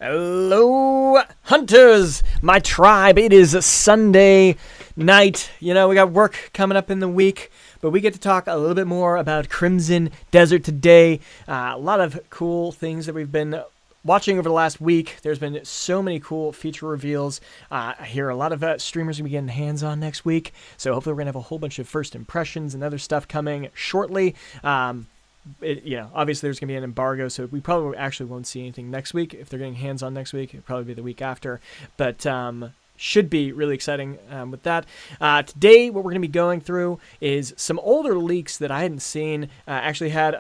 Hello, hunters, my tribe. It is a Sunday night. You know, we got work coming up in the week, but we get to talk a little bit more about Crimson Desert today. A lot of cool things that we've been watching over the last week. There's been so many cool feature reveals. I hear a lot of streamers going to be getting hands-on next week, so hopefully we're going to have a whole bunch of first impressions and other stuff coming shortly. Obviously there's going to be an embargo, so we probably actually won't see anything next week. If they're getting hands-on next week, it'll probably be the week after. But should be really exciting with that. Today, what we're going to be going through is some older leaks that I hadn't seen. Actually had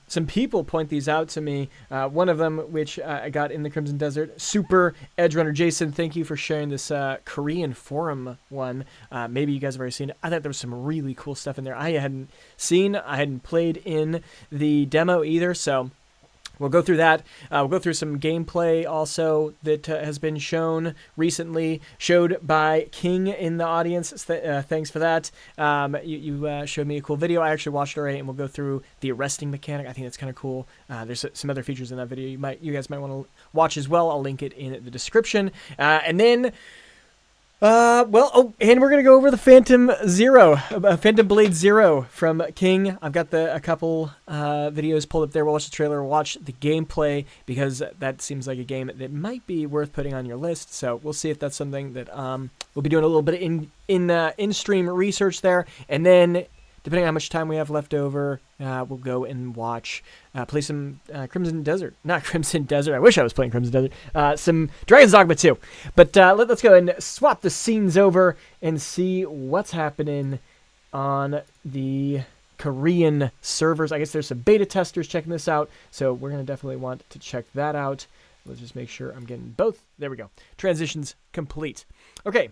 some people point these out to me. One of them, which I got in the Crimson Desert, Super Edge Runner Jason, thank you for sharing this Korean forum one. Maybe you guys have already seen it. I thought there was some really cool stuff in there I hadn't seen. I hadn't played in the demo either, so we'll go through that. We'll go through some gameplay also that has been shown recently, showed by King in the audience. Thanks for that. You showed me a cool video. I actually watched it already, and we'll go through the arresting mechanic. I think that's kind of cool. There's some other features in that video you guys might want to watch as well. I'll link it in the description. And then and we're going to go over the Phantom Blade Zero from King. I've got a couple videos pulled up there. We'll watch the trailer, watch the gameplay, because that seems like a game that might be worth putting on your list. So we'll see if that's something that we'll be doing a little bit in-stream research there. And then, depending on how much time we have left over, we'll go and play some Crimson Desert. Not Crimson Desert. I wish I was playing Crimson Desert. Some Dragon's Dogma 2. But let's go and swap the scenes over and see what's happening on the Korean servers. I guess there's some beta testers checking this out, so we're going to definitely want to check that out. Let's just make sure I'm getting both. There we go. Transitions complete. Okay.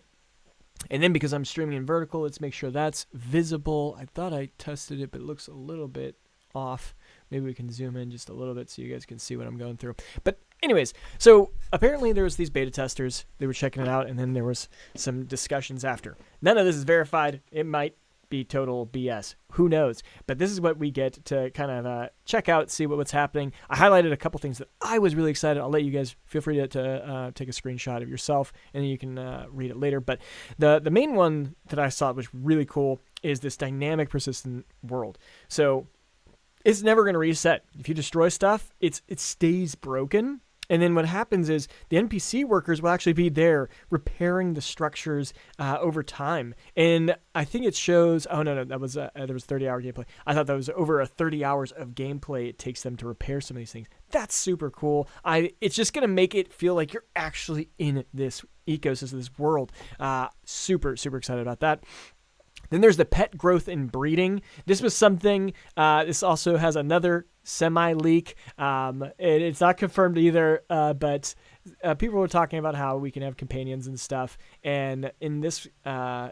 And then because I'm streaming in vertical, let's make sure that's visible. I thought I tested it, but it looks a little bit off. Maybe we can zoom in just a little bit so you guys can see what I'm going through. But anyways, so apparently there was these beta testers. They were checking it out, and then there was some discussions after. None of this is verified. It might be total BS. Who knows? But this is what we get to kind of check out, see what's happening. I highlighted a couple things that I was really excited. I'll let you guys feel free to take a screenshot of yourself, and then you can read it later. But the main one that I saw was really cool is this dynamic persistent world. So it's never going to reset. If you destroy stuff, it stays broken. And then what happens is the NPC workers will actually be there repairing the structures over time. And I think it shows, that was there was 30-hour gameplay. I thought that was over 30 hours of gameplay it takes them to repair some of these things. That's super cool. It's just going to make it feel like you're actually in this ecosystem, this world. Super, super excited about that. Then there's the pet growth and breeding. This was something, this also has another semi-leak. It's not confirmed either, but people were talking about how we can have companions and stuff. And in this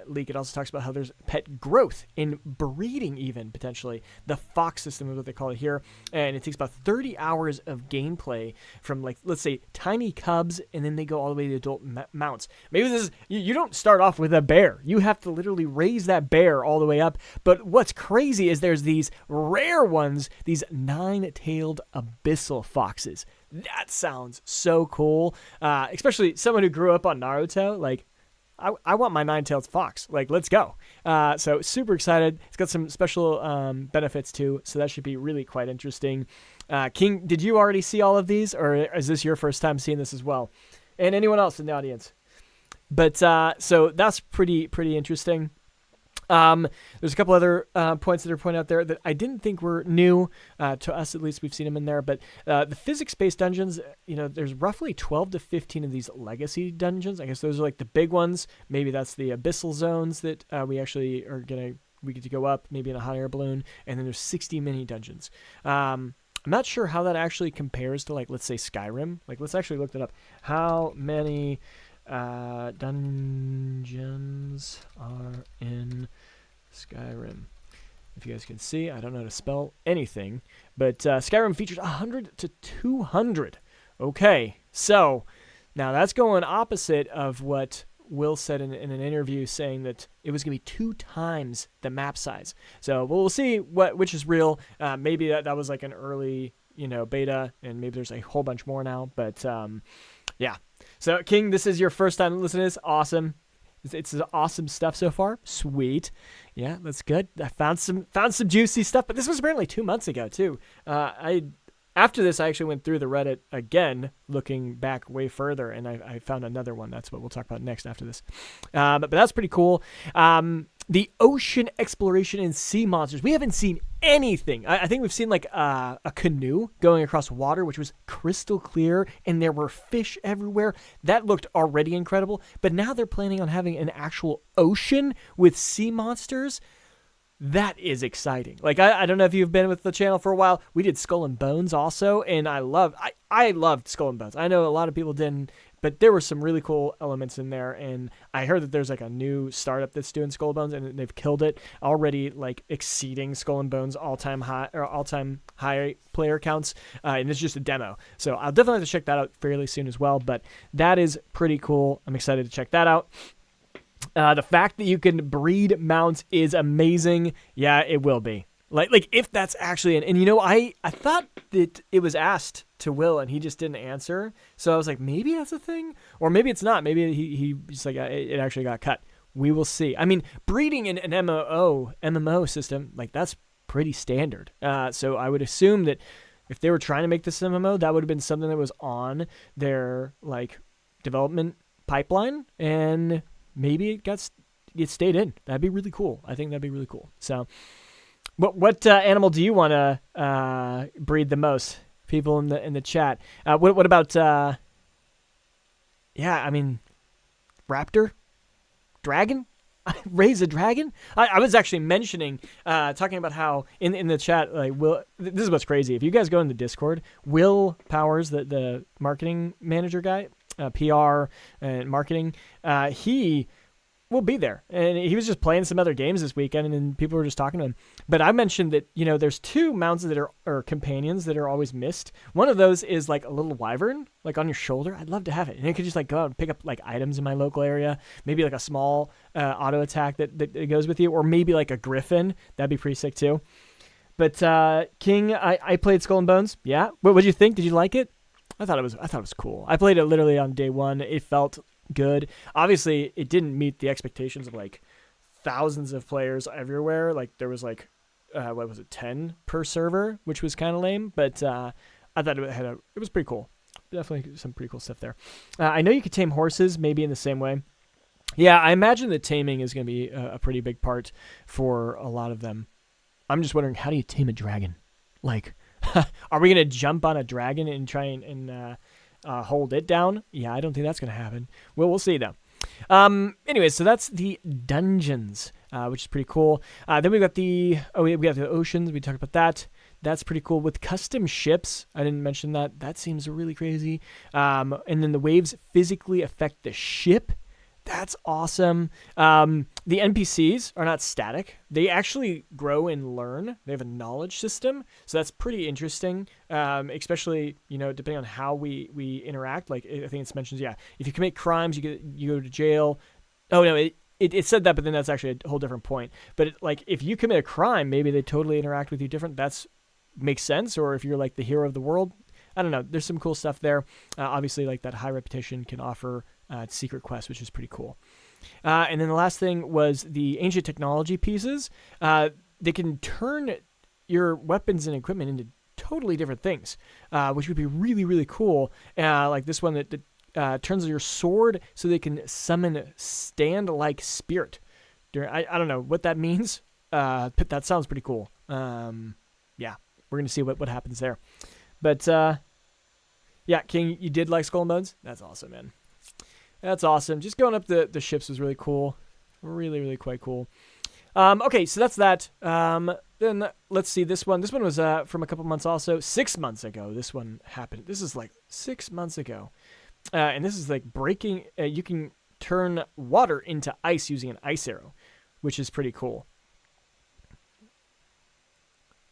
leak, it also talks about how there's pet growth in breeding even, potentially. The fox system is what they call it here. And it takes about 30 hours of gameplay from, like, let's say, tiny cubs, and then they go all the way to adult mounts. Maybe this is, you don't start off with a bear. You have to literally raise that bear all the way up. But what's crazy is there's these rare ones, these nine-tailed abyssal foxes. That sounds so cool, especially someone who grew up on Naruto. Like, I want my nine-tailed fox. Like, let's go. So super excited. It's got some special benefits too, so that should be really quite interesting. King, did you already see all of these, or is this your first time seeing this as well? And anyone else in the audience? But so that's pretty interesting. There's a couple other points that are pointed out there that I didn't think were new to us. At least we've seen them in there. But the physics-based dungeons, there's roughly 12 to 15 of these legacy dungeons. I guess those are like the big ones. Maybe that's the abyssal zones that we actually we get to go up, maybe in a hot air balloon. And then there's 60 mini dungeons. I'm not sure how that actually compares to, like, let's say Skyrim. Like, let's actually look that up. How many dungeons are in Skyrim? If you guys can see, I don't know how to spell anything, but Skyrim features 100 to 200. Okay, so now that's going opposite of what Will said in an interview, saying that it was going to be 2 times the map size. So we'll see which is real. Maybe that was like an early beta, and maybe there's a whole bunch more now, but Yeah. So, King, this is your first time listening to this. Awesome. It's awesome stuff so far. Sweet. Yeah, that's good. I found some juicy stuff, but this was apparently 2 months ago too. After this, I actually went through the Reddit again, looking back way further, and I found another one. That's what we'll talk about next after this. But that's pretty cool. The ocean exploration and sea monsters. We haven't seen anything. I think we've seen like a canoe going across water, which was crystal clear, and there were fish everywhere. That looked already incredible. But now they're planning on having an actual ocean with sea monsters. That is exciting. Like, I don't know if you've been with the channel for a while. We did Skull and Bones also, and I loved Skull and Bones. I know a lot of people didn't, but there were some really cool elements in there, and I heard that there's like a new startup that's doing Skull and Bones, and they've killed it already, like exceeding Skull and Bones all-time high player counts, and it's just a demo. So I'll definitely have to check that out fairly soon as well, but that is pretty cool. I'm excited to check that out. The fact that you can breed mounts is amazing. Yeah, it will be. Like if that's actually and you know, I thought that it was asked to Will and he just didn't answer. So I was like, maybe that's a thing, or maybe it's not. Maybe he just like it actually got cut. We will see. I mean, breeding in an MMO system, like that's pretty standard. So I would assume that if they were trying to make this MMO, that would have been something that was on their like development pipeline, and maybe it stayed in. That'd be really cool. I think that'd be really cool. So, what animal do you want to breed the most? People in the chat. What about? Yeah, I mean, raptor, dragon, raise a dragon. I was actually mentioning, talking about how in the chat, like Will. This is what's crazy. If you guys go in the Discord, Will Powers, the marketing manager guy. PR and marketing, he will be there, and he was just playing some other games this weekend, and then people were just talking to him. But I mentioned that, you know, there's 2 mounts that are companions that are always missed. One of those is like a little wyvern, like on your shoulder. I'd love to have it, and it could just like go out and pick up like items in my local area. Maybe like a small auto attack that goes with you, or maybe like a griffin. That'd be pretty sick too. But King, I played Skull and Bones. Yeah, what did you think? Did you like it? I thought it was cool. I played it literally on day 1. It felt good. Obviously, it didn't meet the expectations of like thousands of players everywhere. Like there was like 10 per server, which was kind of lame. But I thought it was pretty cool. Definitely some pretty cool stuff there. I know you could tame horses, maybe in the same way. Yeah, I imagine that taming is going to be a pretty big part for a lot of them. I'm just wondering, how do you tame a dragon? Like, are we going to jump on a dragon and try and hold it down? Yeah, I don't think that's going to happen. Well, we'll see, though. Anyways, so that's the dungeons, which is pretty cool. Then we got we got the oceans. We talked about that. That's pretty cool. With custom ships, I didn't mention that. That seems really crazy. And then the waves physically affect the ship. That's awesome. The NPCs are not static. They actually grow and learn. They have a knowledge system. So that's pretty interesting, especially, you know, depending on how we interact. Like, I think it mentions, yeah, if you commit crimes, you go to jail. Oh, no, it said that, but then that's actually a whole different point. But, like, if you commit a crime, maybe they totally interact with you different. That's makes sense. Or if you're, like, the hero of the world, I don't know. There's some cool stuff there. Obviously, like, that high reputation can offer secret quests, which is pretty cool. And then the last thing was the ancient technology pieces. They can turn your weapons and equipment into totally different things, which would be really, really cool. Like this one that turns your sword so they can summon stand-like spirit. I don't know what that means, but that sounds pretty cool. Yeah, we're going to see what happens there. But yeah, King, you did like Skull and Bones? That's awesome, man. That's awesome. Just going up the ships was really cool. Really, really quite cool. Okay, so that's that. Then let's see this one. This one was from a couple months also. 6 months ago, this one happened. This is like 6 months ago. And this is like breaking. You can turn water into ice using an ice arrow, which is pretty cool.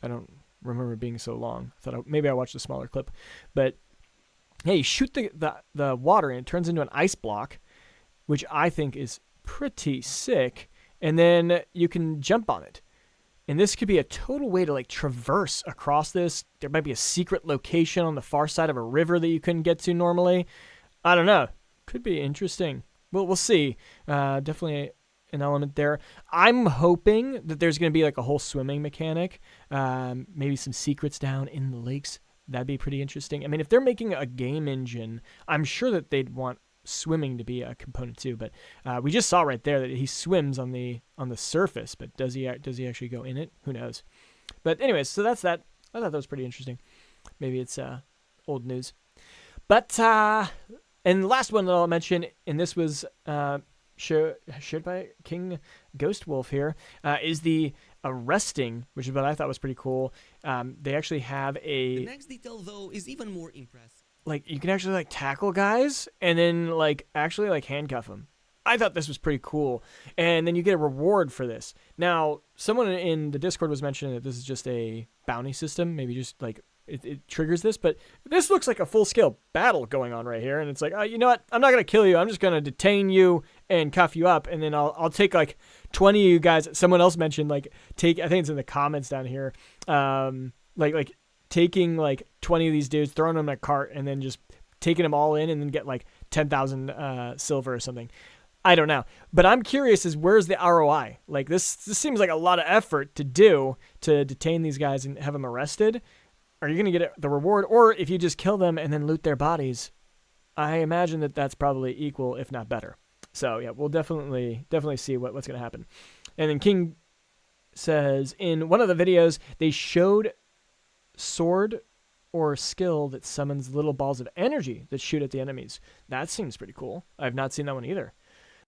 I don't remember it being so long. Maybe I watched a smaller clip. But yeah, you shoot the water and it turns into an ice block, which I think is pretty sick. And then you can jump on it. And this could be a total way to like traverse across this. There might be a secret location on the far side of a river that you couldn't get to normally. I don't know. Could be interesting. We'll see. Definitely an element there. I'm hoping that there's going to be like a whole swimming mechanic. Maybe some secrets down in the lakes. That'd be pretty interesting. I mean, if they're making a game engine, I'm sure that they'd want swimming to be a component too. But we just saw right there that he swims on the surface. But does he actually go in it? Who knows? But anyways, so that's that. I thought that was pretty interesting. Maybe it's old news. But and the last one that I'll mention, and this was shared by King Ghost Wolf here, is the arresting, which is what I thought was pretty cool. They actually have The next detail, though, is even more impressive. like you can actually like tackle guys and then like actually like handcuff them. I thought this was pretty cool, and then you get a reward for this. Now, someone in the Discord was mentioning that this is just a bounty system, maybe just like it triggers this, but this looks like a full-scale battle going on right here, and it's like, oh, you know what? I'm not gonna kill you. I'm just gonna detain you and cuff you up, and then I'll take like 20 of you guys. Someone else mentioned like I think it's in the comments down here, like taking like 20 of these dudes, throwing them in a cart, and then just taking them all in, and then get like 10,000 silver or something. I don't know, but I'm curious is where's the ROI? Like this seems like a lot of effort to do to detain these guys and have them arrested. Are you going to get the reward? Or if you just kill them and then loot their bodies, I imagine that that's probably equal, if not better. So yeah, we'll definitely see what's going to happen. And then King says, in one of the videos, they showed sword or skill that summons little balls of energy that shoot at the enemies. That seems pretty cool. I've not seen that one either.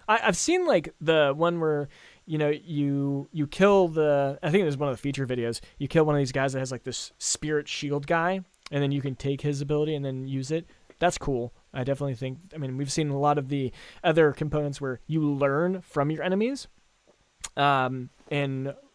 I've seen like the one where, you know, you kill I think it was one of the feature videos. You kill one of these guys that has like this spirit shield guy, and then you can take his ability and then use it. That's cool. I definitely think, I mean, we've seen a lot of the other components where you learn from your enemies. And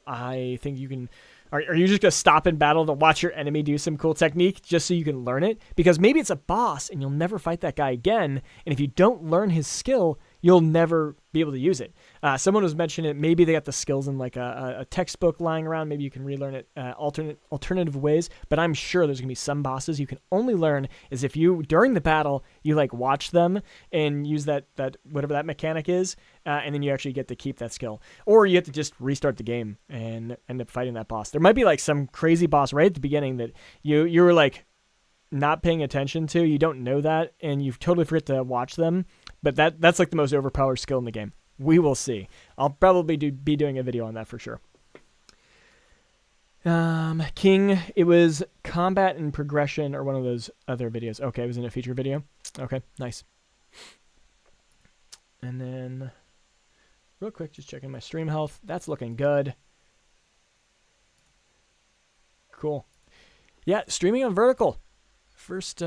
I think you can, are you just going to stop in battle to watch your enemy do some cool technique just so you can learn it? Because maybe it's a boss and you'll never fight that guy again. And if you don't learn his skill, you'll never be able to use it. Someone was mentioning it. Maybe they got the skills in like a textbook lying around. Maybe you can relearn it alternative ways. But I'm sure there's going to be some bosses you can only learn is if you, during the battle, you like watch them and use that whatever that mechanic is, and then you actually get to keep that skill. Or you have to just restart the game and end up fighting that boss. There might be like some crazy boss right at the beginning that you were like not paying attention to. You don't know that, and you totally forget to watch them. But that's like the most overpowered skill in the game. We will see. I'll probably be doing a video on that for sure. King, it was combat and progression or one of those other videos. Okay, it was in a feature video. Okay, nice. And then, real quick, just checking my stream health. That's looking good. Cool. Yeah, streaming on vertical. First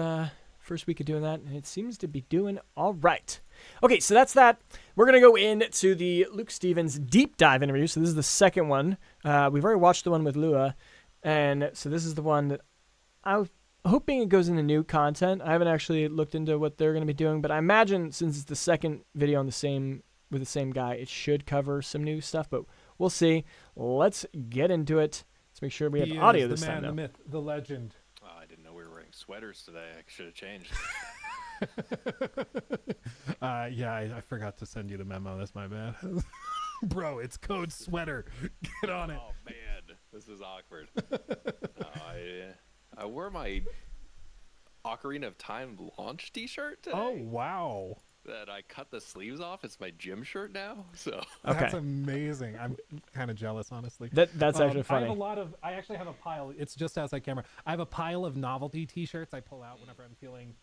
week of doing that, and it seems to be doing all right. Okay, so that's that. We're going to go into the Luke Stevens deep dive interview. So this is the second one. We've already watched the one with Lua, and so this is the one that I'm hoping it goes into new content. I haven't actually looked into what they're going to be doing, but I imagine since it's the second video on with the same guy, it should cover some new stuff, but we'll see. Let's get into it. Let's make sure we have audio this time. The myth, the legend. I didn't know we were wearing sweaters today. I should have changed. Yeah, I forgot to send you the memo. That's my bad. Bro, it's code sweater. Get on it. Oh man, this is awkward. I wore my Ocarina of Time launch T-shirt today. Oh wow. That I cut the sleeves off. It's my gym shirt now. So Okay. That's amazing. I'm kind of jealous, honestly. That's actually funny. I actually have a pile. It's just outside camera. I have a pile of novelty T-shirts I pull out whenever I'm feeling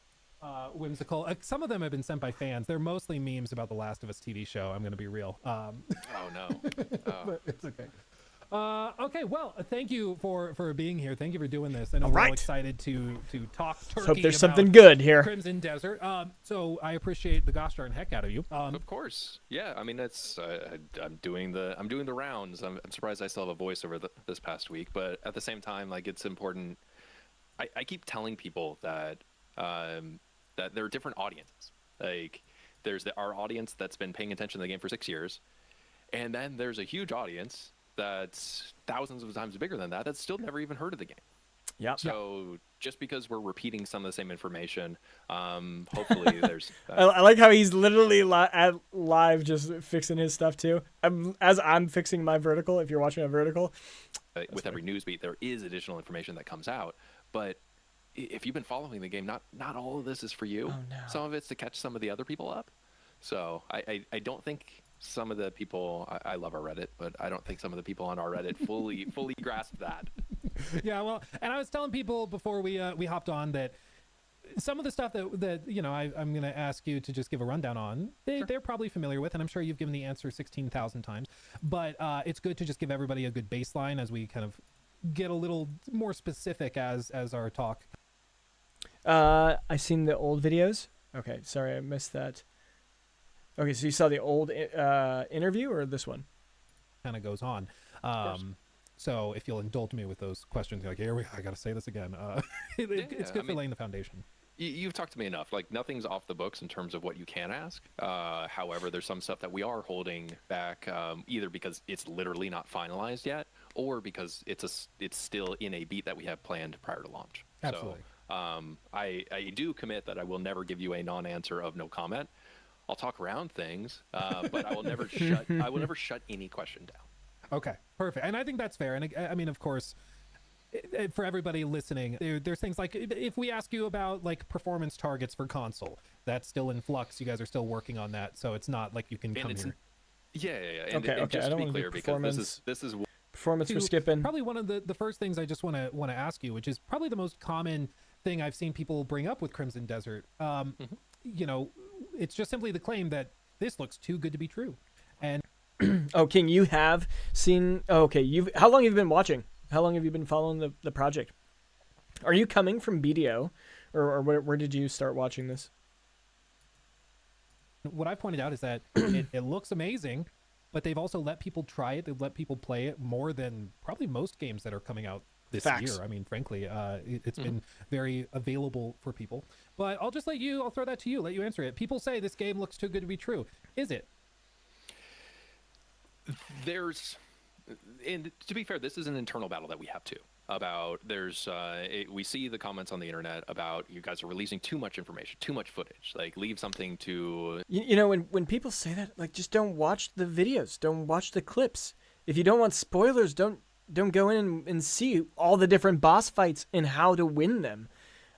whimsical. Some of them have been sent by fans. They're mostly memes about the Last of Us TV show. I'm going to be real. oh no. But it's okay. Okay, well, thank you for being here. Thank you for doing this. And I'm real excited to talk turkey. Hope there's about something good here. Crimson Desert. So I appreciate the gosh darn heck out of you. Of course. Yeah. I mean, it's I'm doing the rounds. I'm surprised I still have a voice over this past week, but at the same time, like it's important. I keep telling people that that there are different audiences. Like there's our audience that's been paying attention to the game for 6 years, and then there's a huge audience that's thousands of times bigger than that that's still never even heard of the game. Yeah. So just because we're repeating some of the same information, hopefully there's. I like how he's literally live just fixing his stuff too. As I'm fixing my vertical, if you're watching a vertical. With every news beat, there is additional information that comes out. But if you've been following the game, not all of this is for you. Oh, no. Some of it's to catch some of the other people up. So I don't think some of the people, I love our Reddit, but I don't think some of the people on our Reddit fully grasp that. Yeah, well, and I was telling people before we hopped on that some of the stuff that I'm going to ask you to just give a rundown on, they're probably familiar with, and I'm sure you've given the answer 16,000 times, but it's good to just give everybody a good baseline as we kind of get a little more specific as our talk. I seen the old videos. Okay, sorry, I missed that. Okay, so you saw the old interview or this one? Kind of goes on. So if you'll indulge me with those questions, like, I got to say this again. It's good for laying the foundation. You've talked to me enough. Like, nothing's off the books in terms of what you can ask. However, there's some stuff that we are holding back, either because it's literally not finalized yet, or because it's still in a beat that we have planned prior to launch. Absolutely. So, I do commit that I will never give you a non-answer of no comment. I'll talk around things, but I will never shut any question down. Okay, perfect. And I think that's fair. And I mean, of course, for everybody listening, there's things like if we ask you about like performance targets for console, that's still in flux. You guys are still working on that, so it's not like you can come here. Yeah. And okay. just I don't to be clear, because this is performance we're skipping. Probably one of the first things I just want to ask you, which is probably the most common thing I've seen people bring up with Crimson Desert. It's just simply the claim that this looks too good to be true. And Oh, King, you have seen. Oh, okay, how long have you been watching? How long have you been following the project? Are you coming from BDO, or where did you start watching this? What I pointed out is that it looks amazing, but they've also let people try it. They've let people play it more than probably most games that are coming out this Facts. year. I mean, frankly, it's been very available for people. But I'll just I'll throw that to you, let you answer it. People say this game looks too good to be true. Is it? And to be fair, this is an internal battle that we have too. We see the comments on the internet about you guys are releasing too much information, too much footage. Like, leave something to. When people say that, like, just don't watch the videos, don't watch the clips. If you don't want spoilers, don't go in and see all the different boss fights and how to win them.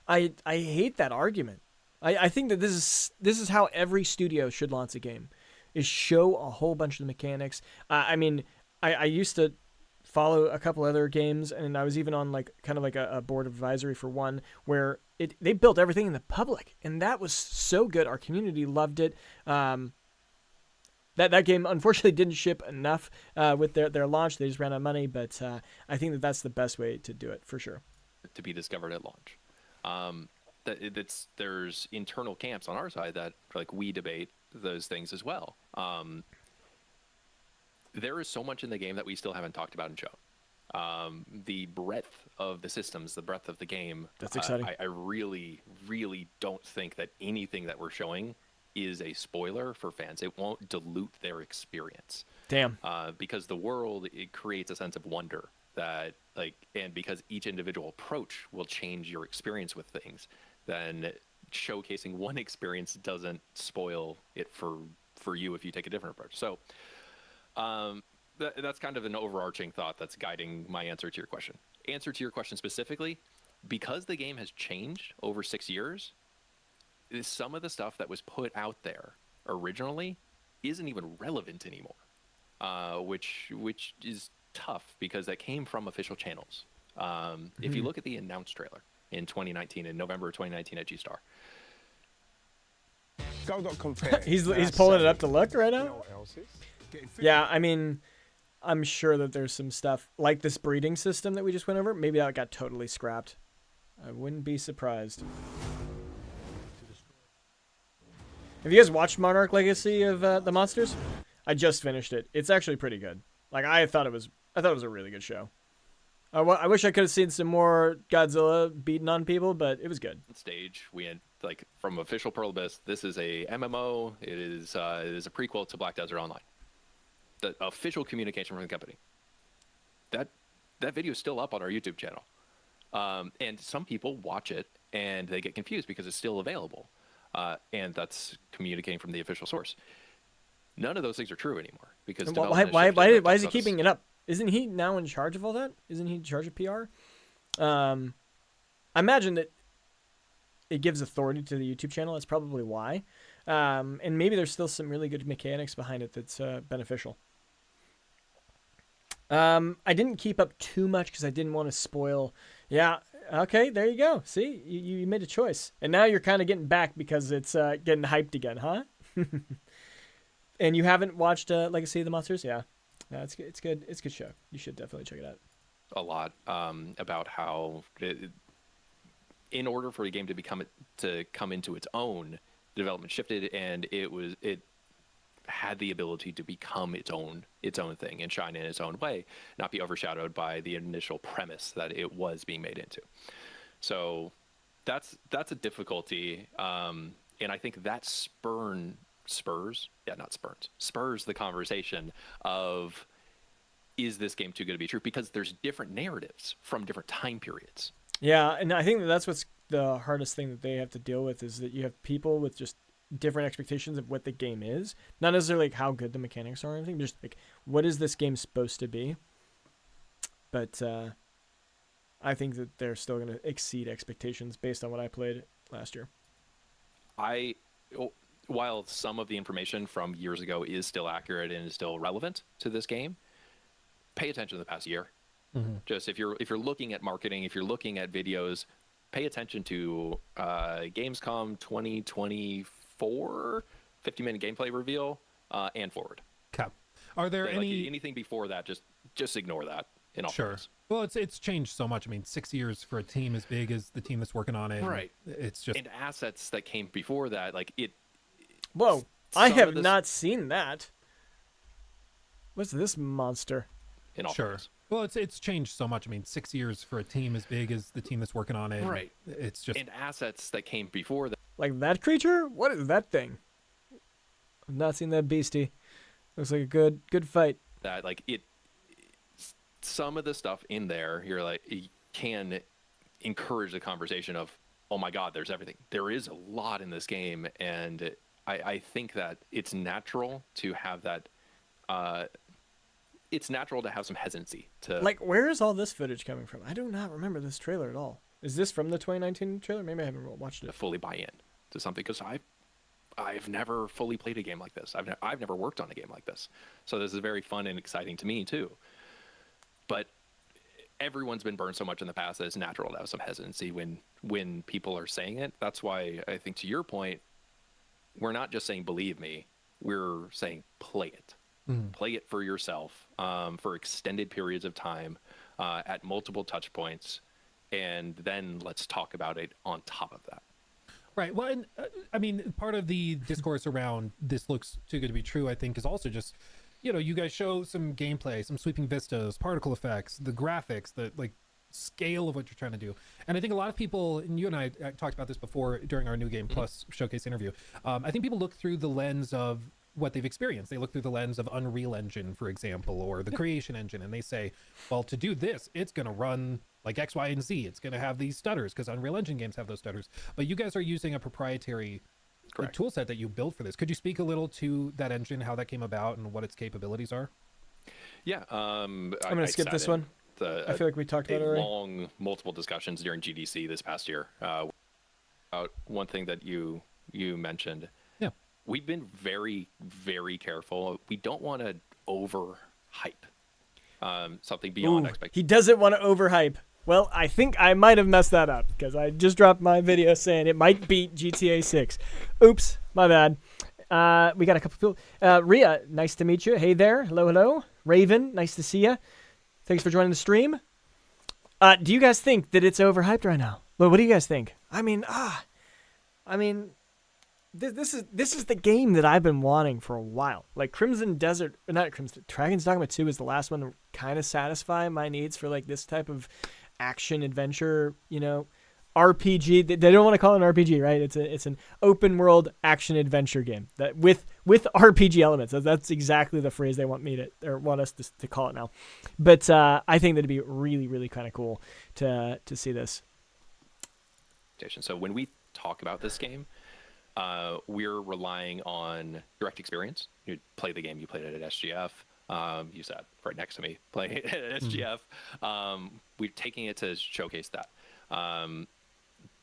I hate that argument. I think that this is how every studio should launch a game, is show a whole bunch of the mechanics. I used to follow a couple other games, and I was even on like kind of like a board of advisory for one where they built everything in the public, and that was so good. Our community loved it. That game unfortunately didn't ship enough with their launch. They just ran out of money, but I think that's the best way to do it for sure. To be discovered at launch. There's internal camps on our side that like we debate those things as well. There is so much in the game that we still haven't talked about and shown. The breadth of the systems, the breadth of the game. That's exciting. I really, really don't think that anything that we're showing is a spoiler for fans. It won't dilute their experience. Damn. Because the world, it creates a sense of wonder that and because each individual approach will change your experience with things, then showcasing one experience doesn't spoil it for you if you take a different approach. So that's kind of an overarching thought that's guiding my answer to your question. Answer to your question specifically, because the game has changed over 6 years, some of the stuff that was put out there originally isn't even relevant anymore, which is tough because that came from official channels. If you look at the announced trailer in 2019, in November of 2019 at G-Star. He's pulling it up to look right now? Yeah, I mean, I'm sure that there's some stuff like this breeding system that we just went over. Maybe that got totally scrapped. I wouldn't be surprised. Have you guys watched Monarch Legacy of the Monsters? I just finished it. It's actually pretty good. Like, I thought it was a really good show. I wish I could have seen some more Godzilla beating on people, but it was good. Stage, we had from official Pearl Abyss. This is a MMO. It is a prequel to Black Desert Online. The official communication from the company. That video is still up on our YouTube channel. And some people watch it and they get confused because it's still available, and that's communicating from the official source. None of those things are true anymore because And development has shifted. I've why is talked he about this. keeping it up? Isn't he now in charge of all that? Isn't he in charge of PR? I imagine that it gives authority to the YouTube channel. That's probably why. And maybe there's still some really good mechanics behind it that's beneficial. I didn't keep up too much because I didn't want to spoil. Yeah, okay, there you go. See, you made a choice. And now you're kind of getting back because it's getting hyped again, huh? And you haven't watched Legacy of the Monsters? Yeah. No, it's good. It's good. It's a good show. You should definitely check it out. A lot about how in order for a game to come into its own, development shifted, and it had the ability to become its own thing and shine in its own way, not be overshadowed by the initial premise that it was being made into. So that's a difficulty, and I think that spurs the conversation of, is this game too good to be true? Because there's different narratives from different time periods. Yeah, and I think that's what's the hardest thing that they have to deal with, is that you have people with just different expectations of what the game is. Not necessarily like how good the mechanics are or anything, just like, what is this game supposed to be? But I think that they're still going to exceed expectations based on what I played last year. While some of the information from years ago is still accurate and is still relevant to this game, pay attention to the past year. Mm-hmm. Just if you're looking at marketing, if you're looking at videos, pay attention to Gamescom 2024 50-minute gameplay reveal and forward. Okay. Are there anything before that? Just ignore that. In all fairness. Well, it's changed so much. I mean, 6 years for a team as big as the team that's working on it. Right. It's just, and assets that came before that, like it. Whoa! I have not seen that. What's this monster? In all sure. fairness. Well, it's changed so much. I mean, 6 years for a team as big as the team that's working on it. Right. It's just, and assets that came before that. Like that creature? What is that thing? I've not seen that beastie. Looks like a good fight. That like it. Some of the stuff in there, you're like, it can encourage the conversation of, oh my God, there's everything. There is a lot in this game, and I think that it's natural to have that. It's natural to have some hesitancy to. Like, where is all this footage coming from? I do not remember this trailer at all. Is this from the 2019 trailer? Maybe I haven't watched to it. fully buy in to something, because I've never fully played a game like this. I've never worked on a game like this, so this is very fun and exciting to me too. But everyone's been burned so much in the past that it's natural to have some hesitancy when people are saying it. That's why I think, to your point, we're not just saying believe me, we're saying play it. Play it for yourself for extended periods of time at multiple touch points, and then let's talk about it on top of that. right. Well, and I mean, part of the discourse around this looks too good to be true, I think, is also just, you guys show some gameplay, some sweeping vistas, particle effects, the graphics, the like scale of what you're trying to do. And I think a lot of people, and you and I talked about this before during our New Game Plus showcase interview, I think people look through the lens of what they've experienced. They look through the lens of Unreal Engine, for example, or the Creation Engine, and they say, well, to do this, it's going to run like X, Y, and Z. It's going to have these stutters because Unreal Engine games have those stutters. But you guys are using a proprietary tool set that you built for this. Could you speak a little to that engine, how that came about, and what its capabilities are? Yeah. I'm going to skip this one. I feel like we talked about it already. Long, multiple discussions during GDC this past year. About one thing that you mentioned. Yeah. We've been very, very careful. We don't want to overhype something beyond expectations. He doesn't want to overhype. Well, I think I might have messed that up because I just dropped my video saying it might beat GTA 6. Oops, my bad. We got a couple people. Rhea, nice to meet you. Hey there. Hello, hello. Raven, nice to see you. Thanks for joining the stream. Do you guys think that it's overhyped right now? Well, what do you guys think? I mean, this is the game that I've been wanting for a while. Like Dragon's Dogma 2 is the last one to kind of satisfy my needs for like this type of action adventure, RPG RPG. They don't want to call it an RPG, right? It's an open world action adventure game that with RPG elements. That's exactly the phrase they want us to call it now. But I think that'd be really, really kind of cool to see this. So when we talk about this game, we're relying on direct experience. You play the game, you played it at SGF. You sat right next to me playing it at SGF. We're taking it to showcase that.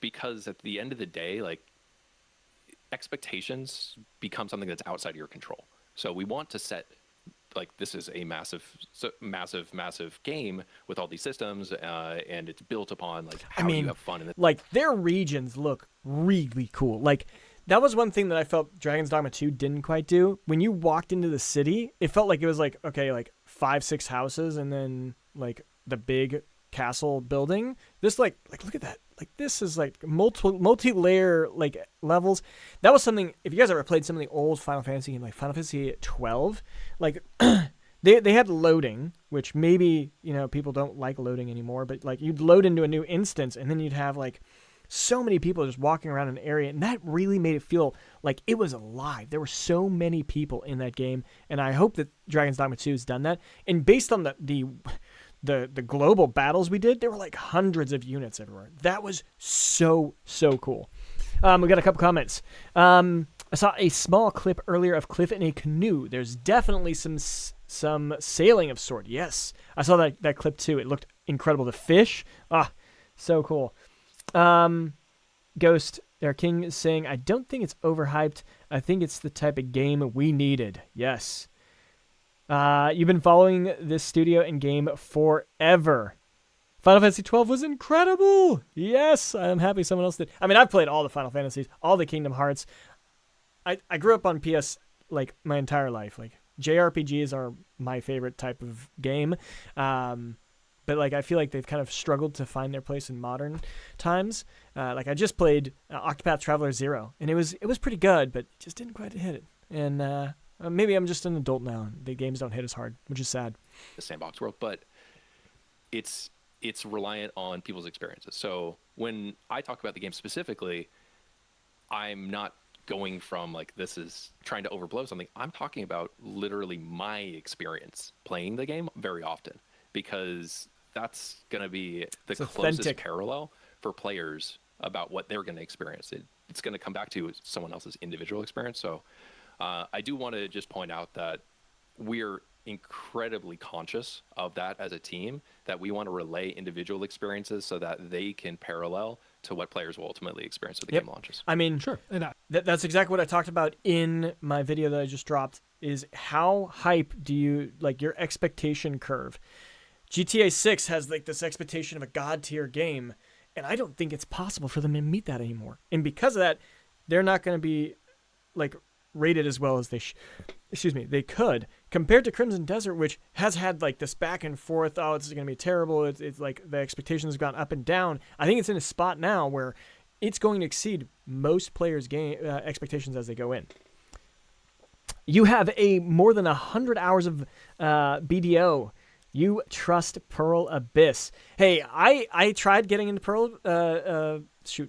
Because at the end of the day, like, expectations become something that's outside of your control. So we want to set, like, this is a massive game with all these systems, and it's built upon, like, how you have fun in it. Like, their regions look really cool. Like, that was one thing that I felt Dragon's Dogma 2 didn't quite do. When you walked into the city, it felt like it was like, okay, like 5-6 houses and then like the big castle building. This like look at that. Like, this is like multi-layer like levels. That was something, if you guys ever played some of the old Final Fantasy games, like Final Fantasy 12, like they had loading, which maybe, people don't like loading anymore, but like you'd load into a new instance and then you'd have like so many people just walking around an area, and that really made it feel like it was alive. There were so many people in that game, and I hope that Dragon's Dogma 2 has done that. And based on the global battles we did, there were like hundreds of units everywhere. That was so cool. We got a couple comments. I saw a small clip earlier of Cliff in a canoe. There's definitely some sailing of sort. Yes, I saw that clip too. It looked incredible. The fish, so cool. Ghost, our king, is saying, I don't think it's overhyped. I think it's the type of game we needed. Yes. You've been following this studio and game forever. Final Fantasy 12 was incredible. Yes, I'm happy someone else did. I mean, I've played all the Final Fantasies, all the Kingdom Hearts. I grew up on PS like my entire life. Like, JRPGs are my favorite type of game. But like, I feel like they've kind of struggled to find their place in modern times. Like, I just played Octopath Traveler 0, and it was pretty good, but it just didn't quite hit it. And maybe I'm just an adult now, and the games don't hit as hard, which is sad. The sandbox world, but it's reliant on people's experiences. So when I talk about the game specifically, I'm not going from like, this is trying to overblow something. I'm talking about literally my experience playing the game very often, because that's going to be the closest parallel for players about what they're going to experience. It's going to come back to someone else's individual experience. So I do want to just point out that we're incredibly conscious of that as a team, that we want to relay individual experiences so that they can parallel to what players will ultimately experience when the game launches. I mean, sure. And that's exactly what I talked about in my video that I just dropped, is how hype do you, like, your expectation curve. GTA 6 has like this expectation of a god tier game, and I don't think it's possible for them to meet that anymore. And because of that, they're not going to be like rated as well as they could, compared to Crimson Desert, which has had like this back and forth. Oh, this is going to be terrible. It's like the expectations have gone up and down. I think it's in a spot now where it's going to exceed most players' game expectations as they go in. You have more than 100 hours of BDO. You trust Pearl Abyss. Hey, I tried getting into Pearl,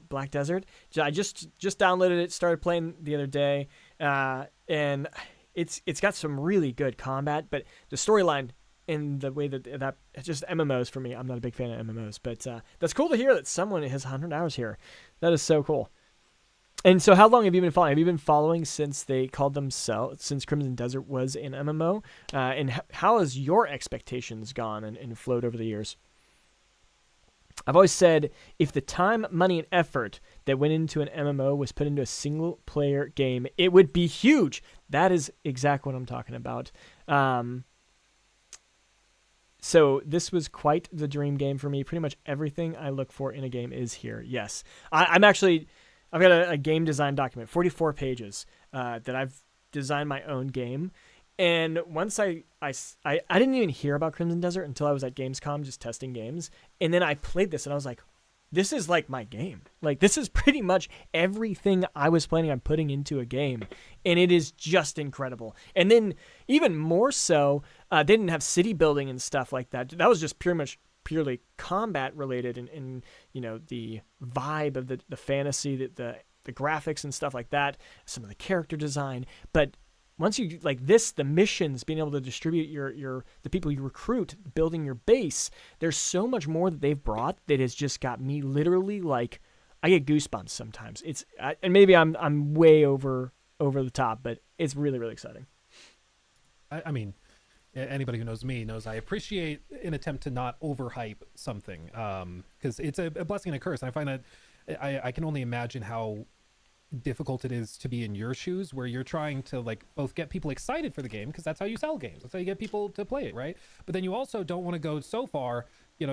Black Desert. I just downloaded it, started playing the other day, and it's got some really good combat, but the storyline in the way that it's just MMOs for me. I'm not a big fan of MMOs, but that's cool to hear that someone has 100 hours here. That is so cool. And so how long have you been following? Have you been following since they called themselves, since Crimson Desert was an MMO? And how has your expectations gone and flowed over the years? I've always said, if the time, money, and effort that went into an MMO was put into a single-player game, it would be huge. That is exactly what I'm talking about. So this was quite the dream game for me. Pretty much everything I look for in a game is here. Yes. I've got a game design document, 44 pages, that I've designed my own game. And once I didn't even hear about Crimson Desert until I was at Gamescom just testing games. And then I played this and I was like, this is like my game. Like, this is pretty much everything I was planning on putting into a game. And it is just incredible. And then even more so, they didn't have city building and stuff like that. That was just purely combat related and the vibe of the fantasy, the graphics and stuff like that, some of the character design. But once you like this, the missions, being able to distribute the people you recruit, building your base, there's so much more that they've brought that has just got me literally like, I get goosebumps sometimes. And maybe I'm way over the top, but it's really, really exciting. I mean, anybody who knows me knows I appreciate an attempt to not overhype something, because it's a blessing and a curse. And I find that I can only imagine how difficult it is to be in your shoes, where you're trying to like both get people excited for the game, because that's how you sell games, that's how you get people to play it, right? But then you also don't want to go so far,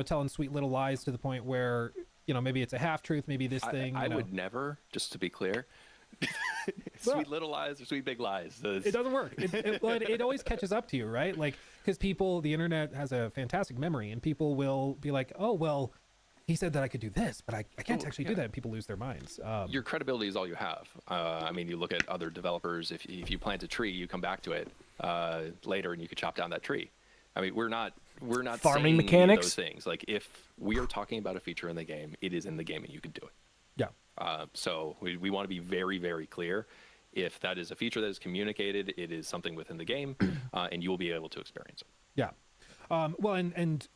telling sweet little lies to the point where maybe it's a half truth, maybe this thing. I would never, just to be clear, sweet little lies or sweet big lies. It doesn't work. It always catches up to you, right? Like, because the internet has a fantastic memory, and people will be like, oh well, he said that I could do this, but I can't actually do that. And people lose their minds. Your credibility is all you have. I mean, you look at other developers. If you plant a tree, you come back to it later, and you could chop down that tree. I mean, we're not farming saying mechanics, those things. Like, if we are talking about a feature in the game, it is in the game, and you can do it. Yeah. So we want to be very, very clear. If that is a feature that is communicated, it is something within the game, and you will be able to experience it. Yeah. Well, and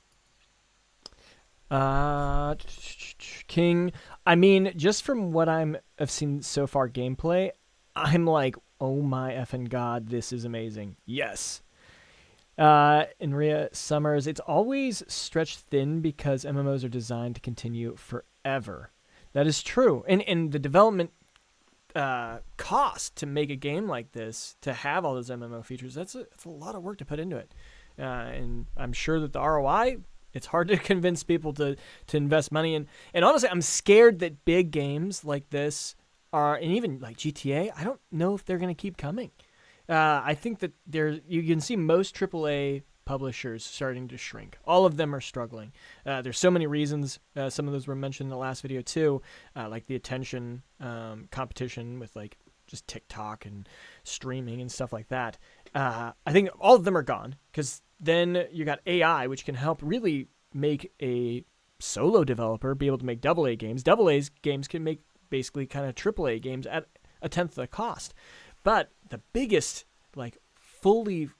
King, I mean, just from what I've seen so far gameplay, I'm like, oh my effing god, this is amazing. Yes. And Rhea Summers, it's always stretched thin because MMOs are designed to continue forever. That is true. And the development cost to make a game like this, to have all those MMO features, that's a lot of work to put into it. And I'm sure that the ROI, it's hard to convince people to invest money in. And honestly, I'm scared that big games like this and even like GTA, I don't know if they're going to keep coming. I think that you can see most AAA publishers starting to shrink. All of them are struggling. There's so many reasons. Some of those were mentioned in the last video too, like the attention competition with like just TikTok and streaming and stuff like that. I think all of them are gone, because then you got AI, which can help really make a solo developer be able to make AA games. AA games can make basically kind of AAA games at a tenth of the cost. But the biggest, like, fully,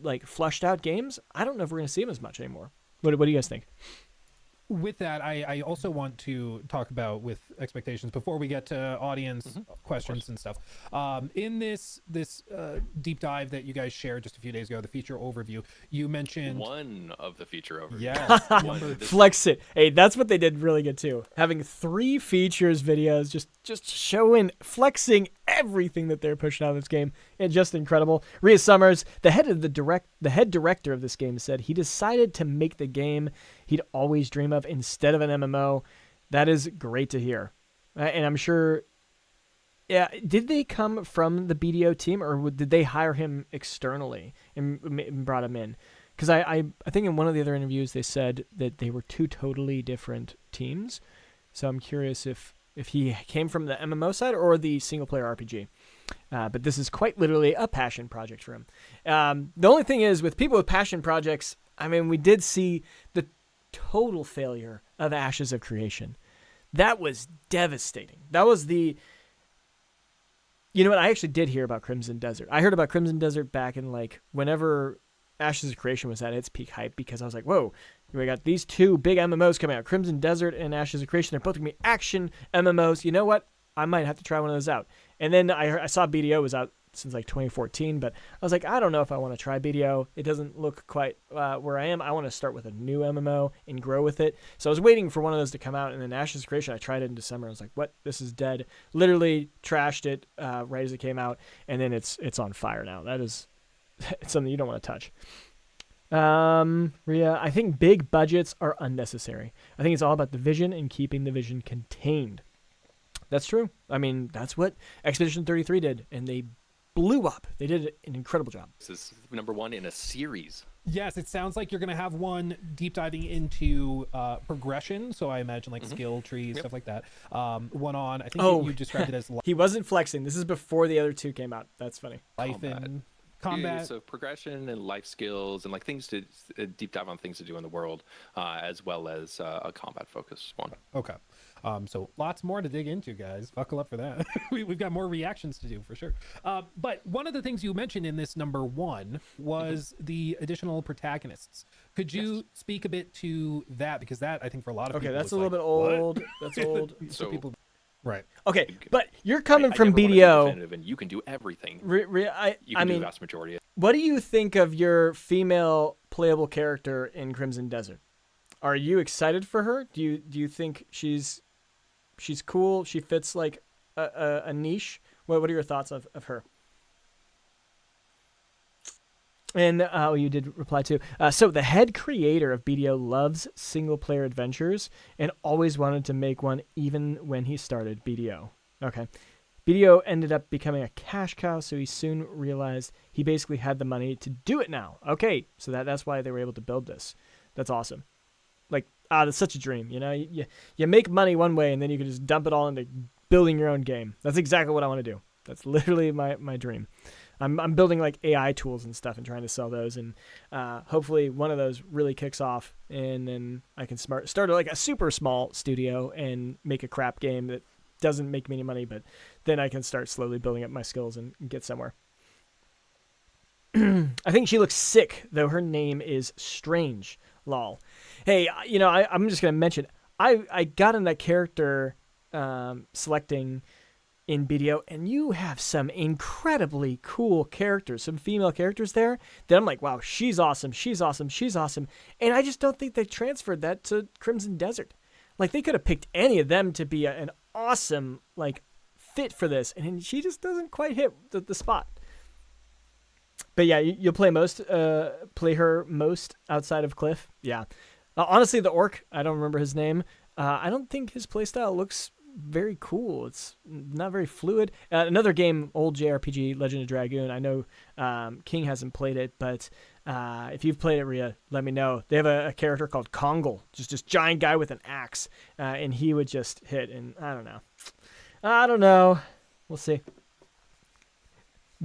like, flushed out games, I don't know if we're going to see them as much anymore. What do you guys think? With that, I also want to talk about with expectations before we get to audience questions and stuff. In this deep dive that you guys shared just a few days ago, the feature overview, you mentioned one of the feature overviews. Yes, Flex it. Hey, that's what they did really good too. Having 3 features videos, just showing, flexing everything that they're pushing out of this game, and just incredible. Rhea Summers, the head director of this game, said he decided to make the game he'd always dream of instead of an MMO. That is great to hear. And I'm sure, yeah, did they come from the BDO team, or did they hire him externally and brought him in? Because I think in one of the other interviews they said that they were 2 totally different teams. So I'm curious if he came from the MMO side or the single-player RPG. But this is quite literally a passion project for him. The only thing is, with people with passion projects, I mean, we did see the total failure of Ashes of Creation. That was devastating. That was you know what? I actually did hear about Crimson Desert. I heard about Crimson Desert back in, like, whenever Ashes of Creation was at its peak hype, because I was like, whoa, we got these 2 big MMOs coming out, Crimson Desert and Ashes of Creation. They're both going to be action MMOs. You know what? I might have to try one of those out. And then I saw BDO was out since like 2014, but I was like, I don't know if I want to try BDO. It doesn't look quite where I am. I want to start with a new MMO and grow with it. So I was waiting for one of those to come out, and then Ashes of Creation, I tried it in December. I was like, what? This is dead. Literally trashed it right as it came out, and then it's on fire now. That is it's something you don't want to touch. Rhea, I think big budgets are unnecessary. I think it's all about the vision and keeping the vision contained. That's true. I mean, that's what Expedition 33 did, and they blew up. They did an incredible job. This is number 1 in a series. Yes, it sounds like you're going to have one deep diving into progression. So I imagine like skill trees, stuff like that. One on, I think you described it as he wasn't flexing. This is before the other 2 came out. That's funny. life in combat. So progression and life skills and like things to deep dive on things to do in the world, as well as a combat focused one. Okay. So lots more to dig into, guys. Buckle up for that. We've got more reactions to do for sure. But one of the things you mentioned in this number one was the additional protagonists. Could you speak a bit to that? Because that, I think, for a lot of people, that's is a little like, bit old. That's old. So people, right? Okay, but you're coming I from never wanna be BDO. definitive, and you can do everything. I You can do mean, the vast majority of what do you think of your female playable character in Crimson Desert? Are you excited for her? Do you think she's cool? She fits like a niche. What are your thoughts of her? And you did reply to. So the head creator of BDO loves single player adventures and always wanted to make one even when he started BDO. Okay. BDO ended up becoming a cash cow, so he soon realized he basically had the money to do it now. Okay, so that's why they were able to build this. That's awesome. Like, that's such a dream, you know? You make money one way, and then you can just dump it all into building your own game. That's exactly what I want to do. That's literally my dream. I'm building, like, AI tools and stuff and trying to sell those, and hopefully one of those really kicks off, and then I can start, like, a super small studio and make a crap game that doesn't make me any money, but then I can start slowly building up my skills and get somewhere. I think she looks sick, though her name is Strange. Lol. Hey, you know, I'm just going to mention, I got in that character selecting in BDO, and you have some incredibly cool characters, some female characters there that I'm like, wow, she's awesome, she's awesome, she's awesome. And I just don't think they transferred that to Crimson Desert. Like, they could have picked any of them to be an awesome, like, fit for this, and she just doesn't quite hit the spot. But yeah, you'll play her most outside of Cliff. Yeah. Honestly, the orc, I don't remember his name. I don't think his playstyle looks very cool. It's not very fluid. Another game, old JRPG, Legend of Dragoon. I know King hasn't played it, but if you've played it, Rhea, let me know. They have a character called Kongle, just giant guy with an axe, and he would just hit, and I don't know. We'll see.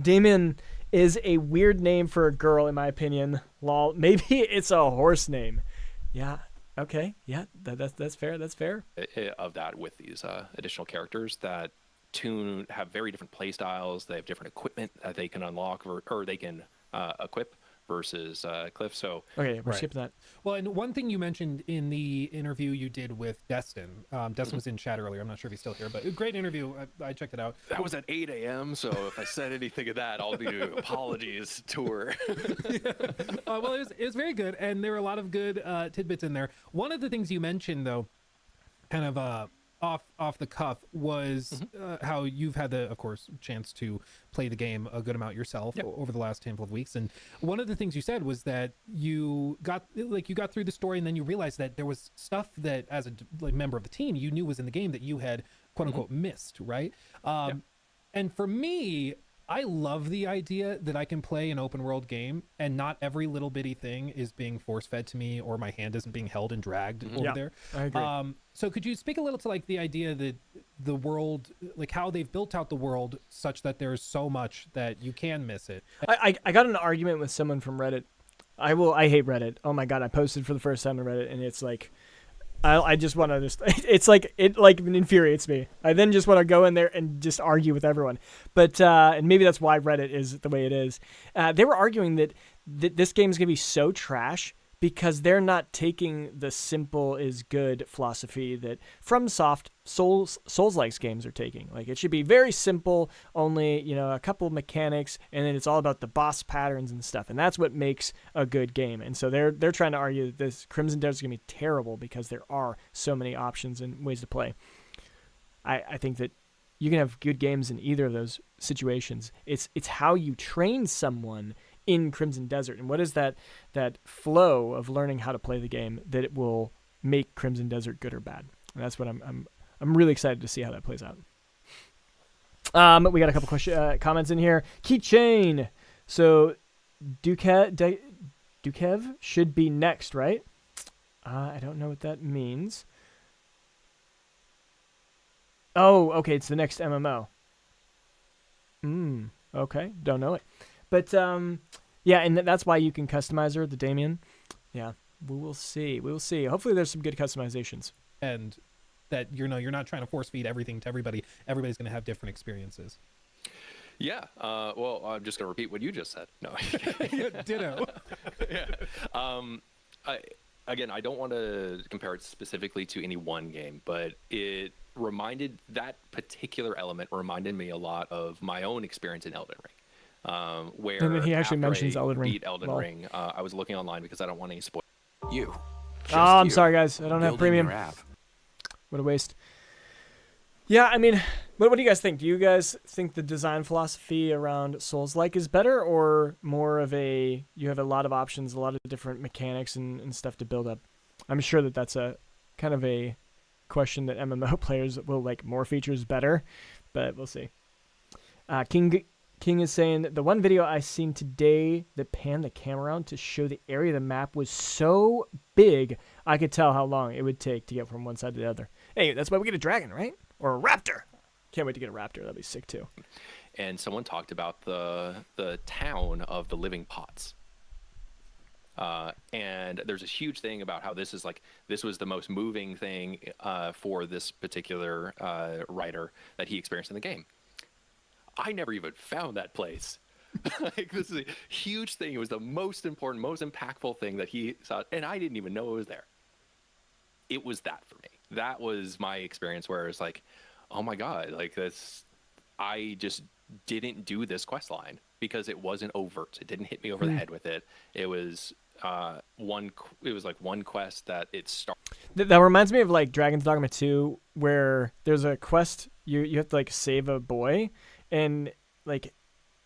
Damon is a weird name for a girl, in my opinion. Lol. Maybe it's a horse name. Yeah. Okay. Yeah. That's fair. That's fair. of that with these additional characters that have very different play styles. They have different equipment that they can unlock or they can equip versus Cliff. So okay, we're skipping that. Well, and one thing you mentioned in the interview you did with Destin, Destin was in chat earlier. I'm not sure if he's still here, but a great interview. I checked it out. That was at 8 a.m. So if I said anything of that, I'll be apologies to her. Well, it was very good, and there were a lot of good tidbits in there. One of the things you mentioned, though, kind of off the cuff, was how you've had the, of course, chance to play the game a good amount yourself over the last handful of weeks. And one of the things you said was that you got through the story, and then you realized that there was stuff that, as a member of the team, you knew was in the game that you had quote unquote missed, right? And for me, I love the idea that I can play an open world game and not every little bitty thing is being force fed to me or my hand isn't being held and dragged over there. I agree. So could you speak a little to like the idea that the world, like how they've built out the world such that there's so much that you can miss it? I got in an argument with someone from Reddit. I hate Reddit. Oh my God. I posted for the first time on Reddit, and it's like, I just want to it's like, it like infuriates me. I then just want to go in there and just argue with everyone. But, and maybe that's why Reddit is the way it is. They were arguing that this game is going to be so trash because they're not taking the simple is good philosophy that FromSoft Souls-like games are taking. Like, it should be very simple, only, a couple of mechanics, and then it's all about the boss patterns and stuff. And that's what makes a good game. And so they're trying to argue that this Crimson Desert is going to be terrible because there are so many options and ways to play. I think that you can have good games in either of those situations. It's how you train someone in Crimson Desert, and what is that flow of learning how to play the game that it will make Crimson Desert good or bad. And that's what I'm really excited to see how that plays out. We got a couple comments in here. Keychain. So Dukev should be next, right? I don't know what that means. Oh, okay, it's the next MMO. Okay, don't know it. But yeah, and that's why you can customize her, the Damien. Yeah, we will see. We will see. Hopefully, there's some good customizations. And that you're not trying to force feed everything to everybody. Everybody's going to have different experiences. Yeah. Well, I'm just gonna repeat what you just said. No. Ditto. Yeah. I don't want to compare it specifically to any one game, but that particular element reminded me a lot of my own experience in Elden Ring. Where And then he actually after mentions I Elden Ring. beat Elden Well. Ring, I was looking online because I don't want any spoilers. You. Oh, I'm you, sorry, guys. I don't have building premium. your app. What a waste. Yeah, I mean, what do you guys think? Do you guys think the design philosophy around Souls-like is better, or more of you have a lot of options, a lot of different mechanics and stuff to build up? I'm sure that that's a kind of a question that MMO players will like more features better, but we'll see. King is saying that the one video I seen today that panned the camera around to show the area of the map was so big, I could tell how long it would take to get from one side to the other. Hey, that's why we get a dragon, right? Or a raptor. Can't wait to get a raptor. That'd be sick too. And someone talked about the town of the living pots. And there's a huge thing about how this was the most moving thing for this particular writer that he experienced in the game. I never even found that place. Like, this is a huge thing. It was the most important, most impactful thing that he saw, and I didn't even know it was there. It was that for me. That was my experience where it's like, oh my God, like I just didn't do this quest line because it wasn't overt. It didn't hit me over the head with it. It was one quest that it started. That reminds me of like Dragon's Dogma 2, where there's a quest you have to like save a boy, and like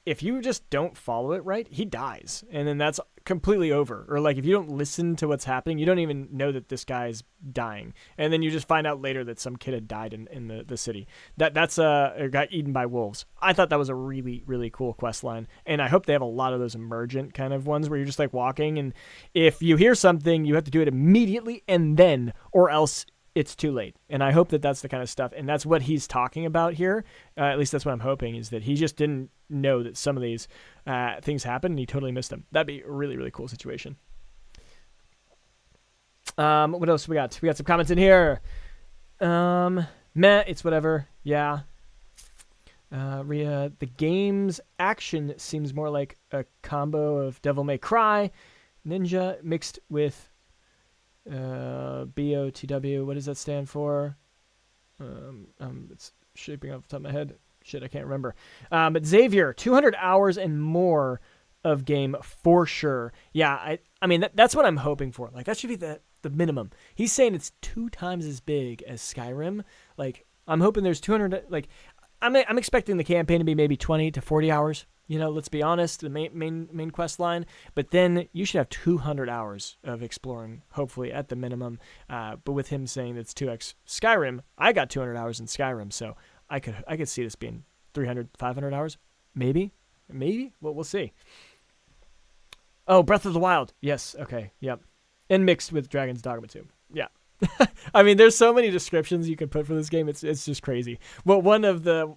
if you just don't follow it right, he dies, and then that's completely over. Or like if you don't listen to what's happening, you don't even know that this guy's dying, and then you just find out later that some kid had died in the city. That's got eaten by wolves. I thought that was a really, really cool quest line, and I hope they have a lot of those emergent kind of ones where you're just like walking, and if you hear something, you have to do it immediately and then, or else it's too late. And I hope that that's the kind of stuff, and that's what he's talking about here. At least that's what I'm hoping, is that he just didn't know that some of these things happen, and he totally missed them. That'd be a really, really cool situation. What else we got? We got some comments in here. Meh, it's whatever. Yeah. Rhea, the game's action seems more like a combo of Devil May Cry, Ninja mixed with BOTW. What does that stand for? It's shaping off the top of my head. Shit, I can't remember. But Xavier, 200 hours and more of game for sure. Yeah, I mean that's what I'm hoping for. Like that should be the minimum. He's saying it's 2 times as big as Skyrim. Like I'm hoping there's 200. Like I'm expecting the campaign to be maybe 20 to 40 hours. You know, let's be honest, the main quest line. But then you should have 200 hours of exploring, hopefully at the minimum. But with him saying it's 2x Skyrim, I got 200 hours in Skyrim, so I could see this being 300, 500 hours, maybe. Well, we'll see. Oh, Breath of the Wild, yes, okay, yep, and mixed with Dragon's Dogma 2, yeah. I mean, there's so many descriptions you could put for this game. It's just crazy. Well, one of the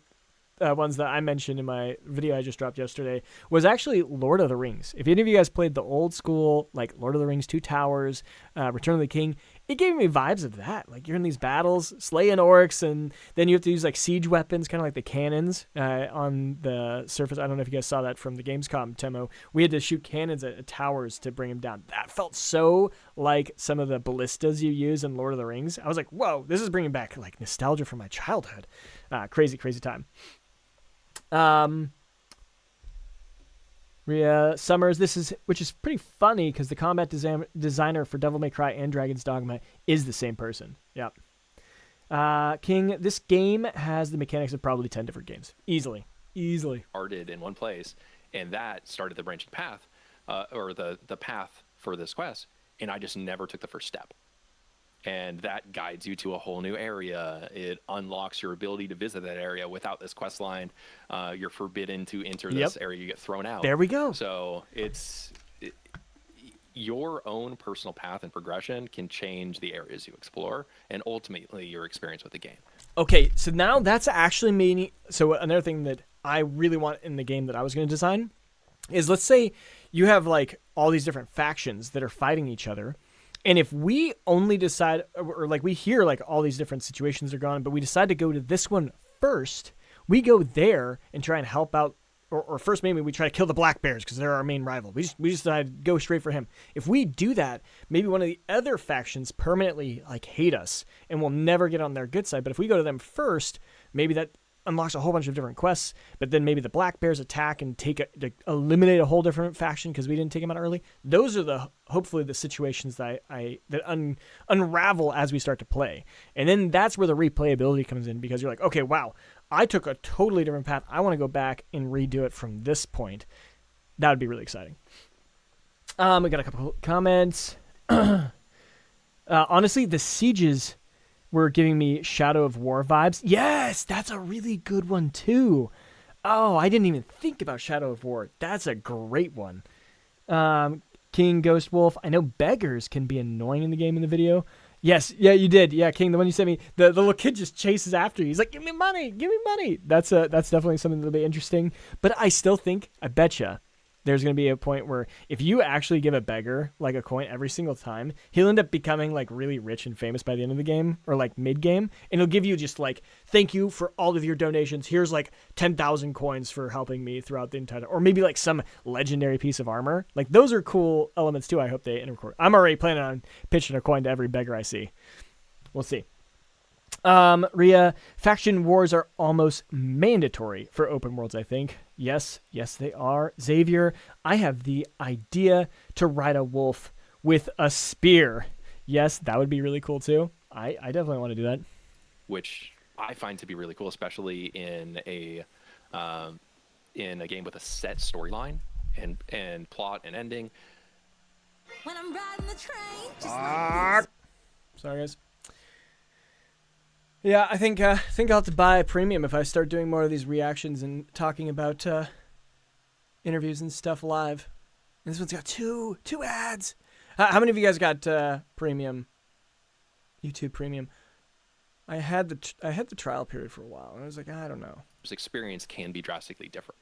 ones that I mentioned in my video I just dropped yesterday was actually Lord of the Rings. If any of you guys played the old school, like Lord of the Rings, Two Towers, Return of the King, it gave me vibes of that. Like you're in these battles, slaying orcs, and then you have to use like siege weapons, kind of like the cannons on the surface. I don't know if you guys saw that from the Gamescom demo. We had to shoot cannons at towers to bring them down. That felt so like some of the ballistas you use in Lord of the Rings. I was like, whoa, this is bringing back like nostalgia from my childhood. Crazy time. Rhea Summers, which is pretty funny because the combat designer for Devil May Cry and Dragon's Dogma is the same person. Yep. King, this game has the mechanics of probably 10 different games. Easily. Started in one place, and that started the branching path, or the path for this quest, and I just never took the first step. And that guides you to a whole new area. It unlocks your ability to visit that area. Without this quest line, you're forbidden to enter this area. You get thrown out. There we go. So your own personal path and progression can change the areas you explore and ultimately your experience with the game. Okay, so now that's actually meaning. So another thing that I really want in the game that I was going to design is let's say you have like all these different factions that are fighting each other. And if we only decide, or like we hear like all these different situations are going on, but we decide to go to this one first, we go there and try and help out. Or first, maybe we try to kill the Black Bears because they're our main rival. We just decide to go straight for him. If we do that, maybe one of the other factions permanently like hate us and we'll never get on their good side. But if we go to them first, maybe that unlocks a whole bunch of different quests. But then maybe the Black Bears attack and eliminate a whole different faction because we didn't take them out early. Those are hopefully the situations that unravel as we start to play. And then that's where the replayability comes in, because you're like, okay, wow, I took a totally different path. I want to go back and redo it from this point. That would be really exciting. We got a couple comments. Honestly, the sieges were giving me Shadow of War vibes. Yes, that's a really good one too. Oh, I didn't even think about Shadow of War. That's a great one. King Ghost Wolf. I know beggars can be annoying in the game in the video. Yes, yeah, you did. Yeah, King, the one you sent me, the little kid just chases after you. He's like, give me money, give me money. That's definitely something that'll be interesting. But I still think, I betcha, there's going to be a point where if you actually give a beggar like a coin every single time, he'll end up becoming like really rich and famous by the end of the game, or like mid game, and he'll give you just like, thank you for all of your donations. Here's like 10,000 coins for helping me throughout the entire, or maybe like some legendary piece of armor. Like those are cool elements too. I hope they record. I'm already planning on pitching a coin to every beggar I see. We'll see. Rhea, faction wars are almost mandatory for open worlds, I think. Yes, they are. Xavier, I have the idea to ride a wolf with a spear. Yes, that would be really cool too. I definitely want to do that. Which I find to be really cool, especially in a game with a set storyline and plot and ending. When I'm riding the train, just like this. Sorry, guys. Yeah, I think I'll have to buy a premium if I start doing more of these reactions and talking about interviews and stuff live. And this one's got two ads. How many of you guys got premium? YouTube Premium. I had the trial period for a while, and I was like, I don't know. This experience can be drastically different.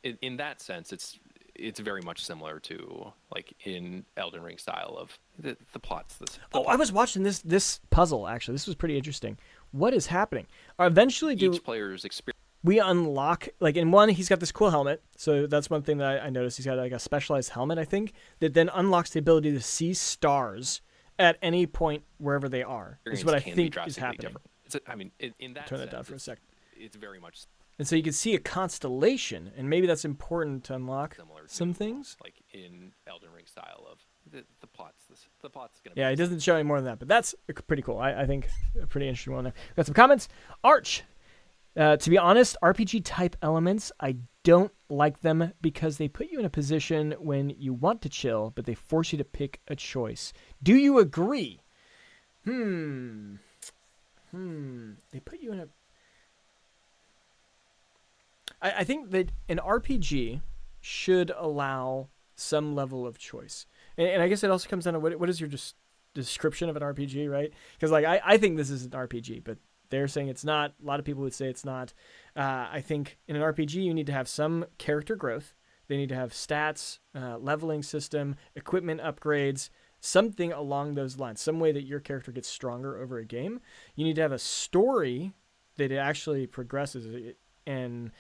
In that sense, it's very much similar to like in Elden Ring style of the plots. I was watching this puzzle actually. This was pretty interesting. What is happening? Eventually, each player's experience. We unlock, like in one, he's got this cool helmet. So that's one thing that I noticed. He's got like a specialized helmet, I think, that then unlocks the ability to see stars at any point wherever they are. Is what I think is happening. In that turn sense, that down for a sec. It's very much. And so you can see a constellation, and maybe that's important to unlock some things. Like in Elden Ring style of the plots. The plot's gonna. Yeah, it doesn't show any more than that, but that's pretty cool. I think a pretty interesting one there. Got some comments. Arch. To be honest, RPG type elements, I don't like them because they put you in a position when you want to chill, but they force you to pick a choice. Do you agree? They put you in a... I think that an RPG should allow some level of choice. And I guess it also comes down to what is your description of an RPG, right? Because like I think this is an RPG, but they're saying it's not. A lot of people would say it's not. I think in an RPG, you need to have some character growth. They need to have stats, leveling system, equipment upgrades, something along those lines, some way that your character gets stronger over a game. You need to have a story that it actually progresses, and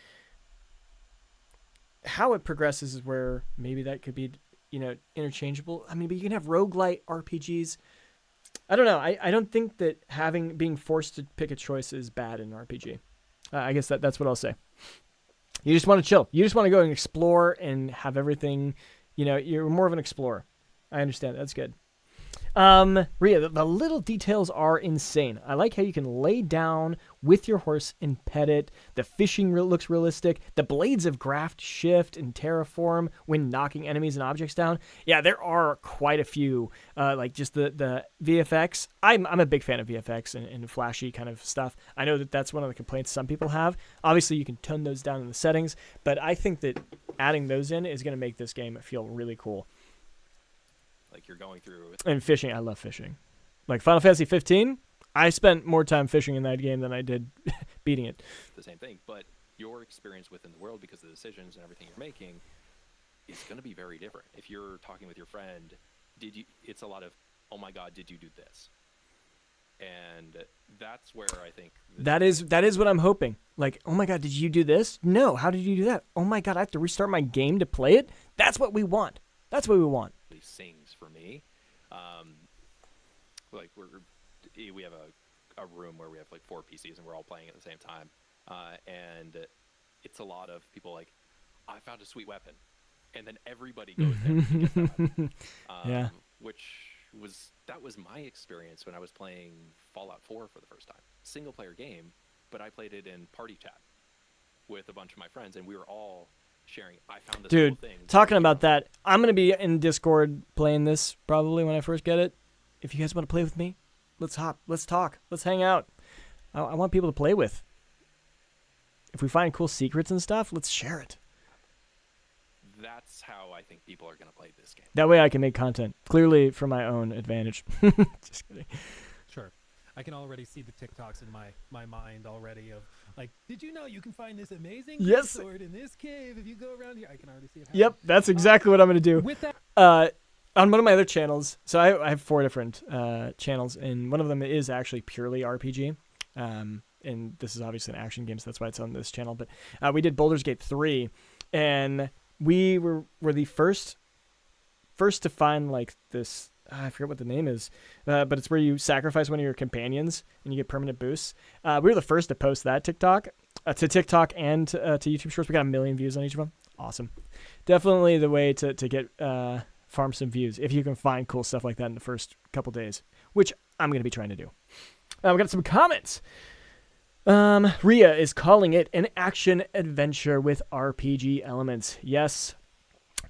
how it progresses is where maybe that could be, interchangeable. I mean, but you can have roguelite RPGs. I don't know. I don't think that being forced to pick a choice is bad in an RPG. I guess that's what I'll say. You just want to chill. You just want to go and explore and have everything, you're more of an explorer. I understand. That's good. Rhea, the little details are insane. I like how you can lay down with your horse and pet it. The fishing looks realistic. The blades of graft shift and terraform when knocking enemies and objects down. Yeah, there are quite a few. Like just the VFX. I'm a big fan of VFX and flashy kind of stuff. I know that's one of the complaints some people have. Obviously, you can tone those down in the settings, but I think that adding those in is going to make this game feel really cool. Like you're going through. And fishing, I love fishing. Like Final Fantasy 15, I spent more time fishing in that game than I did beating it. The same thing, but your experience within the world, because of the decisions and everything you're making, is going to be very different. If you're talking with your friend, it's a lot of, oh my God, did you do this? And that's where I think that is what I'm hoping. Like, oh my God, did you do this? No, how did you do that? Oh my God, I have to restart my game to play it? That's what we want. That's what we want. really sings for me. Like we have a room where we have like 4 PCs and we're all playing at the same time. And it's a lot of people like, I found a sweet weapon. And then everybody goes there to get that weapon. Yeah. That was my experience when I was playing Fallout 4 for the first time. Single player game, but I played it in party chat with a bunch of my friends, and we were all sharing. I found this Dude, cool thing. talking about that, I'm going to be in Discord playing this probably when I first get it. If you guys want to play with me, let's hop. Let's talk. Let's hang out. I want people to play with. If we find cool secrets and stuff, let's share it. That's how I think people are going to play this game. That way I can make content, clearly for my own advantage. Just kidding. Sure. I can already see the TikToks in my mind already of like, did you know you can find this amazing Yes. sword in this cave if you go around here? I can already see it happening. Yep, that's exactly what I'm going to do. With that, On one of my other channels, so I have 4 different channels, and one of them is actually purely RPG. And this is obviously an action game, so that's why it's on this channel. But we did Baldur's Gate 3, and we were the first to find like this. I forget what the name is, but it's where you sacrifice one of your companions and you get permanent boosts. We were the first to post that to TikTok and to YouTube Shorts. We got 1 million views on each of them. Awesome. Definitely the way to get farm some views if you can find cool stuff like that in the first couple days, which I'm going to be trying to do. We got some comments. Ria is calling it an action adventure with RPG elements. Yes,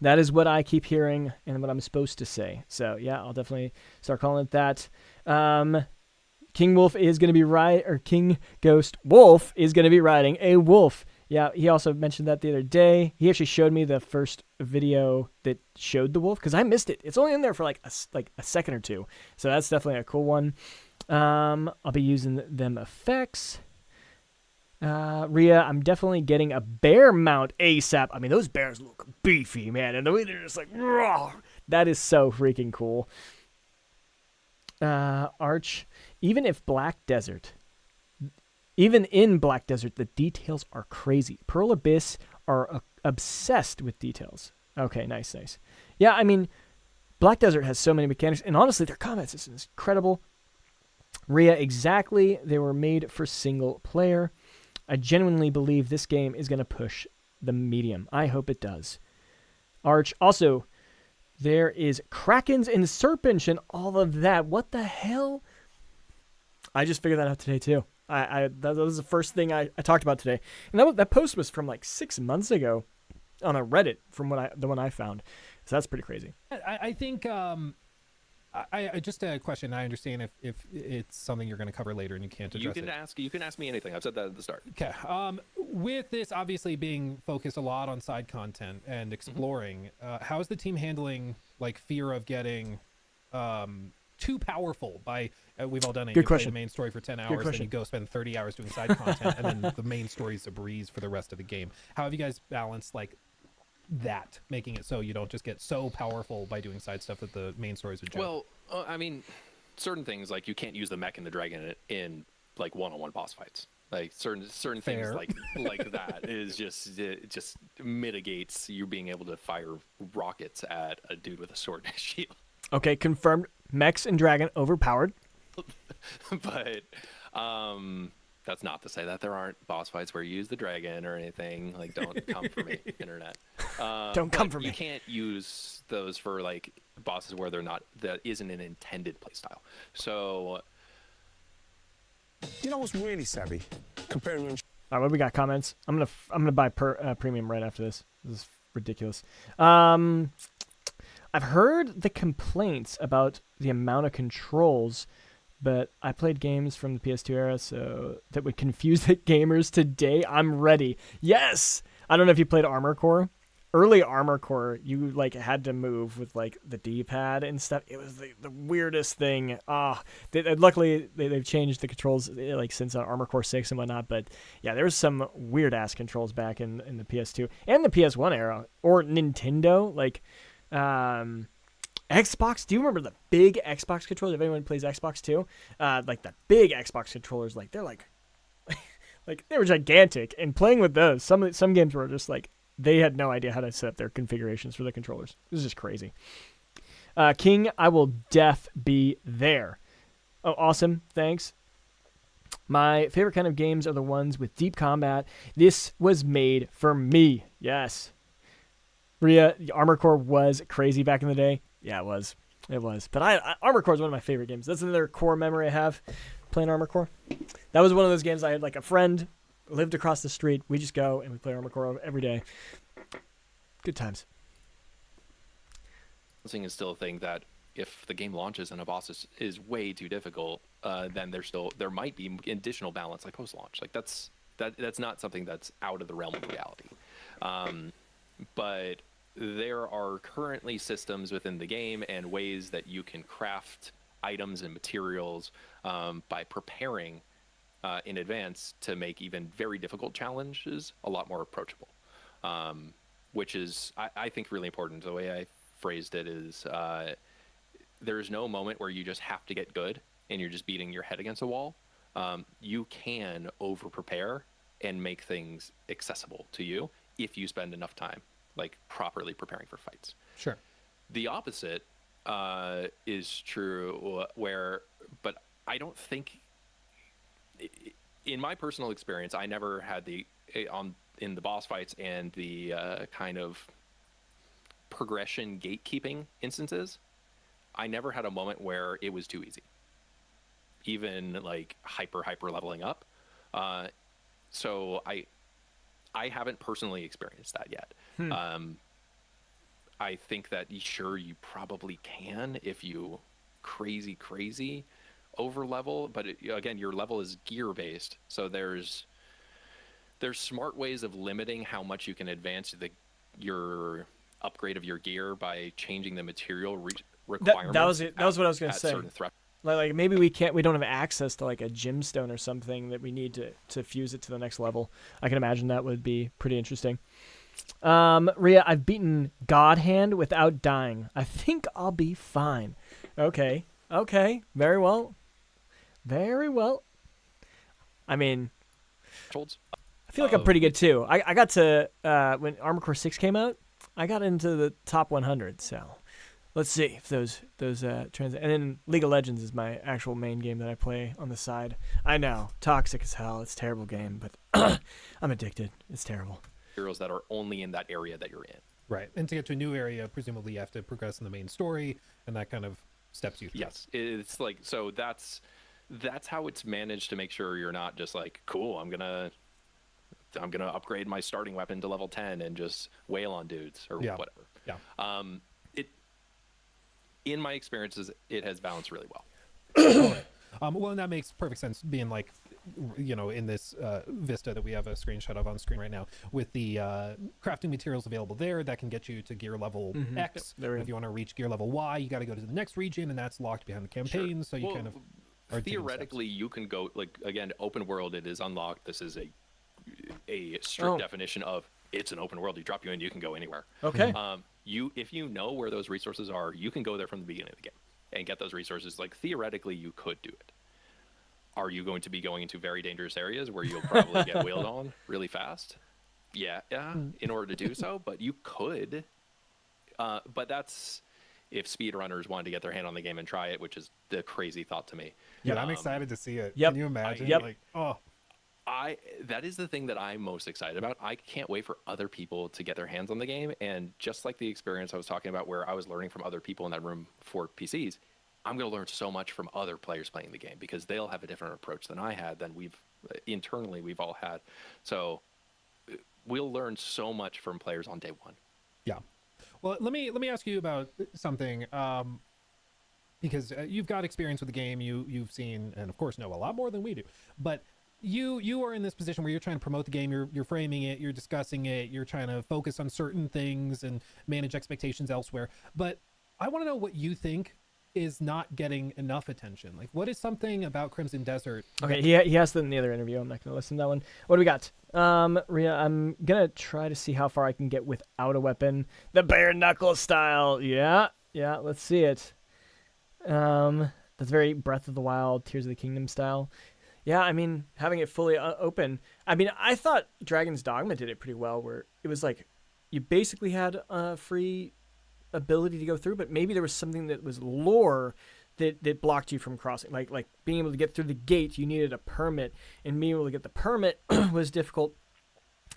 that is what I keep hearing and what I'm supposed to say. So yeah, I'll definitely start calling it that. King Wolf is going to be King Ghost Wolf is going to be riding a wolf. Yeah, he also mentioned that the other day. He actually showed me the first video that showed the wolf because I missed it. It's only in there for like a second or two. So that's definitely a cool one. I'll be using them effects. Ria, I'm definitely getting a bear mount ASAP. I mean, those bears look beefy, man. And the way they're just like, raw. That is so freaking cool. Arch, even in Black Desert, the details are crazy. Pearl Abyss are obsessed with details. Okay, nice. Yeah, I mean, Black Desert has so many mechanics, and honestly, their combat system is incredible. Ria, exactly. They were made for single player. I genuinely believe this game is going to push the medium. I hope it does. Arch, also, there is Krakens and Serpents and all of that. What the hell? I just figured that out today, too. That was the first thing I talked about today. And that post was from like 6 months ago on a Reddit from the one I found. So that's pretty crazy. I think I just a question. I understand if it's something you're going to cover later and you can't address it. You can ask me anything. I've said that at the start. Okay. With this obviously being focused a lot on side content and exploring, how is the team handling like fear of getting too powerful by we've all done it. Good you play question. the main story for 10 hours, then you go spend 30 hours doing side content, and then the main story is a breeze for the rest of the game. How have you guys balanced like that, making it so you don't just get so powerful by doing side stuff that the main story is a joke? Well, I mean, certain things like you can't use the mech and the dragon in like one-on-one boss fights. Like certain things like that is it just mitigates you being able to fire rockets at a dude with a sword and a shield. Okay, confirmed. Mechs and dragon overpowered. But that's not to say that there aren't boss fights where you use the dragon or anything. Like, don't come for me, internet. Don't come for me. You can't use those for like bosses where that isn't an intended playstyle. So, you know what's really savvy? Comparing. All right, what we got? Comments. I'm gonna buy premium right after this. This is ridiculous. I've heard the complaints about the amount of controls, but I played games from the PS2 era, so that would confuse the gamers today. I'm ready. Yes! I don't know if you played Armor Core. early Armor Core, you like had to move with like the D-pad and stuff. It was the weirdest thing. Luckily they've changed the controls like since Armor Core 6 and whatnot. But yeah, there was some weird ass controls back in the PS2 and the PS1 era or Nintendo. Like Xbox. Do you remember the big Xbox controllers? If anyone plays Xbox too, like the big Xbox controllers, like they're like like they were gigantic. And playing with those, some games were just like. They had no idea how to set up their configurations for the controllers. This is just crazy. King, I will be there. Oh, awesome. Thanks. My favorite kind of games are the ones with deep combat. This was made for me. Yes. Rhea, Armor Core was crazy back in the day. Yeah, it was. It was. But Armor Core is one of my favorite games. That's another core memory I have playing Armor Core. That was one of those games I had like a friend lived across the street. We just go and we play Armor Core every day. Good times. Balancing is still a thing that if the game launches and a boss is way too difficult, then there might be additional balance like post-launch. Like that's not something that's out of the realm of reality. But there are currently systems within the game and ways that you can craft items and materials by preparing in advance to make even very difficult challenges a lot more approachable, which is, I think, really important. The way I phrased it is there's no moment where you just have to get good and you're just beating your head against a wall. You can over-prepare and make things accessible to you if you spend enough time, like, properly preparing for fights. Sure. The opposite is true but I don't think... In my personal experience, I never had in the boss fights and the kind of progression gatekeeping instances, I never had a moment where it was too easy, even like hyper leveling up. So I haven't personally experienced that yet. I think that sure, you probably can if you crazy over level, but again, your level is gear based, so there's smart ways of limiting how much you can advance your upgrade of your gear by changing the material requirements. That was it. That was what I was going to say. Certain Like maybe we don't have access to like a gemstone or something that we need to fuse it to the next level. I can imagine that would be pretty interesting. Rhea, I've beaten God Hand without dying. I think I'll be fine. Okay. Very well. I mean, I feel like I'm pretty good too. I got to when Armor Core 6 came out, I got into the top 100. So let's see if those and then League of Legends is my actual main game that I play on the side. I know, toxic as hell. It's a terrible game, but I'm addicted. It's terrible. Heroes that are only in that area that you're in. Right, and to get to a new area, presumably you have to progress in the main story, and that kind of steps you through. Yes, it's like, so that's how it's managed to make sure you're not just like, cool, I'm gonna upgrade my starting weapon to level 10 and just wail on dudes or whatever. Yeah. In my experiences, it has balanced really well. Well, and that makes perfect sense, being like, in this Vista that we have a screenshot of on screen right now, with the crafting materials available there, that can get you to gear level X. If you want to reach gear level Y, you got to go to the next region, and that's locked behind the campaign. Sure. So you kind of are theoretically you can go, like, again, open world. It is unlocked. This is a strict definition of it's an open world. You drop you in, you can go anywhere. Okay. If you know where those resources are, you can go there from the beginning of the game and get those resources. Like, theoretically, you could do it. Are you going to be going into very dangerous areas where you'll probably get wheeled on really fast? Yeah, in order to do so, but you could. But that's if speedrunners wanted to get their hand on the game and try it, which is the crazy thought to me. Yeah, I'm excited to see it. Yep. Can you imagine? That is the thing that I'm most excited about. I can't wait for other people to get their hands on the game. And just like the experience I was talking about where I was learning from other people in that room for PCs, I'm going to learn so much from other players playing the game because they'll have a different approach than I had, than we've all had. So we'll learn so much from players on day one. Yeah. Well, let me ask you about something, because you've got experience with the game. You've seen, and of course know a lot more than we do. But you are in this position where you're trying to promote the game, you're framing it, you're discussing it, you're trying to focus on certain things and manage expectations elsewhere. But I want to know what you think is not getting enough attention. Like, what is something about Crimson Desert? Okay, he asked that in the other interview. I'm not going to listen to that one. What do we got? Rhea, I'm going to try to see how far I can get without a weapon. The bare knuckle style. Yeah, let's see it. That's very Breath of the Wild, Tears of the Kingdom style. Yeah, I mean, having it fully open. I mean, I thought Dragon's Dogma did it pretty well, where it was like you basically had a free ability to go through, but maybe there was something that was lore that blocked you from crossing. Like being able to get through the gate, you needed a permit, and being able to get the permit was difficult.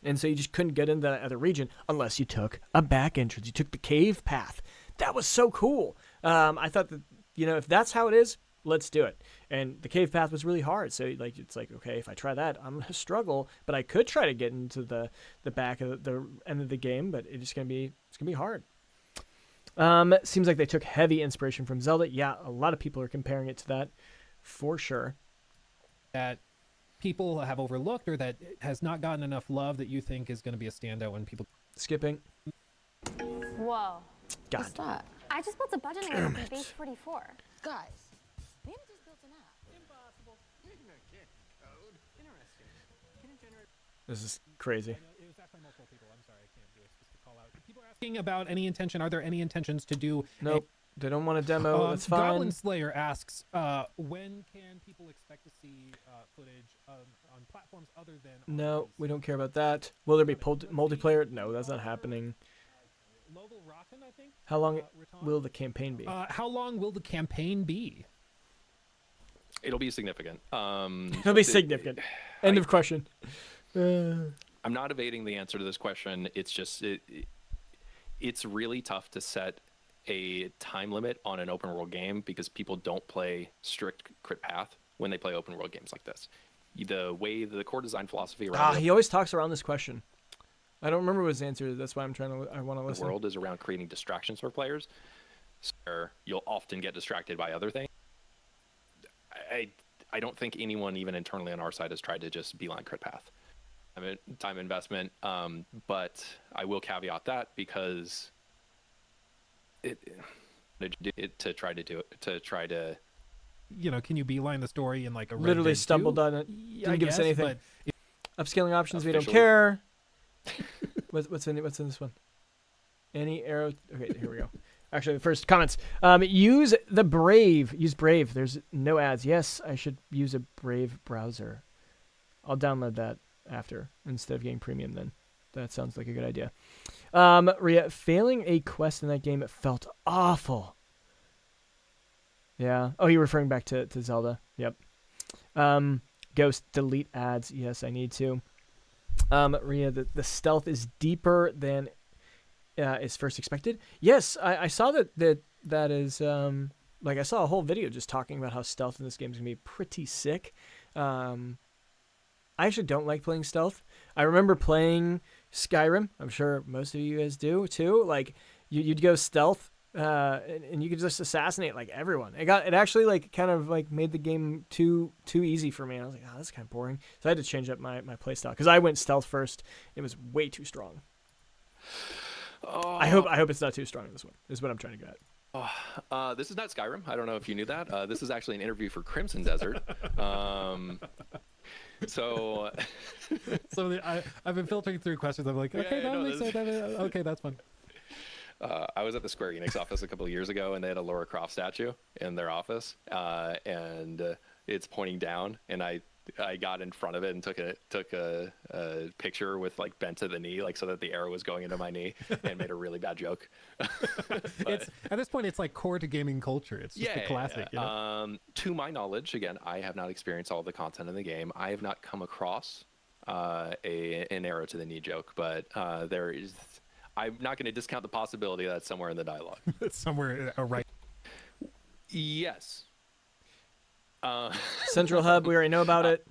And so you just couldn't get into that other region unless you took a back entrance. You took the cave path. That was so cool. I thought that, if that's how it is, let's do it. And the cave path was really hard. So it's like, okay, if I try that, I'm going to struggle, but I could try to get into the back of the end of the game, but it's going to be hard. Seems like they took heavy inspiration from Zelda. Yeah, a lot of people are comparing it to that, for sure. That people have overlooked or that has not gotten enough love that you think is going to be a standout when people... Skipping. Whoa. God. What's that? I just built a budgeting app in base 44. Guys, Nina just built an app. Impossible. You're not getting code. Interesting. Can it generate? This is crazy. It was asked by multiple people. I'm sorry, I can't do a specific call out. People are asking about any intention. Are there any intentions to do... Nope. They don't want a demo. That's fine. Goblin Slayer asks, when can people expect to see footage on platforms other than... No, we don't care about that. Will there be multiplayer? No, that's not happening. Local Rotten, I think? How long will the campaign be? How long will the campaign be? It'll be significant. It'll be significant. End of question. I'm not evading the answer to this question. It's just it's really tough to set a time limit on an open world game because people don't play strict crit path when they play open world games like this. The way the core design philosophy around he always talks around this question. I don't remember his answer. That's why I want to listen. The world is around creating distractions for players. So you'll often get distracted by other things. I don't think anyone, even internally on our side, has tried to just beeline crit path. I mean, time investment, but I will caveat that because to try to can you beeline the story in like a literally Red Dead stumbled 2? on it. Didn't give us anything. Upscaling options, we don't Officially. care. What's in this one? Any arrow? Okay, here we go. Actually, the first comments. Use Brave. There's no ads. Yes, I should use a Brave browser. I'll download that after instead of getting premium then. That sounds like a good idea. Rhea, failing a quest in that game, it felt awful. Yeah. Oh, you're referring back to Zelda. Yep. Ghost, delete ads. Yes, I need to. Rhea, the stealth is deeper than is first expected. Yes, I saw that is like I saw a whole video just talking about how stealth in this game is gonna be pretty sick. I actually don't like playing stealth. I remember playing Skyrim. I'm sure most of you guys do too. Like you'd go stealth, and you could just assassinate like everyone. It actually like kind of like made the game too easy for me. And I was like, oh, that's kind of boring. So I had to change up my play style because I went stealth first. It was way too strong. I hope it's not too strong in this one. Is what I'm trying to get at. This is not Skyrim. I don't know if you knew that. This is actually an interview for Crimson Desert. So I've been filtering through questions. I'm like, okay, that makes sense. Okay, that's fun. I was at the Square Enix office a couple of years ago, and they had a Lara Croft statue in their office, and it's pointing down, and I got in front of it and took a picture with like bent to the knee, like so that the arrow was going into my knee, and made a really bad joke. It's at this point, it's like core to gaming culture. It's just a classic. You know? To my knowledge, again, I have not experienced all the content in the game. I have not come across an arrow to the knee joke, but there is. I'm not going to discount the possibility that it's somewhere in the dialogue. It's somewhere right. Yes. Central Hub, we already know about it.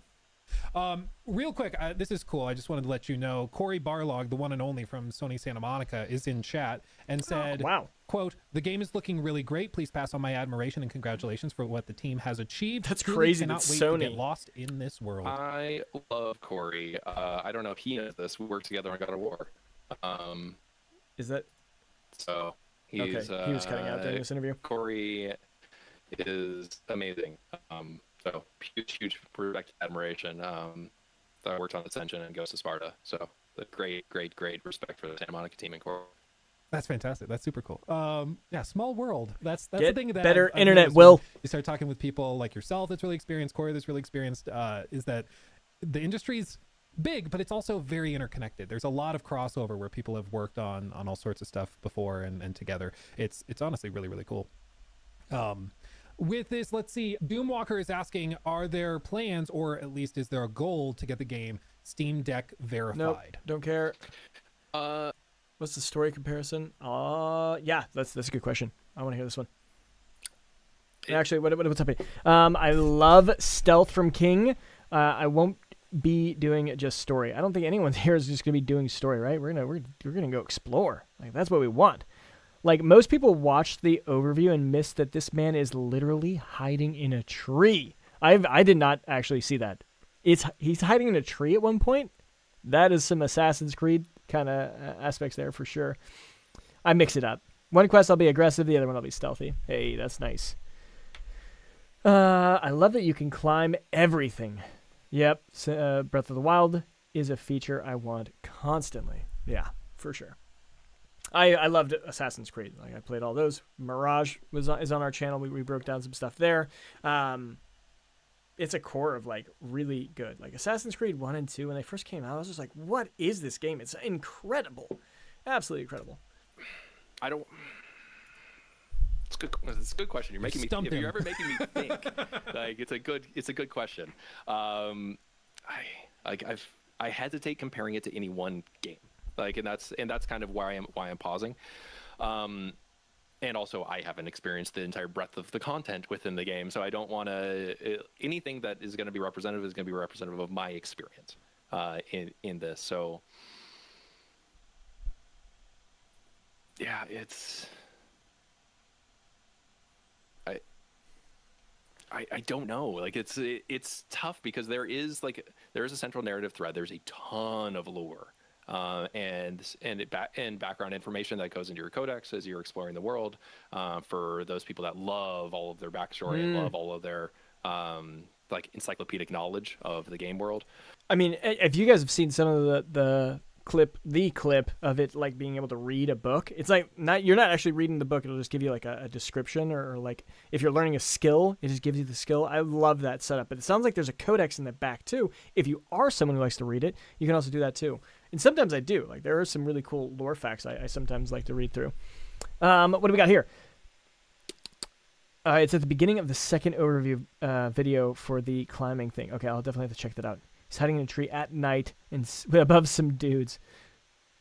Real quick, this is cool. I just wanted to let you know, Corey Barlog, the one and only from Sony Santa Monica, is in chat and said, wow. quote, "The game is looking really great. Please pass on my admiration and congratulations for what the team has achieved. That's Truly crazy cannot that wait to Sony- get lost in this world." I love Corey. I don't know if he knows this. We worked together on God of War. Is that So he's okay? He was cutting out during this interview. Corey is amazing. So huge respect, admiration. I worked on Ascension and Ghost of Sparta. So the great respect for the Santa Monica team and Corey. That's fantastic. That's super cool. Yeah, small world. That's Get the thing that better I've internet, noticed Will. when you start talking with people like yourself that's really experienced, Corey that's really experienced, is that the industry's big, but it's also very interconnected. There's a lot of crossover where people have worked on all sorts of stuff before and together. It's honestly really cool. With this, let's see. Doomwalker is asking, are there plans, or at least is there a goal to get the game Steam Deck verified? Nope, don't care. What's the story comparison? Yeah, that's a good question. I want to hear this one. Actually, what's up here? I love Stealth from King. I won't be doing just story. I don't think anyone here is just gonna be doing story, right? We're gonna go explore. Like, that's what we want. Like, most people watch the overview and miss that this man is literally hiding in a tree. I did not actually see that. He's hiding in a tree at one point. That is some Assassin's Creed kind of aspects there for sure. I mix it up. One quest I'll be aggressive, the other one I'll be stealthy. Hey, that's nice. I love that you can climb everything. Yep, Breath of the Wild is a feature I want constantly. Yeah, for sure. I loved Assassin's Creed. Like, I played all those. Mirage is on our channel. We broke down some stuff there. It's a core of, like, really good. Like, Assassin's Creed 1 and 2, when they first came out, I was just like, what is this game? It's incredible. Absolutely incredible. I don't. It's a good question. You're making me. If you're ever making me think, like, it's a good question. I hesitate comparing it to any one game. Like, and that's kind of why I'm pausing. And also, I haven't experienced the entire breadth of the content within the game, so I don't want to. Anything that is going to be representative is going to be representative of my experience in this. So, yeah, it's. I don't know. Like, it's tough because there is a central narrative thread. There's a ton of lore. And background information that goes into your codex as you're exploring the world, for those people that love all of their backstory and love all of their like encyclopedic knowledge of the game world. I mean, if you guys have seen some of the clip of it, like, being able to read a book, it's like you're not actually reading the book. It'll just give you like a description, or like if you're learning a skill, it just gives you the skill. I love that setup. But it sounds like there's a codex in the back too. If you are someone who likes to read it, you can also do that too. And sometimes I do. Like, there are some really cool lore facts I sometimes like to read through. What do we got here? It's at the beginning of the second overview video for the climbing thing. Okay, I'll definitely have to check that out. He's hiding in a tree at night and above some dudes,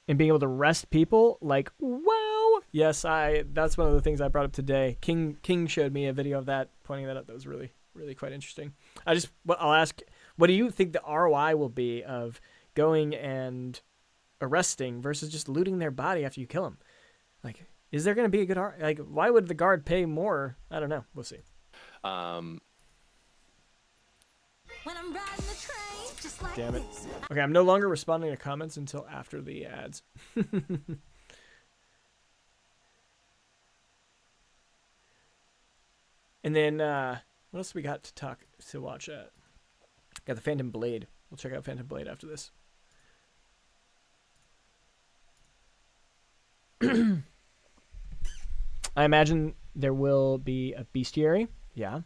and being able to rest people. Like, wow. Yes, that's one of the things I brought up today. King showed me a video of that, pointing that out. That was really, really quite interesting. I'll ask, what do you think the ROI will be of going and arresting versus just looting their body after you kill them? Like, is there going to be a good like, why would the guard pay more? I don't know. We'll see. When I'm riding the train, just like Damn it. this. Okay, I'm no longer responding to comments until after the ads. And then, what else we got to watch? Got the Phantom Blade. We'll check out Phantom Blade after this. I imagine there will be a bestiary. Yeah.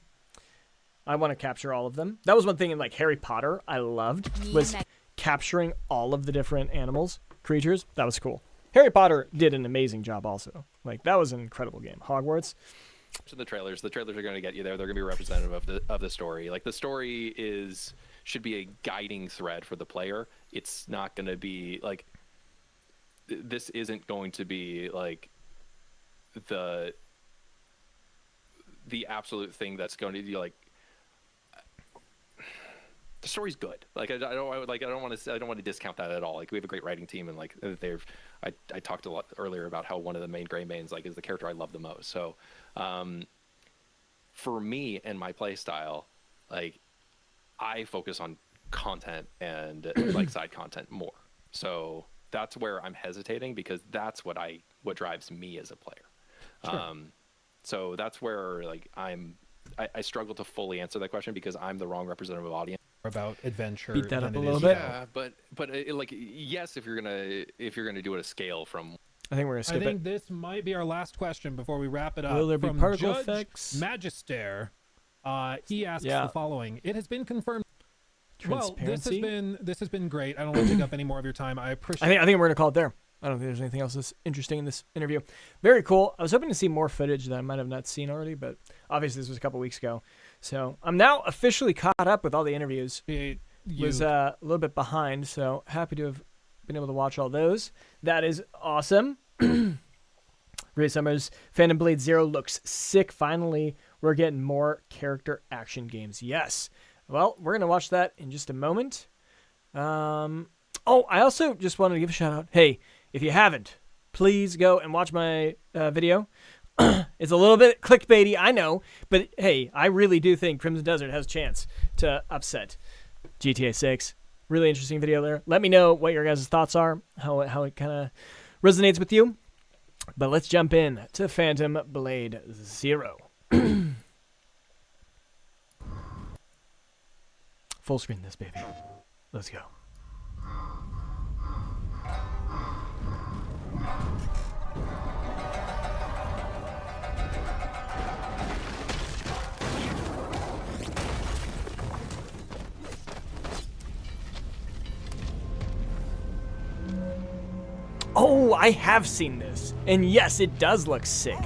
I want to capture all of them. That was one thing in, like, Harry Potter I loved, was capturing all of the different animals, creatures. That was cool. Harry Potter did an amazing job also. Like, that was an incredible game. Hogwarts. So the trailers are going to get you there. They're going to be representative of the story. Like, the story should be a guiding thread for the player. It's not going to be like, this isn't going to be like the absolute thing that's going to be like, the story's good. Like I don't want to discount that at all. Like we have a great writing team, and like I talked a lot earlier about how one of the main gray mains like is the character I love the most. So for me and my play style, like I focus on content and like side content more. So that's where I'm hesitating, because that's what drives me as a player. Sure. So that's where like I struggle to fully answer that question, because I'm the wrong representative audience. About adventure. Beat that than up a it little is, bit. Yeah, but like yes, if you're gonna do it a scale from. I think we're gonna I skip think it. this might be our last question before we wrap it up. Will there be From particle Judge effects? Magister, he asks Yeah. the following: It has been confirmed. Well, Transparency. this has been great. I don't want to take up any more of your time. I appreciate. I think we're gonna call it there. I don't think there's anything else that's interesting in this interview. Very cool. I was hoping to see more footage that I might have not seen already, but obviously this was a couple weeks ago. So I'm now officially caught up with all the interviews. you. Was a little bit behind, so happy to have been able to watch all those. That is awesome. Ray Summers, Phantom Blade Zero looks sick. Finally, we're getting more character action games. Yes. Well, we're gonna watch that in just a moment. I also just wanted to give a shout out. Hey, if you haven't, please go and watch my video. It's a little bit clickbaity, I know, but hey, I really do think Crimson Desert has a chance to upset GTA 6. Really interesting video there. Let me know what your guys' thoughts are, how it kind of resonates with you. But let's jump in to Phantom Blade Zero. Full screen this baby. Let's go. Oh, I have seen this. And yes, it does look sick.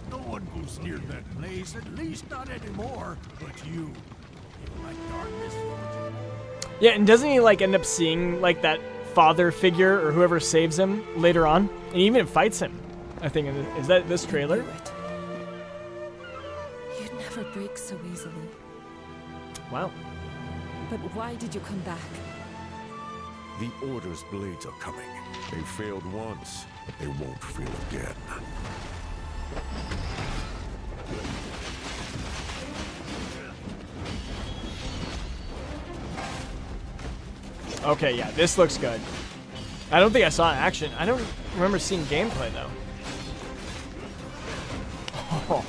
No one goes near that place, at least not anymore. But you, like darkness. Yeah, and doesn't he like end up seeing like that father figure or whoever saves him later on? And he even fights him, I think. Is that this trailer? You'd never break so easily. Wow. But why did you come back? The Order's blades are coming. They failed once, but they won't fail again. Okay, yeah, this looks good. I don't think I saw action. I don't remember seeing gameplay though. Oh.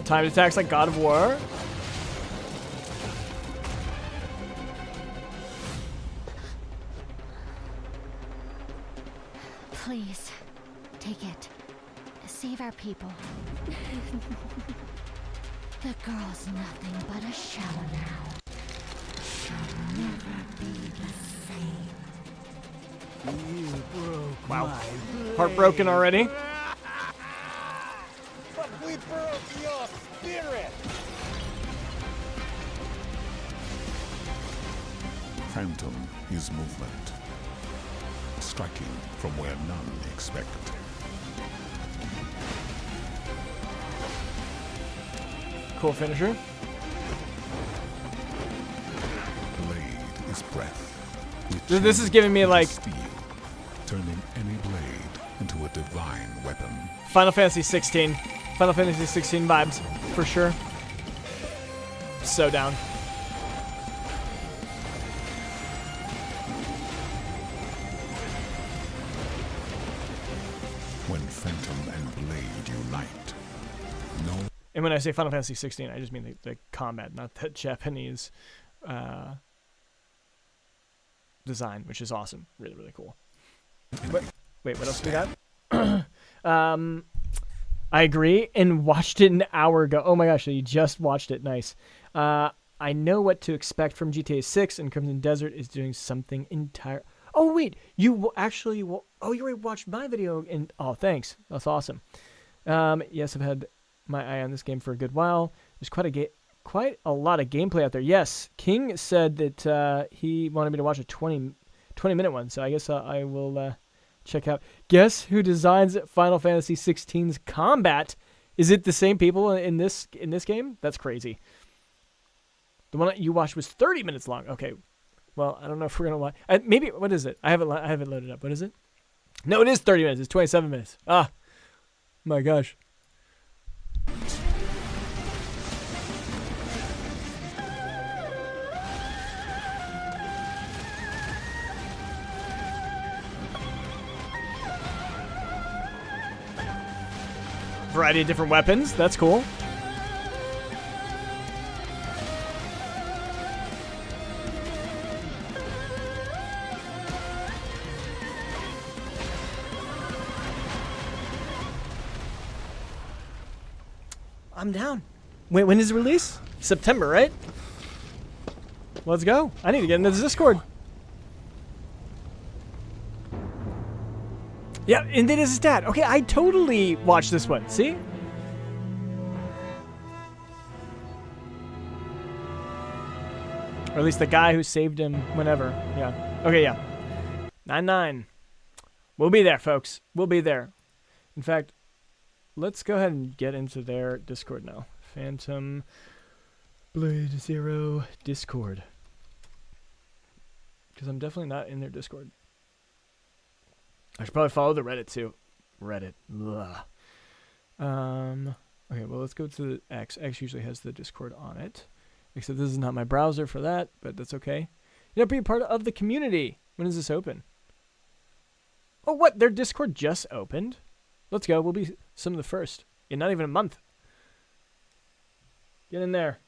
Timed attacks like God of War. Please, take it. Save our people. The girl's nothing but a shell now. She'll never be the same. Wow. Heartbroken already. But we broke your spirit! Phantom is movement, striking from where none expect. Cool finisher. Blade is breath. It This is changes giving me into like steel, turning any blade into a divine weapon. Final Fantasy 16. Final Fantasy 16 vibes, for sure. So down. When Phantom and Blade unite, no And when I say Final Fantasy 16, I just mean the combat, not the Japanese design, which is awesome. Really, really cool. But Wait, what else we got? I agree, and watched it an hour ago. Oh my gosh, so you just watched it. Nice. I know what to expect from GTA 6, and Crimson Desert is doing something entire. Oh wait, you actually. Oh, you already watched my video, and oh, thanks. That's awesome. Yes, I've had my eye on this game for a good while. There's quite a lot of gameplay out there. Yes, King said that he wanted me to watch a 20-minute one, so I guess I will check out. Guess who designs Final Fantasy 16's combat? Is it the same people in this game? That's crazy. The one that you watched was 30 minutes long. Okay, well, I don't know if we're gonna watch. Maybe what is it? I haven't loaded up. What is it? No, it is 30 minutes. It's 27 minutes. Ah, my gosh. Variety of different weapons. That's cool. I'm down. Wait, when is it release? September, right? Let's go. I need to get into the Discord. Yeah, and it is a stat. Okay, I totally watched this one. See? Or at least the guy who saved him whenever. Yeah. Okay, yeah. 9-9. We'll be there, folks. We'll be there. In fact, let's go ahead and get into their Discord now. Phantom Blade Zero Discord. Because I'm definitely not in their Discord. I should probably follow the Reddit too. Reddit. Ugh. Okay, well, let's go to the X. X usually has the Discord on it. Except this is not my browser for that, but that's okay. You know, be a part of the community. When is this open? Oh, what? Their Discord just opened? Let's go. We'll be some of the first. In not even a month. Get in there.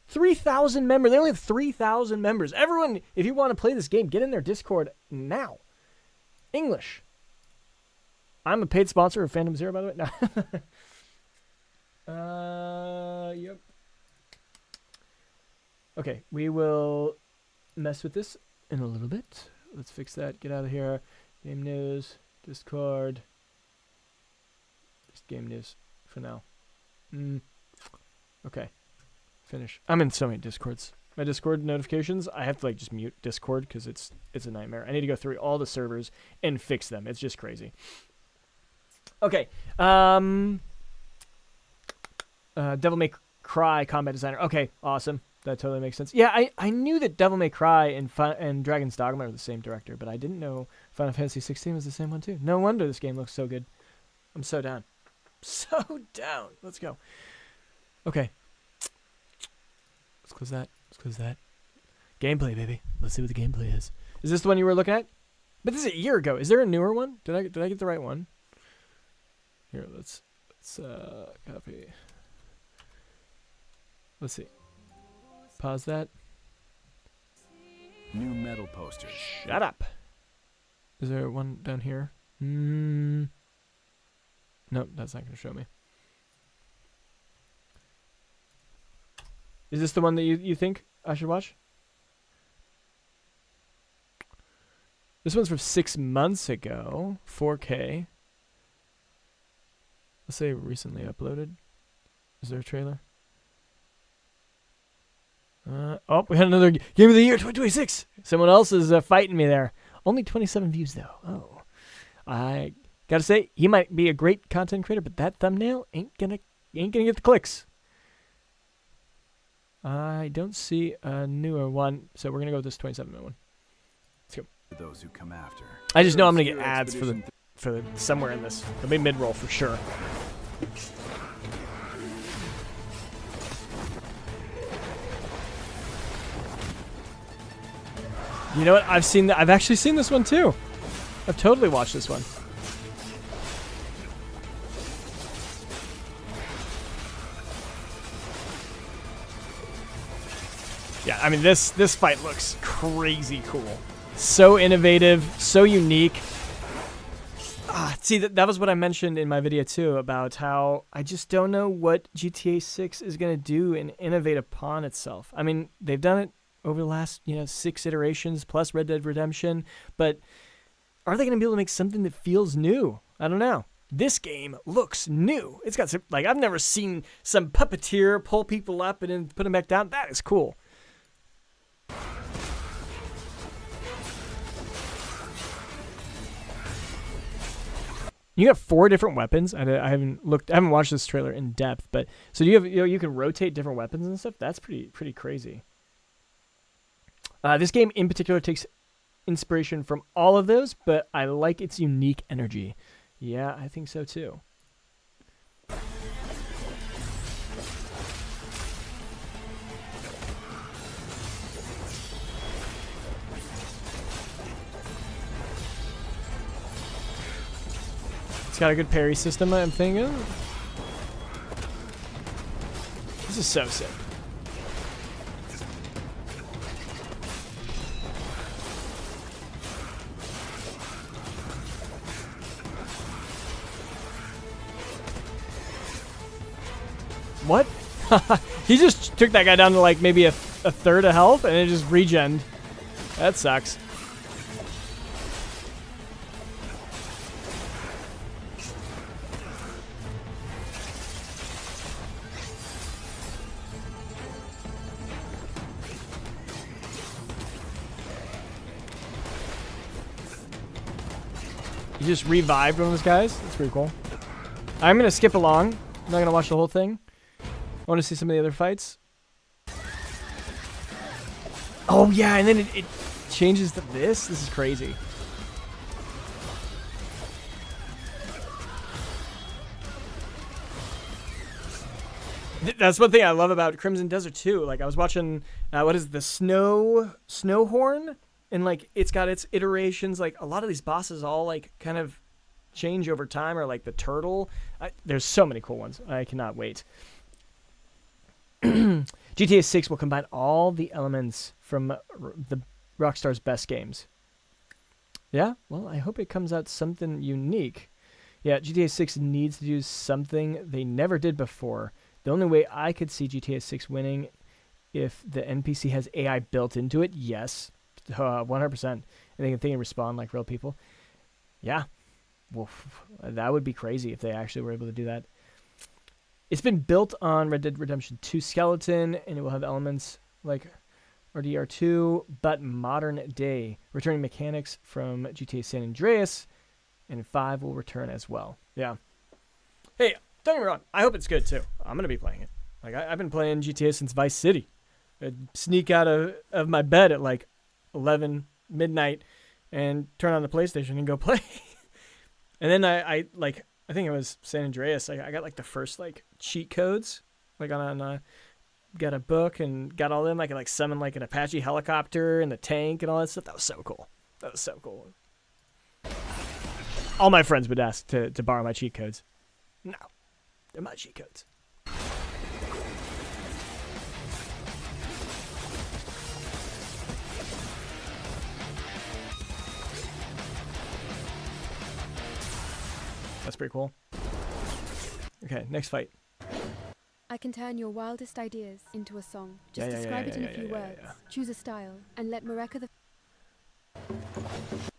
3,000 members. They only have 3,000 members. Everyone, if you want to play this game, get in their Discord now. English. I'm a paid sponsor of Phantom Zero, by the way. No. Yep. Okay, we will mess with this in a little bit. Let's fix that. Get out of here. Game news. Discord. Just game news for now. Okay. Finish. I'm in so many Discords. My Discord notifications, I have to like just mute Discord because it's a nightmare. I need to go through all the servers and fix them. It's just crazy. Okay. Devil May Cry combat designer. Okay, awesome. That totally makes sense. Yeah, I knew that Devil May Cry and Dragon's Dogma are the same director, but I didn't know Final Fantasy 16 was the same one too. No wonder this game looks so good. I'm so down. So down. Let's go. Okay. Let's close that. Let's close that. Gameplay, baby. Let's see what the gameplay is. Is this the one you were looking at? But this is a year ago. Is there a newer one? Did I get the right one? Here, let's copy. Let's see. Pause that. New metal posters. Shut up. Is there one down here? Nope, that's not going to show me. Is this the one that you think I should watch? This one's from 6 months ago. 4K. Let's say recently uploaded. Is there a trailer? Oh, we had another Game of the Year 2026. Someone else is fighting me there. Only 27 views, though. Oh. I gotta say, he might be a great content creator, but that thumbnail ain't gonna get the clicks. I don't see a newer one, so we're gonna go with this 27-minute one. Let's go. Those who come after. I just know I'm gonna get ads for the somewhere in this. It'll be mid-roll for sure. You know what? I've actually seen this one too. I've totally watched this one. Yeah, I mean this fight looks crazy cool. So innovative, so unique. See, that was what I mentioned in my video too, about how I just don't know what GTA 6 is going to do and innovate upon itself. I mean, they've done it over the last, 6 iterations plus Red Dead Redemption, but are they going to be able to make something that feels new? I don't know. This game looks new. It's got some, I've never seen some puppeteer pull people up and then put them back down. That is cool. You got 4 different weapons. I haven't watched this trailer in depth, but so you have, you can rotate different weapons and stuff. That's pretty crazy. This game in particular takes inspiration from all of those, but I like its unique energy. Yeah, I think so too. It's got a good parry system, I'm thinking. This is so sick. What? He just took that guy down to maybe a third of health and it just regened. That sucks. You just revived one of those guys? That's pretty cool. I'm going to skip along. I'm not going to watch the whole thing. I want to see some of the other fights. Oh, yeah, and then it changes to this. This is crazy. That's one thing I love about Crimson Desert too. I was watching, what is it, the Snowhorn? And, it's got its iterations. A lot of these bosses all, kind of change over time. Or, the turtle. There's so many cool ones. I cannot wait. GTA 6 will combine all the elements from the Rockstar's best games. Yeah? Well, I hope it comes out something unique. Yeah, GTA 6 needs to do something they never did before. The only way I could see GTA 6 winning if the NPC has AI built into it, yes. 100%. And they can respond like real people. Yeah. Well, that would be crazy if they actually were able to do that. It's been built on Red Dead Redemption 2 skeleton, and it will have elements like RDR2, but modern day, returning mechanics from GTA San Andreas, and 5 will return as well. Yeah. Hey, don't get me wrong. I hope it's good, too. I'm going to be playing it. I've been playing GTA since Vice City. I'd sneak out of my bed at 11 midnight and turn on the PlayStation and go play. And then I think it was San Andreas. I got the first cheat codes, on got a book and got all them. I could summon an Apache helicopter and the tank and all that stuff. That was so cool. That was so cool. All my friends would ask to borrow my cheat codes. No, they're my cheat codes. That's pretty cool. Okay, next fight. I can turn your wildest ideas into a song. Just describe it in a few words. Choose a style and let Mareka the...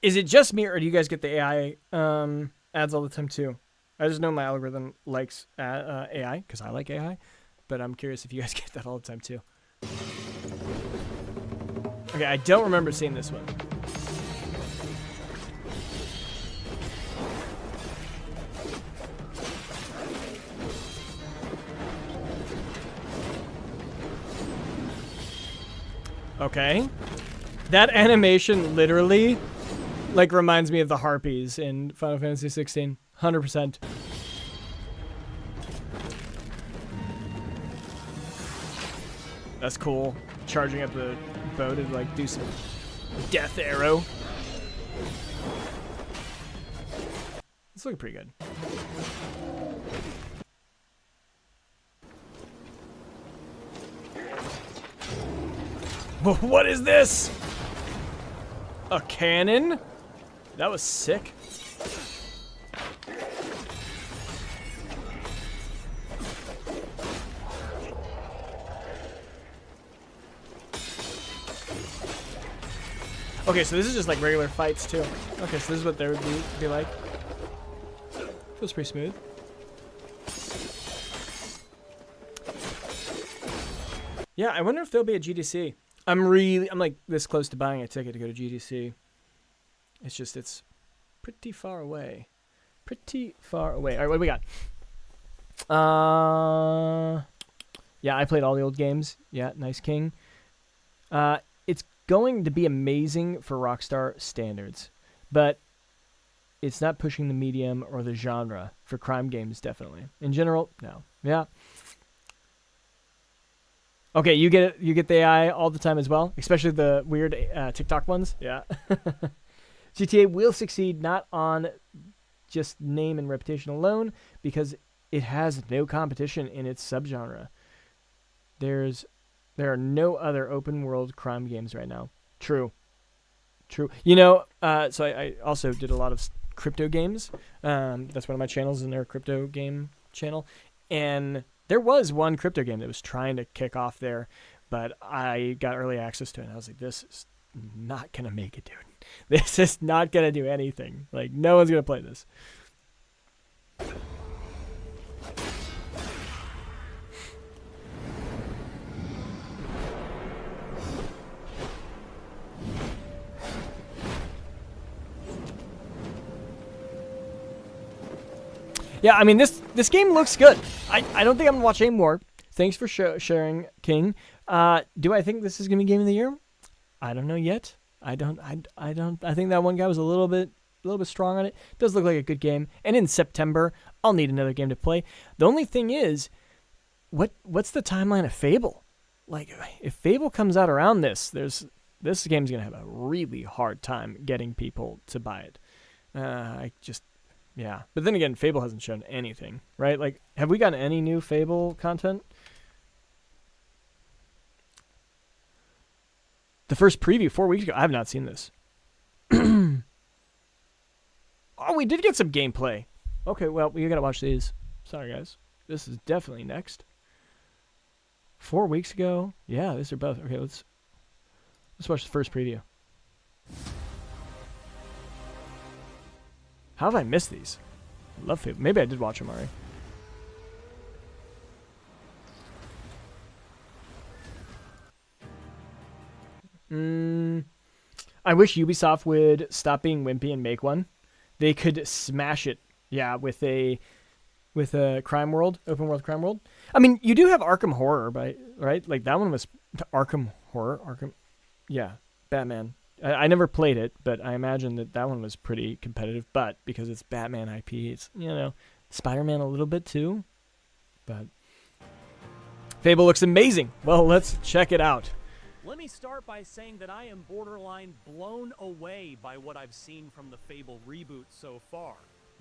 Is it just me, or do you guys get the AI ads all the time too? I just know my algorithm likes AI, because I like AI, but I'm curious if you guys get that all the time too. Okay, I don't remember seeing this one. Okay. That animation literally, reminds me of the harpies in Final Fantasy 16. 100%. That's cool. Charging up the bow to, do some death arrow. It's looking pretty good. What is this? A cannon? That was sick. Okay, so this is just like regular fights too. Okay, so this is what they would be like. Feels pretty smooth. Yeah, I wonder if there'll be a GDC. I'm like this close to buying a ticket to go to GDC. It's just, it's pretty far away. Pretty far away. All right, what do we got? Yeah, I played all the old games. Yeah, nice king. It's going to be amazing for Rockstar standards, but it's not pushing the medium or the genre for crime games, definitely. In general, no. Yeah. Okay, you get the AI all the time as well, especially the weird TikTok ones. Yeah. GTA will succeed not on just name and reputation alone, because it has no competition in its subgenre. There are no other open world crime games right now. True. You know, so I also did a lot of crypto games. That's one of my channels in their crypto game channel, and there was one crypto game that was trying to kick off there, but I got early access to it, and I was like, this is not going to make it, dude. This is not going to do anything. Like, no one's going to play this. Yeah, I mean, this game looks good. I don't think I'm going to watch any more. Thanks for sharing, King. Do I think this is going to be Game of the Year? I don't know yet. I think that one guy was a little bit strong on it. Does look like a good game. And in September, I'll need another game to play. The only thing is, what's the timeline of Fable? Like, if Fable comes out around this game's going to have a really hard time getting people to buy it. Yeah. But then again, Fable hasn't shown anything, right? Like, have we gotten any new Fable content? The first preview 4 weeks ago. I have not seen this. Oh, we did get some gameplay. Okay, well, we gotta watch these. Sorry, guys. This is definitely next. 4 weeks ago. Yeah, these are both. Okay, let's watch the first preview. How have I missed these? I love Fable. Maybe I did watch them already. I wish Ubisoft would stop being wimpy and make one. They could smash it, yeah, with a crime world, open world crime world. I mean, you do have Arkham Horror, right? Like, that one was Arkham Horror. Yeah, Batman. I never played it, but I imagine that one was pretty competitive. But because it's Batman IP, it's, Spider-Man a little bit too. But Fable looks amazing. Well, let's check it out. Let me start by saying that I am borderline blown away by what I've seen from the Fable reboot so far.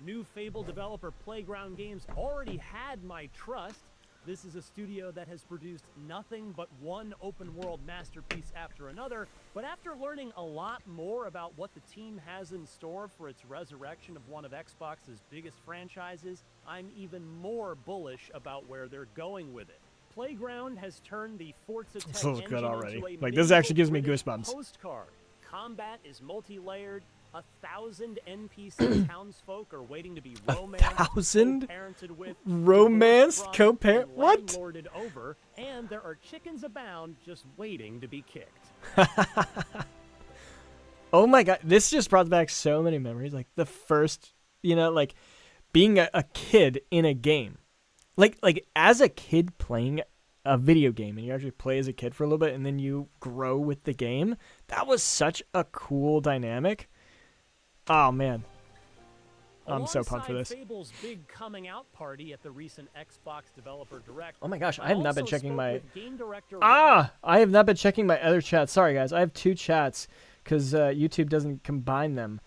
New Fable developer Playground Games already had my trust. This is a studio that has produced nothing but one open-world masterpiece after another, but after learning a lot more about what the team has in store for its resurrection of one of Xbox's biggest franchises, I'm even more bullish about where they're going with it. Playground has turned the Forza Tech engine good already. into a Like, this actually gives me medieval goosebumps. postcard. Combat is multi-layered. 1,000 NPC townsfolk are waiting to be romanced, 1,000? co-parented with, Romanced, co-parent, what? landlorded over, and there are chickens abound just waiting to be kicked. Oh my god, this just brought back so many memories. Like, the first, like, being a kid in a game. Like as a kid playing a video game, and you actually play as a kid for a little bit, and then you grow with the game. That was such a cool dynamic. Oh man, I'm so pumped for this. Fable's big coming out party at the recent Xbox Developer Direct. Oh my gosh, I have not been checking my. I have not been checking my other chats. Sorry guys, I have two chats because YouTube doesn't combine them.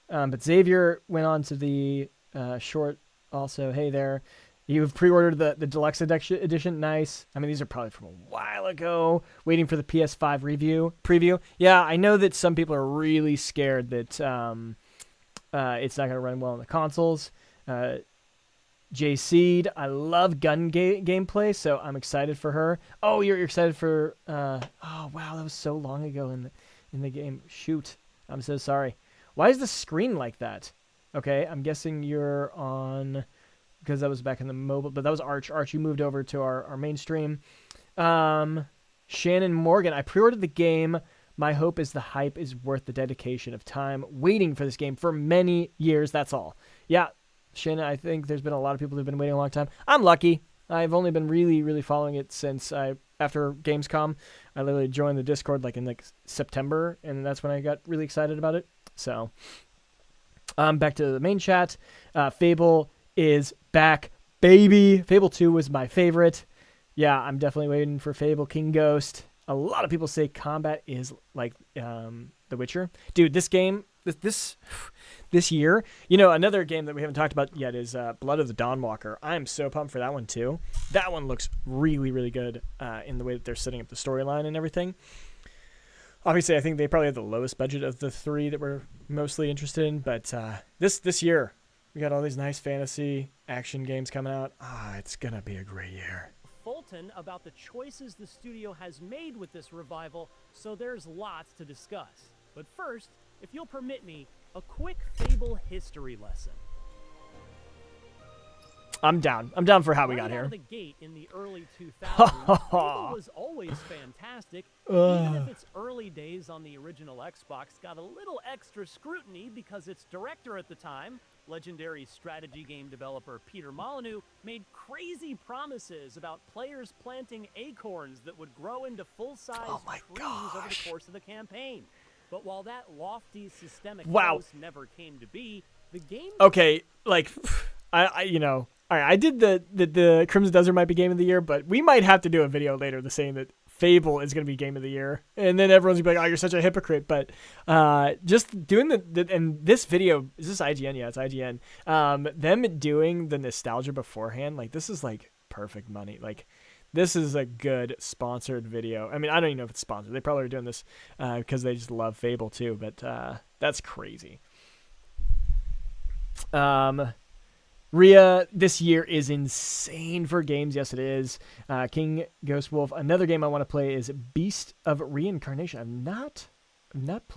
But Xavier went on to the short also. Hey there. You've pre-ordered the deluxe edition. Nice. I mean, these are probably from a while ago. Waiting for the PS5 preview. Yeah, I know that some people are really scared that it's not going to run well on the consoles. JC'd. I love gun gameplay, so I'm excited for her. Oh, you're excited for... oh, wow, that was so long ago in the game. Shoot. I'm so sorry. Why is the screen like that? Okay, I'm guessing you're on... Because that was back in the mobile... But that was Arch. Arch, you moved over to our mainstream. Shannon Morgan. I pre-ordered the game. My hope is the hype is worth the dedication of time waiting for this game for many years. That's all. Yeah, Shannon, I think there's been a lot of people who've been waiting a long time. I'm lucky. I've only been really, really following it since after Gamescom. I literally joined the Discord like in September, and that's when I got really excited about it. So, back to the main chat. Fable is back, baby. Fable 2 was my favorite. Yeah, I'm definitely waiting for Fable King Ghost. A lot of people say combat is like The Witcher. Dude, this game, this year, another game that we haven't talked about yet is Blood of the Dawnwalker. I'm so pumped for that one too. That one looks really, really good in the way that they're setting up the storyline and everything. Obviously, I think they probably have the lowest budget of the three that we're mostly interested in. But this year, we got all these nice fantasy action games coming out. It's going to be a great year. Fulton about the choices the studio has made with this revival, so there's lots to discuss. But first, if you'll permit me, a quick Fable history lesson. I'm down. I'm down for how we got here. Out of the gate in the early 2000s, Fable was always fantastic, even if its early days on the original Xbox got a little extra scrutiny because its director at the time, legendary strategy game developer Peter Molyneux, made crazy promises about players planting acorns that would grow into full-size trees over the course of the campaign. But while that lofty systemic boast never came to be, the game... Okay, like, I did the Crimson Desert might be game of the year, but we might have to do a video later saying that Fable is going to be game of the year, and then everyone's gonna be like, "Oh, you're such a hypocrite." But just doing and this video is this IGN? Yeah, it's IGN. Them doing the nostalgia beforehand, like this is like perfect money. Like this is a good sponsored video. I mean, I don't even know if it's sponsored. They probably are doing this because they just love Fable too. But that's crazy. Rhea, this year is insane for games. Yes, it is. King Ghost Wolf. Another game I want to play is Beast of Reincarnation. I've not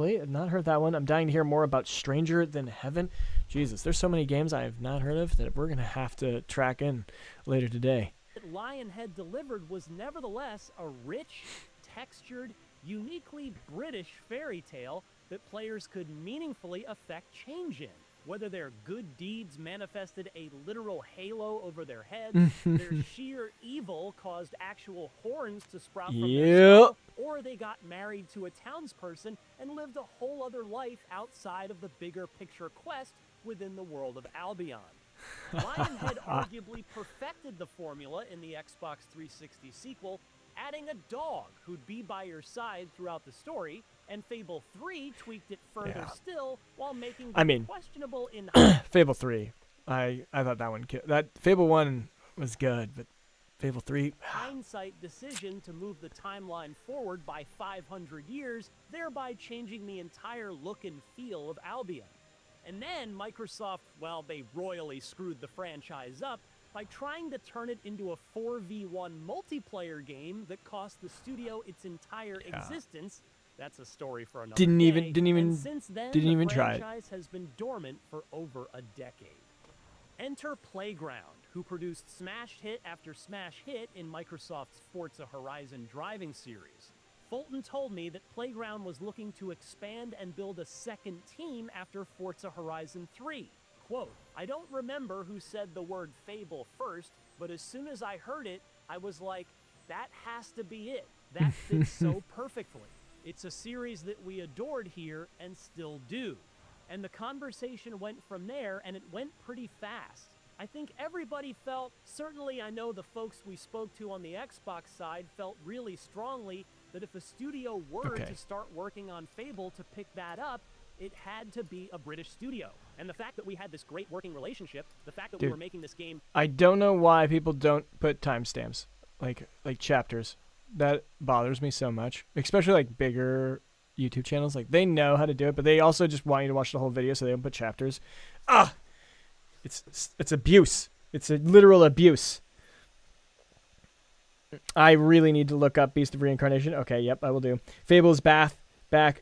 heard that one. I'm dying to hear more about Stranger Than Heaven. Jesus, there's so many games I have not heard of that we're going to have to track in later today. Lionhead delivered was nevertheless a rich, textured, uniquely British fairy tale that players could meaningfully affect change in. Whether their good deeds manifested a literal halo over their heads, their sheer evil caused actual horns to sprout from their skull, or they got married to a townsperson and lived a whole other life outside of the bigger picture quest within the world of Albion. Lionhead arguably perfected the formula in the Xbox 360 sequel, adding a dog who'd be by your side throughout the story, and Fable 3 tweaked it further still while making it questionable in Fable 3. I thought that one that Fable 1 was good, but Fable 3 hindsight decision to move the timeline forward by 500 years, thereby changing the entire look and feel of Albion. And then Microsoft, well, they royally screwed the franchise up by trying to turn it into a 4v1 multiplayer game that cost the studio its entire existence. That's a story for another day. Didn't even try it. The franchise has been dormant for over a decade. Enter Playground, who produced smash hit after smash hit in Microsoft's Forza Horizon driving series. Fulton told me that Playground was looking to expand and build a second team after Forza Horizon 3. Quote, "I don't remember who said the word Fable first, but as soon as I heard it, I was like, that has to be it. That fits so perfectly. It's a series that we adored here and still do." And the conversation went from there, and it went pretty fast. I think everybody felt, certainly I know the folks we spoke to on the Xbox side felt really strongly that if a studio were to start working on Fable to pick that up, it had to be a British studio. And the fact that we had this great working relationship, the fact that we were making this game... I don't know why people don't put timestamps, like chapters. That bothers me so much, especially like bigger YouTube channels. Like they know how to do it, but they also just want you to watch the whole video, so they don't put chapters. It's abuse. It's a literal abuse. I really need to look up Beast of Reincarnation. Okay, yep, I will do. Fable is back.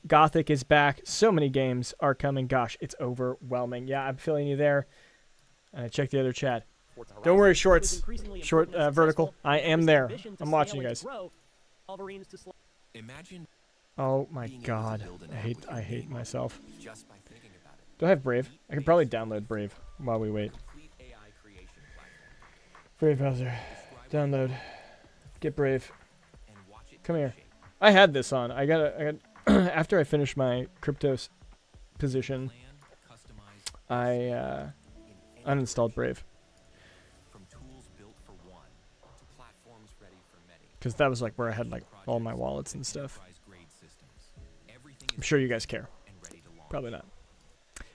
Gothic is back. So many games are coming. Gosh, it's overwhelming. Yeah, I'm feeling you there. Check the other chat. Don't worry, shorts. Short vertical. I am there. I'm watching you guys. Imagine. Oh my god. I hate myself. Do I have Brave? I could probably download Brave while we wait. Brave browser. Download. Get Brave. Come here. I had this on. I got after I finished my Cryptos position, I uninstalled Brave. Because that was like where I had like all my wallets and stuff. I'm sure you guys care. Probably not.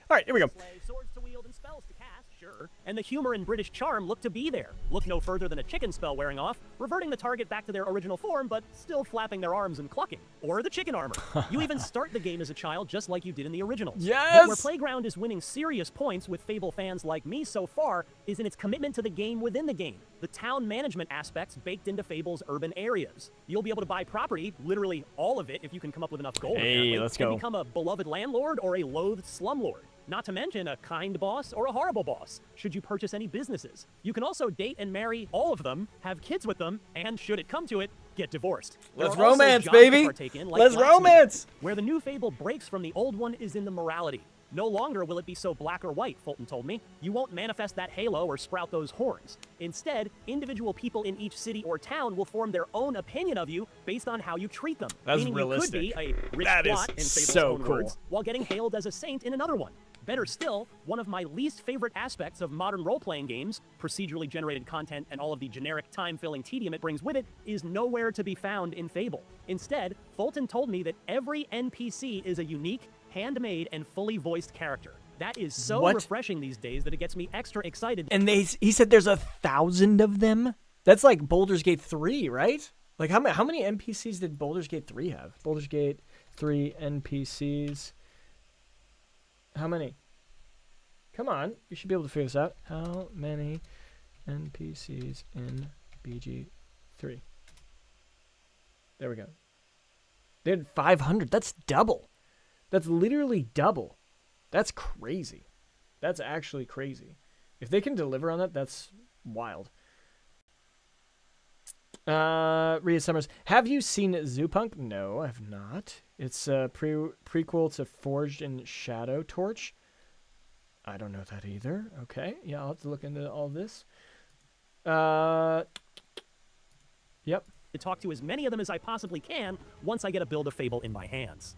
All right, here we go. Swords to wield and spells to cast, sure. And the humor and British charm look to be there. Look no further than a chicken spell wearing off, reverting the target back to their original form, but still flapping their arms and clucking. Or the chicken armor. You even start the game as a child just like you did in the originals. Yes! But where Playground is winning serious points with Fable fans like me so far is in its commitment to the game within the game. The town management aspects baked into Fable's urban areas. You'll be able to buy property, literally all of it if you can come up with enough gold. Hey, let's go. And become a beloved landlord or a loathed slumlord. Not to mention a kind boss or a horrible boss, should you purchase any businesses. You can also date and marry all of them, have kids with them, and should it come to it, get divorced. Let's romance, baby! Let's romance! Where the new Fable breaks from the old one is in the morality. No longer will it be so black or white, Fulton told me. You won't manifest that halo or sprout those horns. Instead, individual people in each city or town will form their own opinion of you based on how you treat them. That's meaning realistic. You could be a rich That is twat in Fable's so own cool. words, while getting hailed as a saint in another one. Better still, one of my least favorite aspects of modern role-playing games, procedurally generated content and all of the generic time-filling tedium it brings with it, is nowhere to be found in Fable. Instead, Fulton told me that every NPC is a unique, handmade, and fully voiced character. That is so refreshing these days that it gets me extra excited. And he said there's 1,000 of them? That's like Baldur's Gate 3, right? Like how many NPCs did Baldur's Gate 3 have? Baldur's Gate 3 NPCs. How many? Come on, you should be able to figure this out. How many NPCs in BG3? There we go. They had 500. That's double. That's literally double. That's crazy. That's actually crazy. If they can deliver on that, that's wild. Rhea Summers, have you seen Zoopunk? No, I have not. It's a prequel to Forged in Shadow Torch. I don't know that either. Okay, yeah, I'll have to look into all this. Yep. To talk to as many of them as I possibly can once I get a build of Fable in my hands.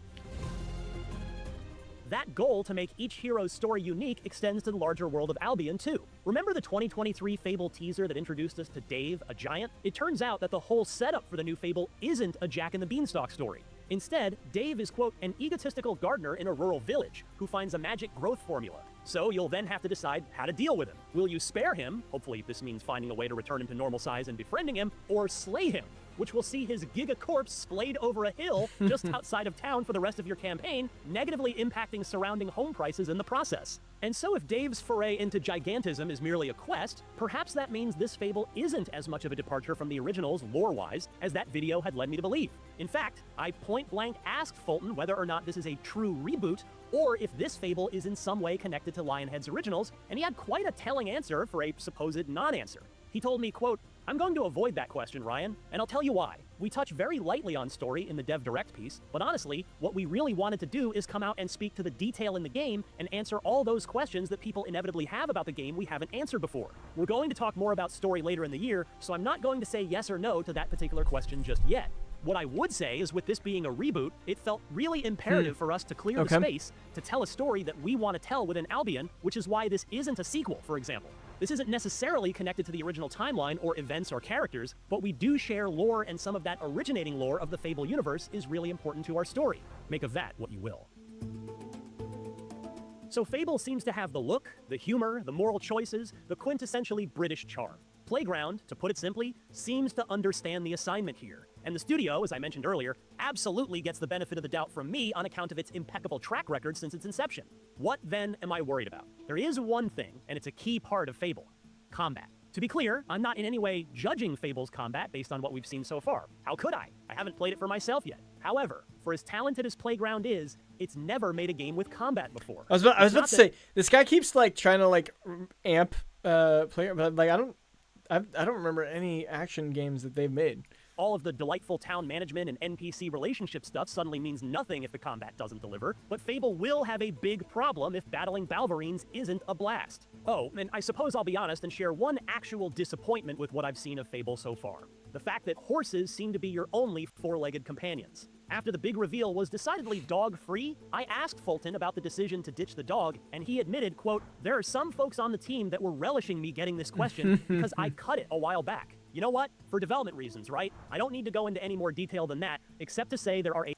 That goal to make each hero's story unique extends to the larger world of Albion, too. Remember the 2023 Fable teaser that introduced us to Dave, a giant? It turns out that the whole setup for the new Fable isn't a Jack and the Beanstalk story. Instead, Dave is, quote, an egotistical gardener in a rural village who finds a magic growth formula. So you'll then have to decide how to deal with him. Will you spare him, hopefully this means finding a way to return him to normal size and befriending him, or slay him, which will see his giga corpse splayed over a hill just outside of town for the rest of your campaign, negatively impacting surrounding home prices in the process. And so if Dave's foray into gigantism is merely a quest, perhaps that means this Fable isn't as much of a departure from the originals lore-wise as that video had led me to believe. In fact, I point-blank asked Fulton whether or not this is a true reboot, or if this Fable is in some way connected to Lionhead's originals, and he had quite a telling answer for a supposed non-answer. He told me, quote, I'm going to avoid that question, Ryan, and I'll tell you why. We touch very lightly on story in the Dev Direct piece, but honestly, what we really wanted to do is come out and speak to the detail in the game and answer all those questions that people inevitably have about the game we haven't answered before. We're going to talk more about story later in the year, so I'm not going to say yes or no to that particular question just yet. What I would say is with this being a reboot, it felt really imperative for us to clear the space to tell a story that we want to tell within Albion, which is why this isn't a sequel, for example. This isn't necessarily connected to the original timeline or events or characters, but we do share lore, and some of that originating lore of the Fable universe is really important to our story. Make of that what you will. So Fable seems to have the look, the humor, the moral choices, the quintessentially British charm. Playground, to put it simply, seems to understand the assignment here. And the studio, as I mentioned earlier, absolutely gets the benefit of the doubt from me on account of its impeccable track record since its inception. What then am I worried about? There is one thing, and it's a key part of Fable. combat. To be clear, I'm not in any way judging Fable's combat based on what we've seen so far. How could I? I haven't played it for myself yet. However, for as talented as Playground is, it's never made a game with combat before. I was about to say, this guy keeps like trying to like amp player, but like I don't remember any action games that they've made. All of the delightful town management and NPC relationship stuff suddenly means nothing if the combat doesn't deliver, but Fable will have a big problem if battling Balverines isn't a blast. Oh, and I suppose I'll be honest and share one actual disappointment with what I've seen of Fable so far. The fact that horses seem to be your only four-legged companions. After the big reveal was decidedly dog-free, I asked Fulton about the decision to ditch the dog, and he admitted, quote, "There are some folks on the team that were relishing me getting this question because I cut it a while back. You know what? For development reasons, right? I don't need to go into any more detail than that, except to say there are a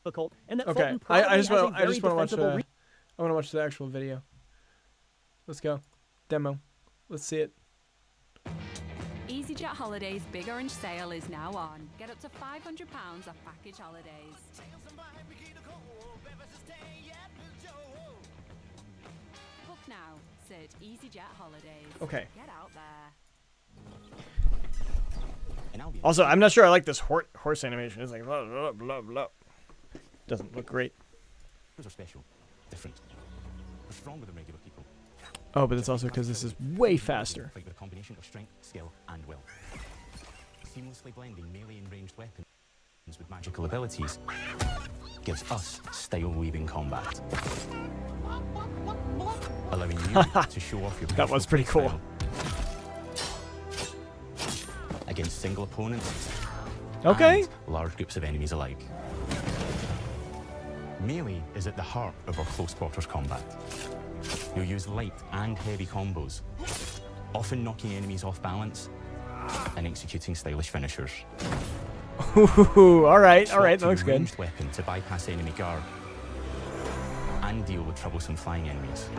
difficult and that Fulton probably has a very defensible I want to watch the actual video. Let's go. Demo. Let's see it. EasyJet Holidays Big Orange Sale is now on. Get up to £500 off package holidays. Book now. Search EasyJet Holidays. Okay. Get out there. Also, I'm not sure I like this horse animation. It's like blah, blah, blah, blah. Doesn't look great. Those are special, different. We're stronger than regular people. Oh, but it's also because this is way faster. Fight with a combination of strength, skill, and will. Seamlessly blending melee and ranged weapons with magical abilities gives us style-weaving combat, allowing you to show off your. That was pretty cool. Against single opponents. Okay. And large groups of enemies alike. Melee is at the heart of our close quarters combat. You'll use light and heavy combos, often knocking enemies off balance and executing stylish finishers. Ooh, all right, that looks good. Ranged weapon to bypass enemy guard and deal with troublesome flying enemies.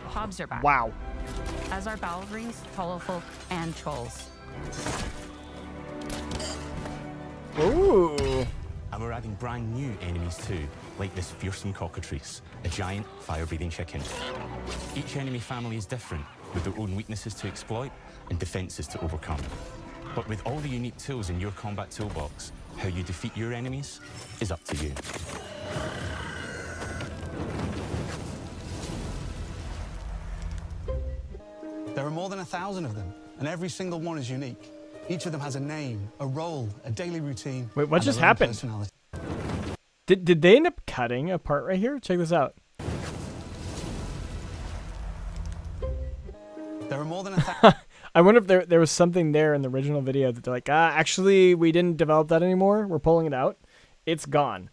Hobbs are back. Wow. As are Balverines, Hollowfolk, and Trolls. Ooh. And we're adding brand new enemies too, like this fearsome cockatrice, a giant fire-breathing chicken. Each enemy family is different, with their own weaknesses to exploit and defenses to overcome. But with all the unique tools in your combat toolbox, how you defeat your enemies is up to you. There are more than 1,000 of them, and every single one is unique. Each of them has a name, a role, a daily routine. Wait, what just happened? Did they end up cutting a part right here? Check this out. There are more than 1,000. I wonder if there was something there in the original video that they're like, actually, we didn't develop that anymore. We're pulling it out. It's gone.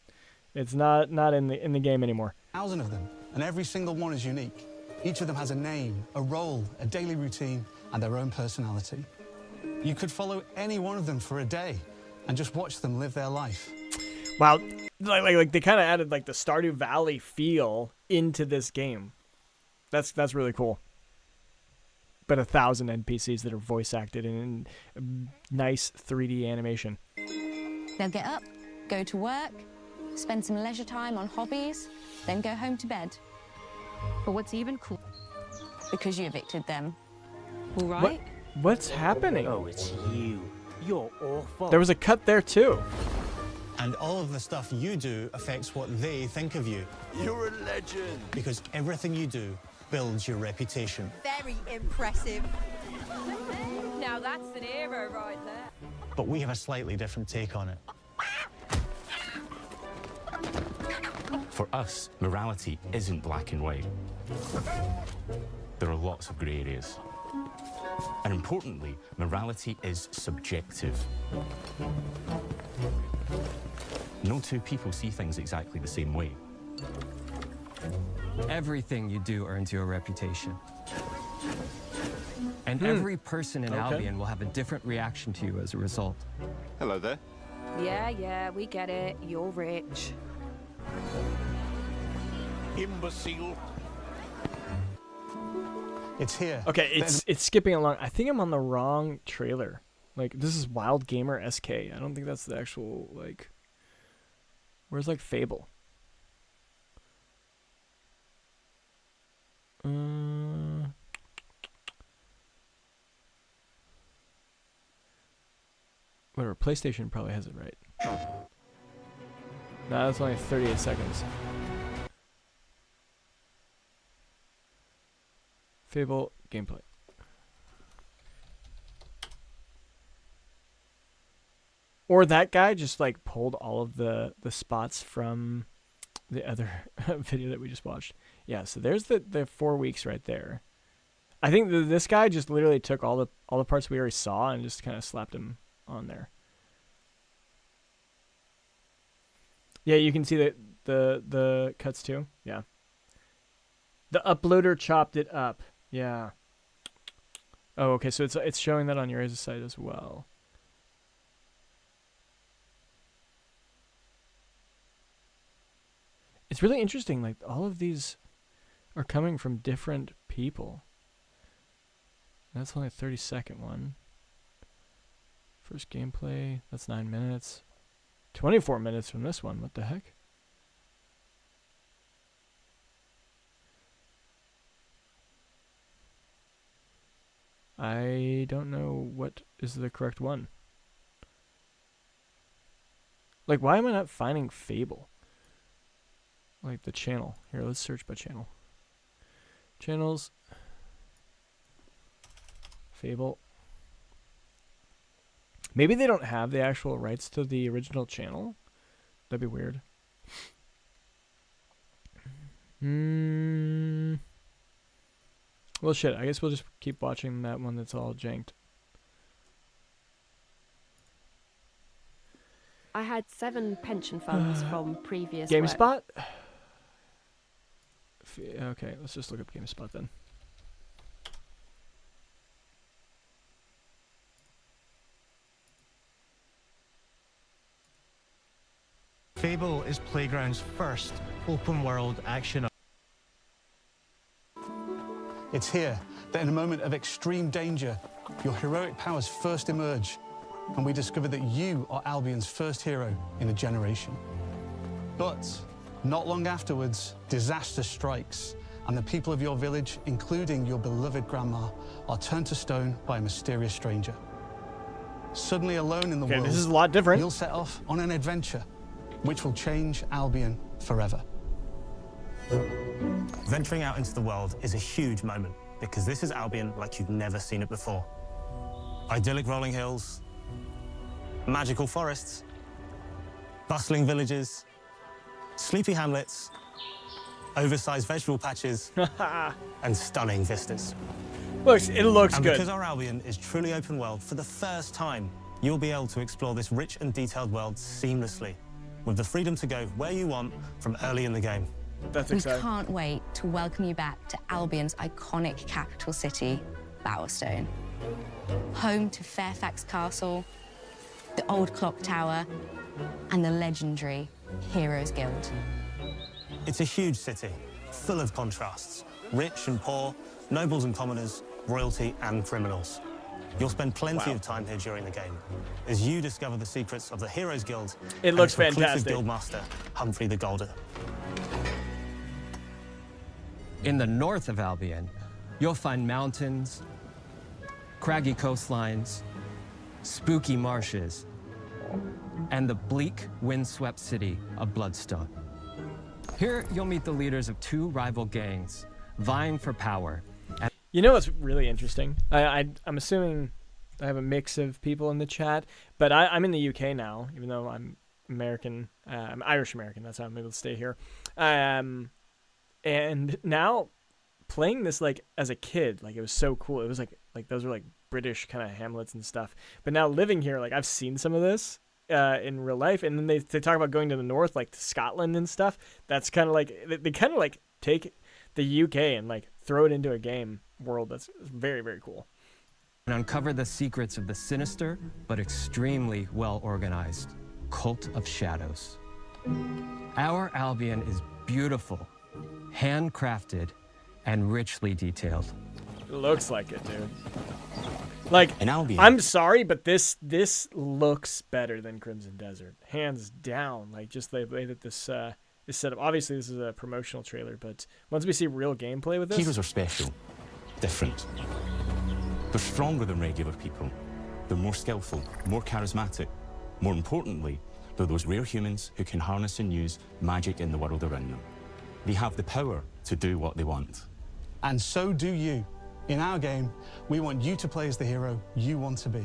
It's not in the game anymore. 1,000 of them, and every single one is unique. Each of them has a name, a role, a daily routine, and their own personality. You could follow any one of them for a day and just watch them live their life. Wow, like they kind of added like the Stardew Valley feel into this game. That's really cool. But 1,000 NPCs that are voice acted in nice 3D animation. They'll get up, go to work, spend some leisure time on hobbies, then go home to bed. But what's even cool? Because you evicted them. All right. What's happening? Oh, it's you. You're awful. There was a cut there too. And all of the stuff you do affects what they think of you. You're a legend. Because everything you do builds your reputation. Very impressive. Now that's an hero right there. But we have a slightly different take on it. For us, morality isn't black and white. There are lots of grey areas. And importantly, morality is subjective. No two people see things exactly the same way. Everything you do earns you a reputation. And every person in Albion will have a different reaction to you as a result. Hello there. Yeah, we get it. You're rich. Imbecile. It's here. Okay, it's skipping along. I think I'm on the wrong trailer. Like, this is Wild Gamer SK. I don't think that's the actual, like... Where's like Fable? Whatever, PlayStation probably has it right. No, that's only 38 seconds. Fable gameplay. Or that guy just like pulled all of the spots from the other video that we just watched. Yeah, so there's the 4 weeks right there. I think this guy just literally took all the parts we already saw and just kind of slapped them on there. Yeah, you can see the cuts too. Yeah. The uploader chopped it up. Yeah. Oh, okay. So it's showing that on your guys' site as well. It's really interesting. Like all of these are coming from different people. That's only a 30-second one. First gameplay. That's 9 minutes. 24 minutes from this one. What the heck? I don't know what is the correct one. Like, why am I not finding Fable? Like the channel. Here, let's search by channel. Channels. Fable. Maybe they don't have the actual rights to the original channel. That'd be weird. Well, shit. I guess we'll just keep watching that one that's all janked. I had 7 pension funds from previous GameSpot? Okay, let's just look up GameSpot then. Fable is Playground's first open-world action. It's here that in a moment of extreme danger, your heroic powers first emerge, and we discover that you are Albion's first hero in a generation. But not long afterwards, disaster strikes, and the people of your village, including your beloved grandma, are turned to stone by a mysterious stranger. Suddenly alone in the world, this is a lot different. You'll set off on an adventure which will change Albion forever. Venturing out into the world is a huge moment because this is Albion like you've never seen it before. Idyllic rolling hills, magical forests, bustling villages, sleepy hamlets, oversized vegetable patches, and stunning vistas. It looks and good. Because our Albion is truly open world, for the first time, you'll be able to explore this rich and detailed world seamlessly, with the freedom to go where you want from early in the game. That's we exciting. can't wait to welcome you back to Albion's iconic capital city, Bowerstone. Home to Fairfax Castle, the old clock tower, and the legendary Heroes Guild. It's a huge city, full of contrasts. Rich and poor, nobles and commoners, royalty and criminals. You'll spend plenty of time here during the game as you discover the secrets of the Heroes Guild. It looks and its reclusive fantastic. Guildmaster, Humphrey the Golden. In the north of Albion, you'll find mountains, craggy coastlines, spooky marshes, and the bleak, windswept city of Bloodstone. Here, you'll meet the leaders of 2 rival gangs, vying for power. You know what's really interesting? I'm assuming I have a mix of people in the chat, but I'm in the UK now, even though I'm American. I'm Irish American. That's how I'm able to stay here. And now playing this like as a kid, like it was so cool. It was like those were like British kind of hamlets and stuff. But now living here, like I've seen some of this in real life, and then they talk about going to the north, like to Scotland and stuff. That's kind of like they kind of like take the UK and like throw it into a game world. That's very, very cool. And uncover the secrets of the sinister but extremely well organized Cult of Shadows. Our Albion is beautiful, handcrafted, and richly detailed. It looks like it, dude. Like, In Albion, I'm sorry, but this looks better than Crimson Desert, hands down. Like, just the way that this is set up. Obviously, this is a promotional trailer, but once we see real gameplay with this, heroes are special, different. They're stronger than regular people. They're more skillful, more charismatic. More importantly, they're those rare humans who can harness and use magic in the world around them. They have the power to do what they want. And so do you. In our game, we want you to play as the hero you want to be.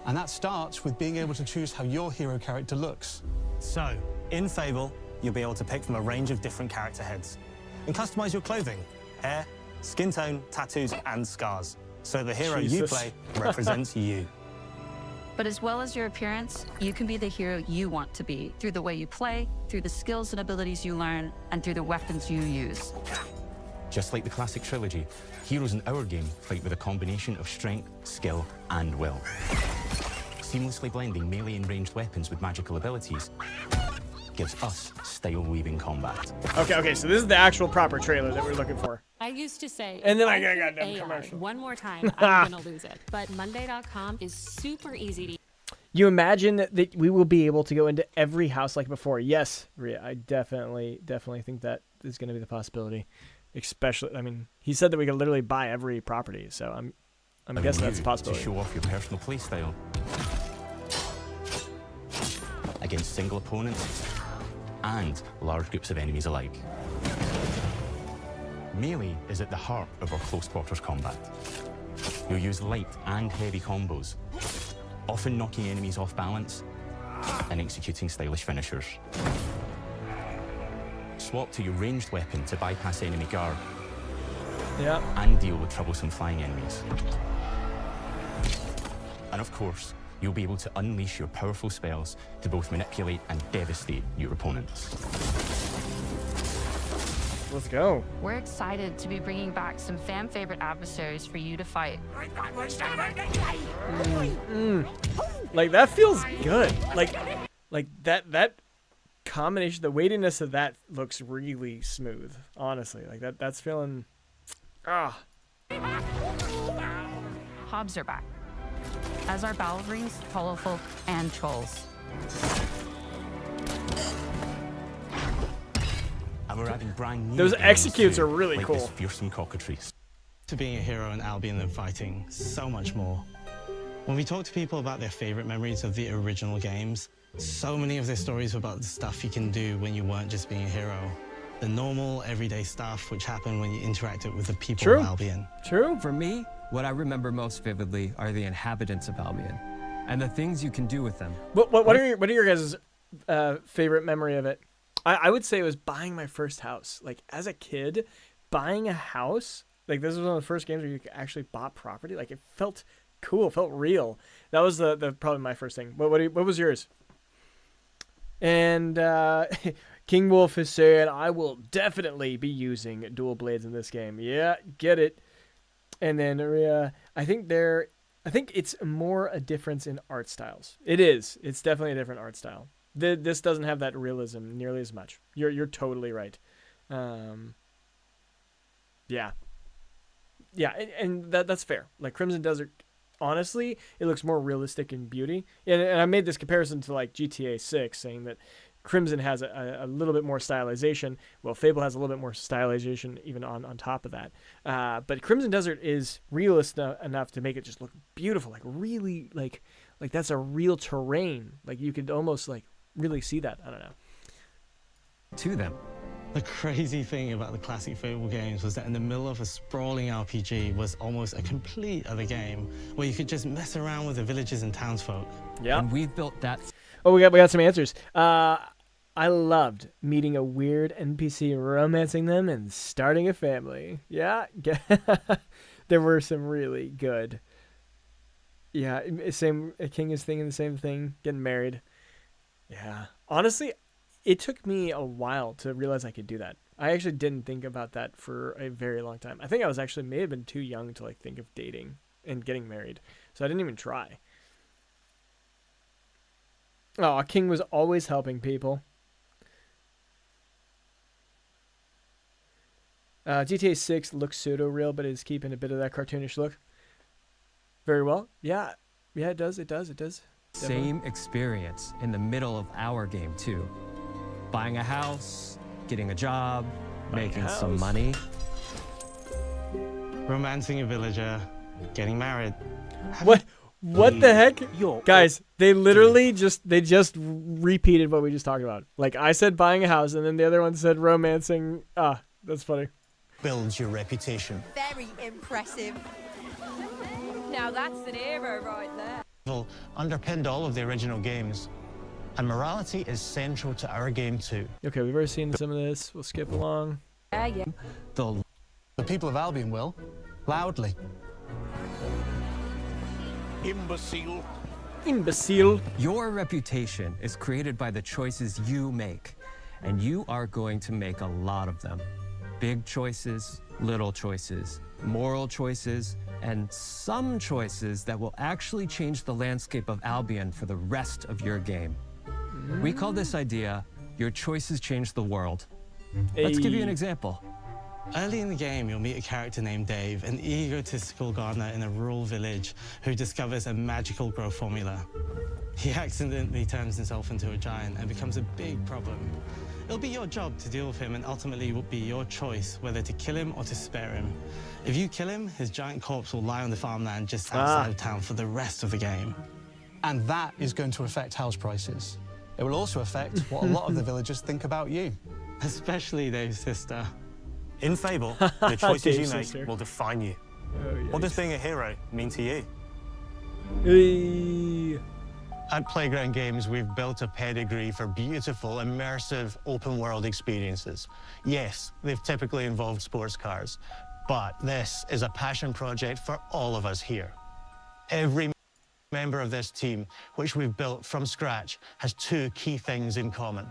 And that starts with being able to choose how your hero character looks. So, in Fable, you'll be able to pick from a range of different character heads and customize your clothing, hair, skin tone, tattoos, and scars. So the hero you play represents you. But as well as your appearance, you can be the hero you want to be through the way you play, through the skills and abilities you learn, and through the weapons you use. Just like the classic trilogy, heroes in our game fight with a combination of strength, skill, and will. Seamlessly blending melee and ranged weapons with magical abilities gives us style-weaving combat. Okay, so this is the actual proper trailer that we're looking for. I used to say, And then I if got a do goddamn AI commercial. one more time, I'm going to lose it. But Monday.com is super easy to You imagine that we will be able to go into every house like before? Yes, Rhea, I definitely think that is going to be the possibility. Especially, I mean, he said that we could literally buy every property, so I'm guessing that's a possibility. To show off your personal playstyle against single opponents and large groups of enemies alike. Melee is at the heart of our close quarters combat. You'll use light and heavy combos, often knocking enemies off balance and executing stylish finishers. Swap to your ranged weapon to bypass enemy guard. Yeah. And deal with troublesome flying enemies. And of course, you'll be able to unleash your powerful spells to both manipulate and devastate your opponents. Let's go. We're excited to be bringing back some fan-favorite adversaries for you to fight. Like, that feels good. Like that combination, the weightiness of that looks really smooth. Honestly, like that's feeling. Hobbs are back, as are Balverines, Hollowfolk, and Trolls. And we're adding brand new Those games executes too, are really like cool. this fearsome cockatrice. To being a hero in Albion and fighting so much more. When we talk to people about their favorite memories of the original games, so many of their stories were about the stuff you can do when you weren't just being a hero. The normal, everyday stuff which happened when you interacted with the people of Albion. True. For me, what I remember most vividly are the inhabitants of Albion and the things you can do with them. What are your guys' favorite memory of it? I would say it was buying my first house. Like, as a kid, buying a house, like, this was one of the first games where you actually bought property. Like, it felt cool, felt real. That was the probably my first thing. What was yours? And King Wolf has said, I will definitely be using dual blades in this game. Yeah, get it. And then I think it's more a difference in art styles. It is. It's definitely a different art style. This doesn't have that realism nearly as much. You're totally right. Yeah, and that's fair. Like, Crimson Desert, honestly, it looks more realistic in beauty. And I made this comparison to like GTA 6, saying that Crimson has a little bit more stylization. Well, Fable has a little bit more stylization even on top of that. But Crimson Desert is realist enough to make it just look beautiful. Like, really, like that's a real terrain. Like, you could almost like really see that. I don't know. To them. The crazy thing about the classic Fable games was that in the middle of a sprawling RPG was almost a complete other game where you could just mess around with the villagers and townsfolk. Yeah. And we've built that. Oh, we got some answers. I loved meeting a weird NPC, romancing them, and starting a family. Yeah. There were some really good. Yeah, same. King is thinking the same thing. Getting married. Yeah. Honestly, it took me a while to realize I could do that. I actually didn't think about that for a very long time. I think I was actually may have been too young to like think of dating and getting married, so I didn't even try. Oh, King was always helping people. GTA 6 looks pseudo-real, but is keeping a bit of that cartoonish look. very well. Yeah, it does. Definitely. Same experience in the middle of our game too. Buying a house, getting a job, making some money. Romancing a villager, getting married. What the heck? Guys, they literally just repeated what we just talked about. Like I said buying a house and then the other one said romancing. Ah, that's funny. Builds your reputation. Very impressive. Now that's an hero right there. Underpinned all of the original games, and morality is central to our game too. Okay, we've already seen some of this. We'll skip along. Yeah. The people of Albion will, loudly. Imbecile. Imbecile. Your reputation is created by the choices you make, and you are going to make a lot of them. Big choices, little choices, moral choices, and some choices that will actually change the landscape of Albion for the rest of your game. We call this idea, your choices change the world. Let's give you an example. Early in the game, you'll meet a character named Dave, an egotistical gardener in a rural village who discovers a magical growth formula. He accidentally turns himself into a giant and becomes a big problem. It'll be your job to deal with him, and ultimately it will be your choice whether to kill him or to spare him. If you kill him, his giant corpse will lie on the farmland just outside of town for the rest of the game. And that is going to affect house prices. It will also affect what a lot of the villagers think about you. Especially Dave's sister. In Fable, the choices you make sister. will define you. Oh, What does being a hero mean to you? At Playground Games, we've built a pedigree for beautiful, immersive, open-world experiences. Yes, they've typically involved sports cars, but this is a passion project for all of us here. Every member of this team, which we've built from scratch, has two key things in common: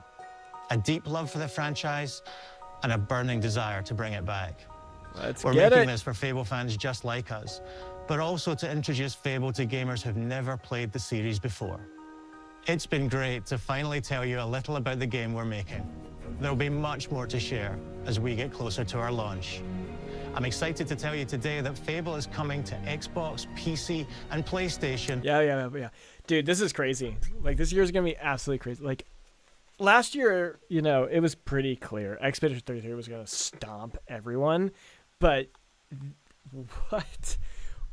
a deep love for the franchise and a burning desire to bring it back. We're making this for Fable fans just like us, but also to introduce Fable to gamers who've never played the series before. It's been great to finally tell you a little about the game we're making. There'll be much more to share as we get closer to our launch. I'm excited to tell you today that Fable is coming to Xbox, PC, and PlayStation. Yeah. Dude, this is crazy. Like, this year's gonna be absolutely crazy. Like, last year, you know, it was pretty clear. Expedition 33 was gonna stomp everyone, but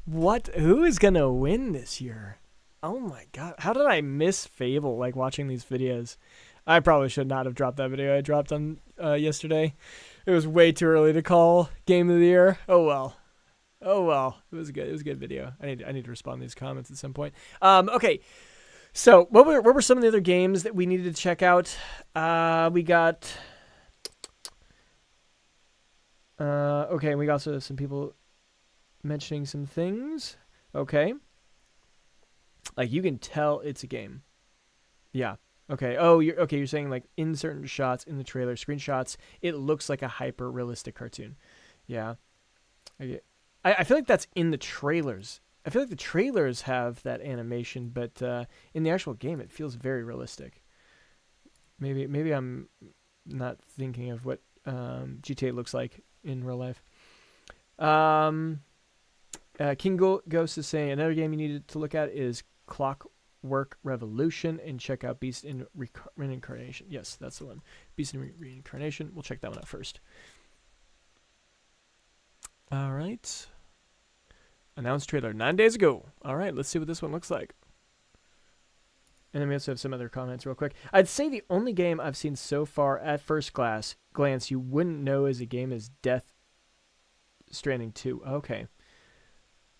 what? Who is gonna win this year? Oh my god, how did I miss Fable, like, watching these videos? I probably should not have dropped that video I dropped on yesterday. It was way too early to call Game of the Year. Oh well. It was good. It was a good video. I need to respond to these comments at some point. Okay. So what were some of the other games that we needed to check out? We got okay, we got also some people mentioning some things. Okay. Like, you can tell it's a game. Yeah. Okay. Oh, you're saying, like, in certain shots in the trailer, screenshots, it looks like a hyper realistic cartoon. Yeah. I feel like that's in the trailers. I feel like the trailers have that animation, but in the actual game, it feels very realistic. Maybe I'm not thinking of what GTA looks like in real life. King Ghost is saying another game you needed to look at is Clockwork Revolution, and check out Beast in Reincarnation. Yes, that's the one. Beast in Reincarnation. We'll check that one out first. All right. Announced trailer 9 days ago. All right, let's see what this one looks like. And then we also have some other comments real quick. I'd say the only game I've seen so far at first glance you wouldn't know as a game is Death Stranding 2. Okay.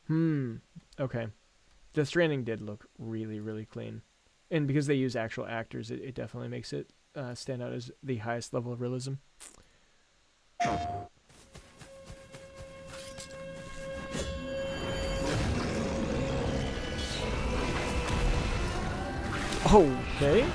Okay. Death Stranding did look really, really clean. And because they use actual actors, it definitely makes it stand out as the highest level of realism. Okay.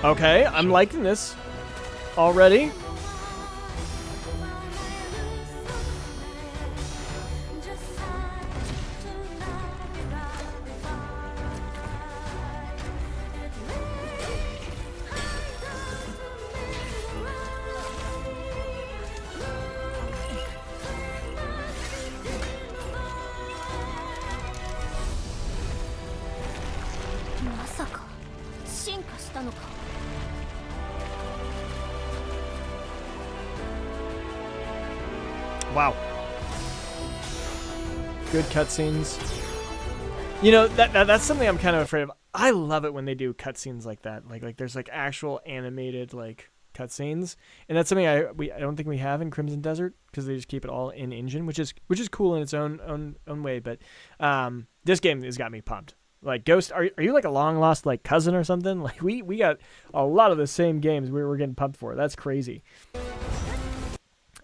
Okay, I'm liking this already. Wow. Good cutscenes. You know, that's something I'm kind of afraid of. I love it when they do cutscenes like that. Like there's like actual animated like cutscenes, and that's something I don't think we have in Crimson Desert because they just keep it all in engine, which is cool in its own way. But this game has got me pumped. Like Ghost, are you like a long lost like cousin or something? Like we got a lot of the same games we're getting pumped for. That's crazy.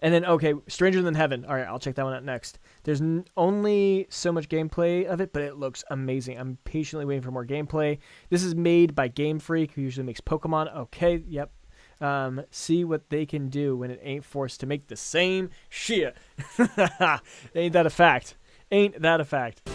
And then, okay, Stranger Than Heaven. All right, I'll check that one out next. There's only so much gameplay of it, but it looks amazing. I'm patiently waiting for more gameplay. This is made by Game Freak, who usually makes Pokemon. Okay, yep. See what they can do when it ain't forced to make the same shit. Ain't that a fact? Ain't that a fact?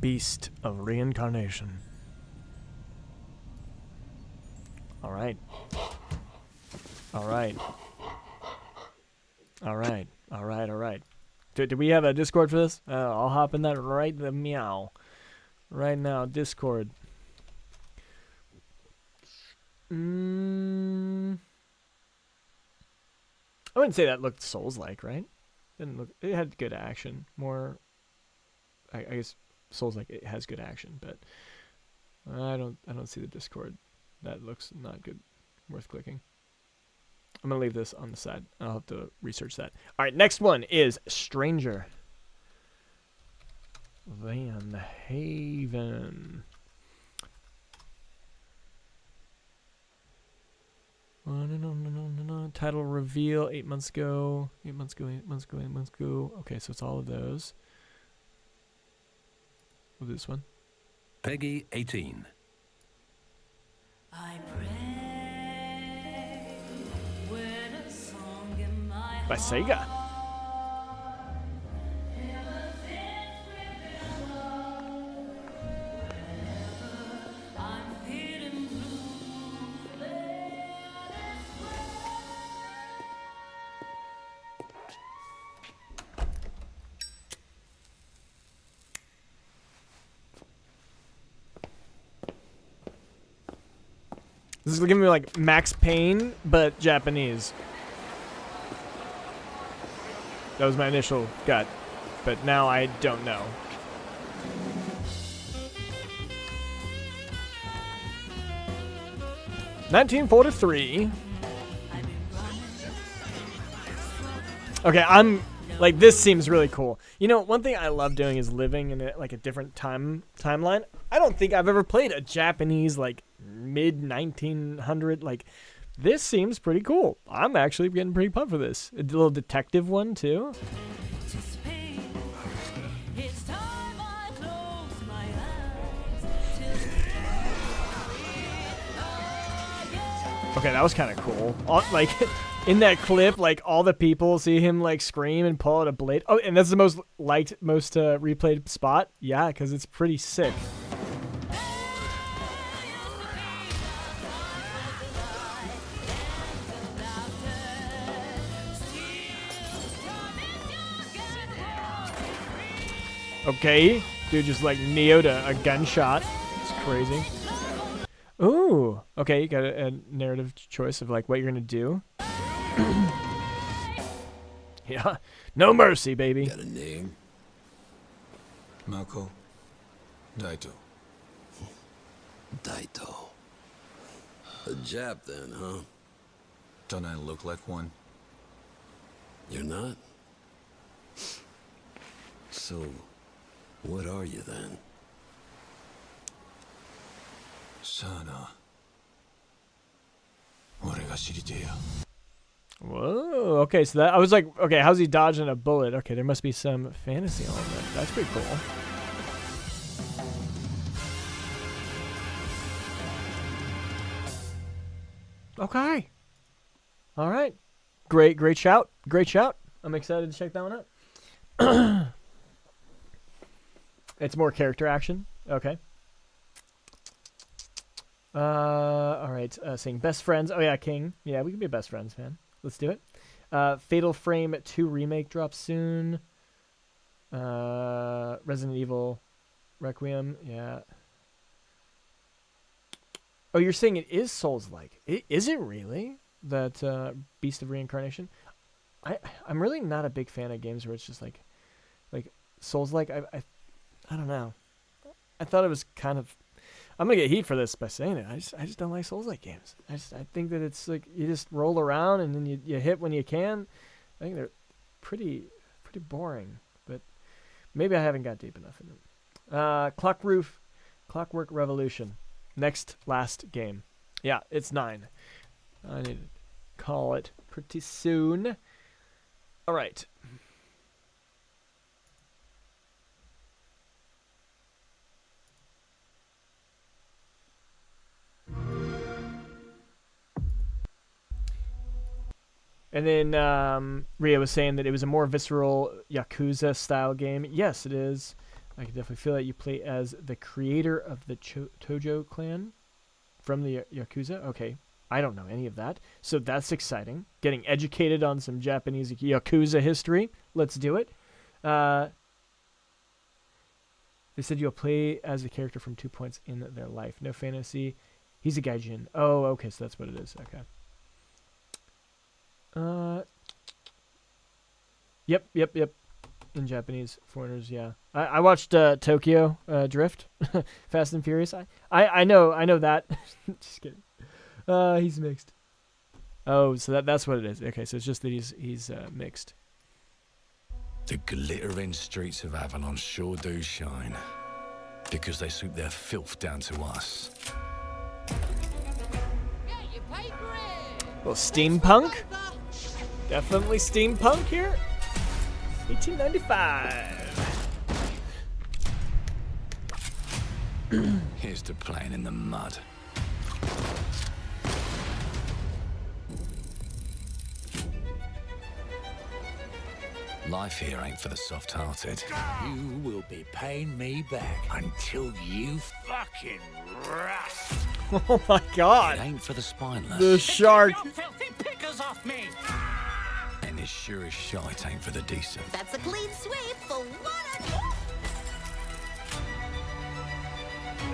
Beast of Reincarnation. All right. All right. All right. All right. All right. Do we have a Discord for this? I'll hop in that right the meow. Right now, Discord. I wouldn't say that looked Souls-like, right? Didn't look. It had good action. More. I guess. Souls like it has good action, but I don't see the Discord. That looks not good, worth clicking. I'm gonna leave this on the side. I'll have to research that. All right, next one is Stranger Than Haven. Title reveal 8 months ago. 8 months ago. 8 months ago. 8 months ago. Okay, so it's all of those. We'll do this one. Peggy 18. By Sega. This is giving me like Max Payne, but Japanese. That was my initial gut, but now I don't know. $1943. Okay, I'm like, this seems really cool. You know, one thing I love doing is living in a different timeline. I don't think I've ever played a Japanese like mid 1900 like. This seems pretty cool. I'm actually getting pretty pumped for this. A little detective one too. Okay, that was kind of cool. Like, in that clip, like, all the people see him, like, scream and pull out a blade. Oh, and that's the most liked, most replayed spot? Yeah, because it's pretty sick. Okay, dude just, like, Neo'd a gunshot. It's crazy. Ooh, okay, you got a narrative choice of like what you're gonna do. Yeah, no mercy, baby. Got a name? Mako. Daito. Daito. A Jap then, huh? Don't I look like one? You're not? So, what are you then? Sana. Whoa, okay, so that I was like, okay, how's he dodging a bullet? Okay, there must be some fantasy element. That's pretty cool. Okay. All right. Great shout. Great shout. I'm excited to check that one out. It's more character action. Okay. All right. Saying best friends. Oh yeah, King. Yeah, we can be best friends, man. Let's do it. Fatal Frame 2 remake drops soon. Resident Evil Requiem. Yeah. Oh, you're saying it is Souls-like. Is it really? That Beast of Reincarnation? I'm really not a big fan of games where it's just like Souls-like. I don't know. I thought it was kind of. I'm gonna get heat for this by saying it. I just don't like Souls-like games. I think that it's like you just roll around and then you hit when you can. I think they're pretty boring. But maybe I haven't got deep enough in them. Clockwork Revolution. Next last game. Yeah, it's 9. I need to call it pretty soon. All right. And then Ria was saying that it was a more visceral Yakuza-style game. Yes, it is. I can definitely feel that. You play as the creator of the Tojo clan from the Yakuza. Okay, I don't know any of that. So that's exciting. Getting educated on some Japanese Yakuza history. Let's do it. They said you'll play as a character from 2 points in their life. No fantasy. He's a gaijin. Oh, okay, so that's what it is. Okay. Yep. In Japanese, foreigners, yeah. I watched Tokyo Drift, Fast and Furious. I know that. Just kidding. He's mixed. Oh, so that's what it is. Okay, so it's just that he's mixed. The glittering streets of Avalon sure do shine, because they suit their filth down to us. Well, steampunk. Definitely steampunk here. 1895. Here's to playing in the mud. Life here ain't for the soft-hearted. You will be paying me back until you fucking rust. Oh my God! It ain't for the spineless. The shark. Get your filthy pickers off me. And as sure as shite ain't for the decent. That's a clean sweep for what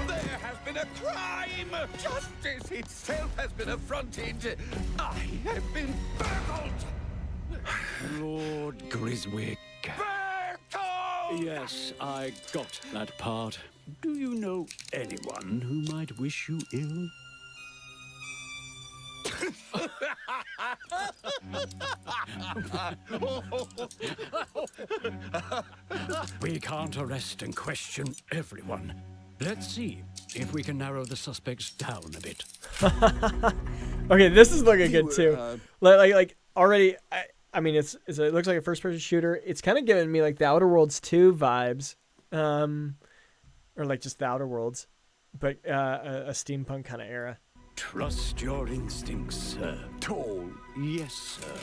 There has been a crime! Justice itself has been affronted! I have been burgled! Lord Griswick. Bertold! Yes, I got that part. Do you know anyone who might wish you ill? We can't arrest and question everyone. Let's see if we can narrow the suspects down a bit. Okay, this is looking good too. Like already, I mean, it looks like a first-person shooter. It's kind of giving me like the Outer Worlds 2 vibes, or like just the Outer Worlds, but a steampunk kind of era. Trust your instincts, sir. Tall, yes, sir.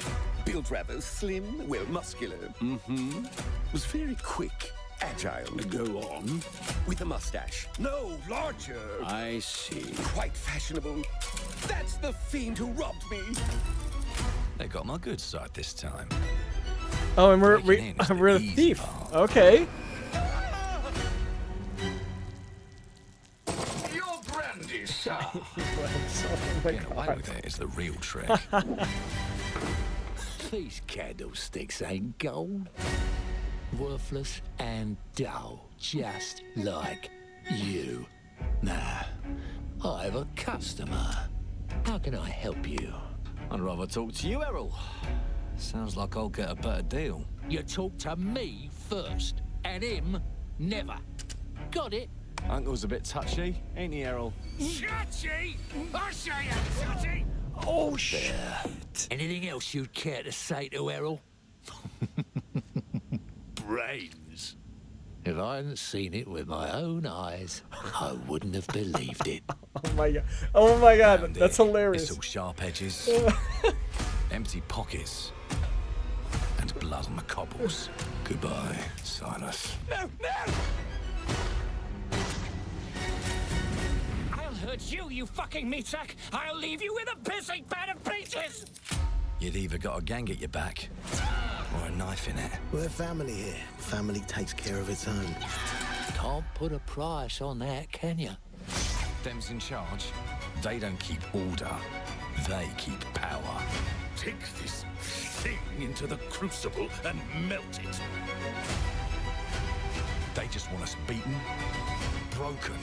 Built rather slim, well, muscular. Mm-hmm. Was very quick, agile. Go on. With a mustache. No, larger. I see. Quite fashionable. That's the fiend who robbed me. They got my good side this time. Oh, and we're the thief. Okay. Your brandy, sir. Getting away with it is the real trick. These candlesticks ain't gold. Worthless and dull, just like you. Nah, I have a customer. How can I help you? I'd rather talk to you, Errol. Sounds like I'll get a better deal. You talk to me first, and him never. Got it? Uncle's a bit touchy, ain't he, Errol? Touchy? I say I'm touchy! Oh, shit. Anything else you'd care to say to Errol? Brains. If I hadn't seen it with my own eyes, I wouldn't have believed it. Oh my God. Oh my God. That's hilarious. It's all sharp edges, empty pockets, and blood on the cobbles. Goodbye, Silas. No, no! I'll hurt you, you fucking meat sack, I'll leave you with a pissing bed of peaches! You'd either got a gang at your back or a knife in it. We're family here. Family takes care of its own. Can't put a price on that, can you? Them's in charge. They don't keep order. They keep power. Take this thing into the crucible and melt it. They just want us beaten, broken,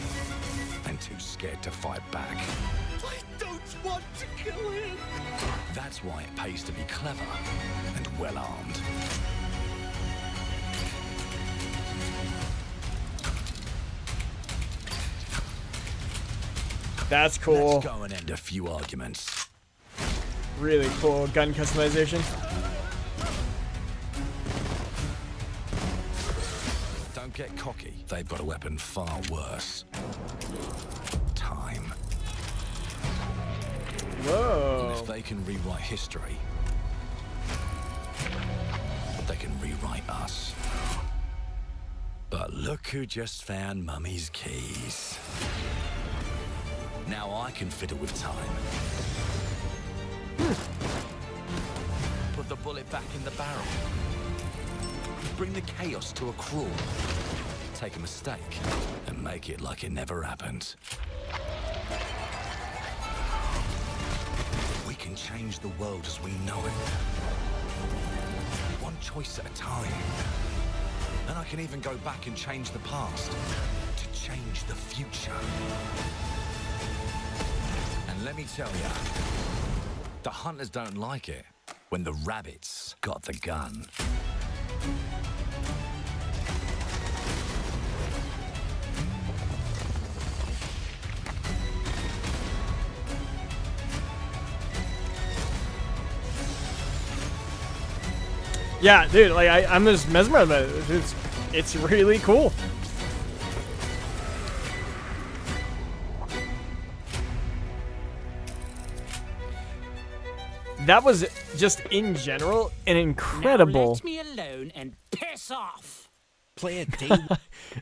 and too scared to fight back. I don't want to kill him. That's why it pays to be clever and well-armed. That's cool. Let's go and end a few arguments. Really cool gun customization. Don't get cocky. They've got a weapon far worse. Time. Whoa. And if they can rewrite history, they can rewrite us. But look who just found Mummy's keys. Now I can fiddle with time. Put the bullet back in the barrel. Bring the chaos to a crawl. Take a mistake and make it like it never happened. We can change the world as we know it. One choice at a time. And I can even go back and change the past to change the future. And let me tell ya, the hunters don't like it when the rabbits got the gun. Yeah, dude, like I'm just mesmerized by it. It's really cool. That was just in general an incredible. Now let me alone and piss off. Play a day.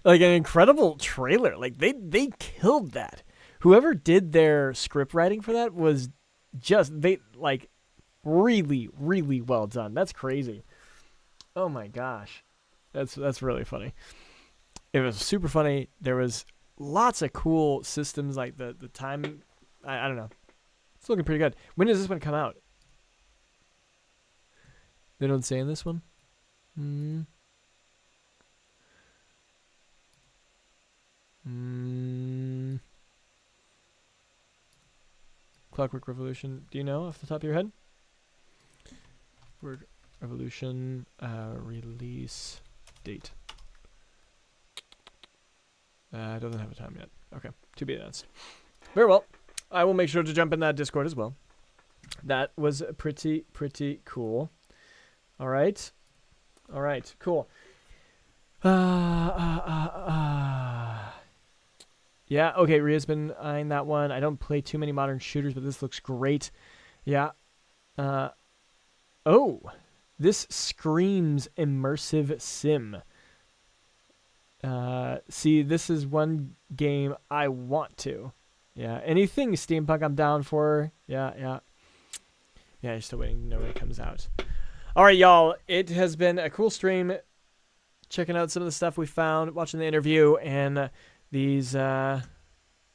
Like an incredible trailer. Like they killed that. Whoever did their script writing for that was just really well done. That's crazy. Oh my gosh. That's really funny. It was super funny. There was lots of cool systems like the time I don't know. It's looking pretty good. When does this one come out? They don't say in this one? Clockwork Revolution. Do you know off the top of your head? Clockwork Revolution release date. It doesn't have a time yet. Okay, to be announced. Very well. I will make sure to jump in that Discord as well. That was pretty cool. All right, cool. Yeah, okay, Ria's been eyeing that one. I don't play too many modern shooters, but this looks great. Yeah. Oh, this screams immersive sim. See, this is one game I want to. Yeah, anything steampunk I'm down for. Yeah, you're still waiting to know when it comes out. All right, y'all. It has been a cool stream. Checking out some of the stuff we found, watching the interview, and these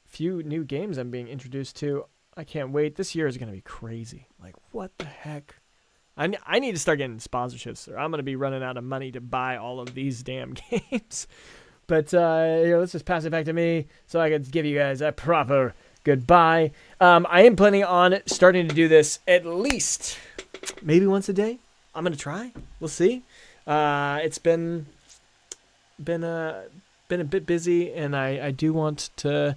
few new games I'm being introduced to. I can't wait. This year is going to be crazy. Like, what the heck? I need to start getting sponsorships, or I'm going to be running out of money to buy all of these damn games. But let's just pass it back to me so I can give you guys a proper goodbye. I am planning on starting to do this at least maybe once a day. I'm going to try. We'll see. It's been a bit busy, and I do want to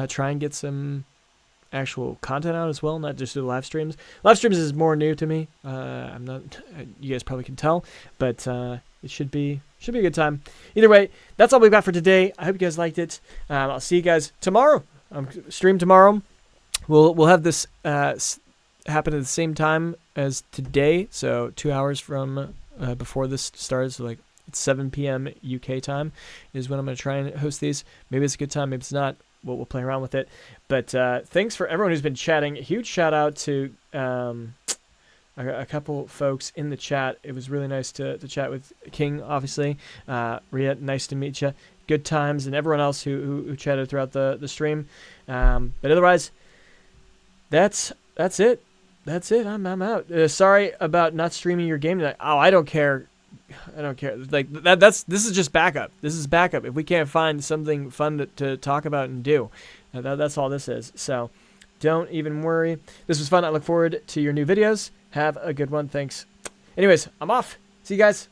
try and get some actual content out as well, not just do live streams. Live streams is more new to me. I'm not. You guys probably can tell, but it should be a good time. Either way, that's all we've got for today. I hope you guys liked it. I'll see you guys tomorrow. Stream tomorrow. We'll have this happen at the same time as today, so 2 hours from before this starts. So like it's 7 p.m. UK time is when I'm going to try and host these. Maybe it's a good time, maybe it's not. we'll play around with it. But thanks for everyone who's been chatting. A huge shout out to a couple folks in the chat. It was really nice to chat with King, obviously. Ria, nice to meet you. Good times, and everyone else who chatted throughout the stream. But otherwise, that's it. That's it. I'm out. Sorry about not streaming your game tonight. Oh, I don't care. I don't care. Like this is just backup. This is backup. If we can't find something fun to talk about and do, that's all this is. So don't even worry. This was fun. I look forward to your new videos. Have a good one. Thanks. Anyways, I'm off. See you guys.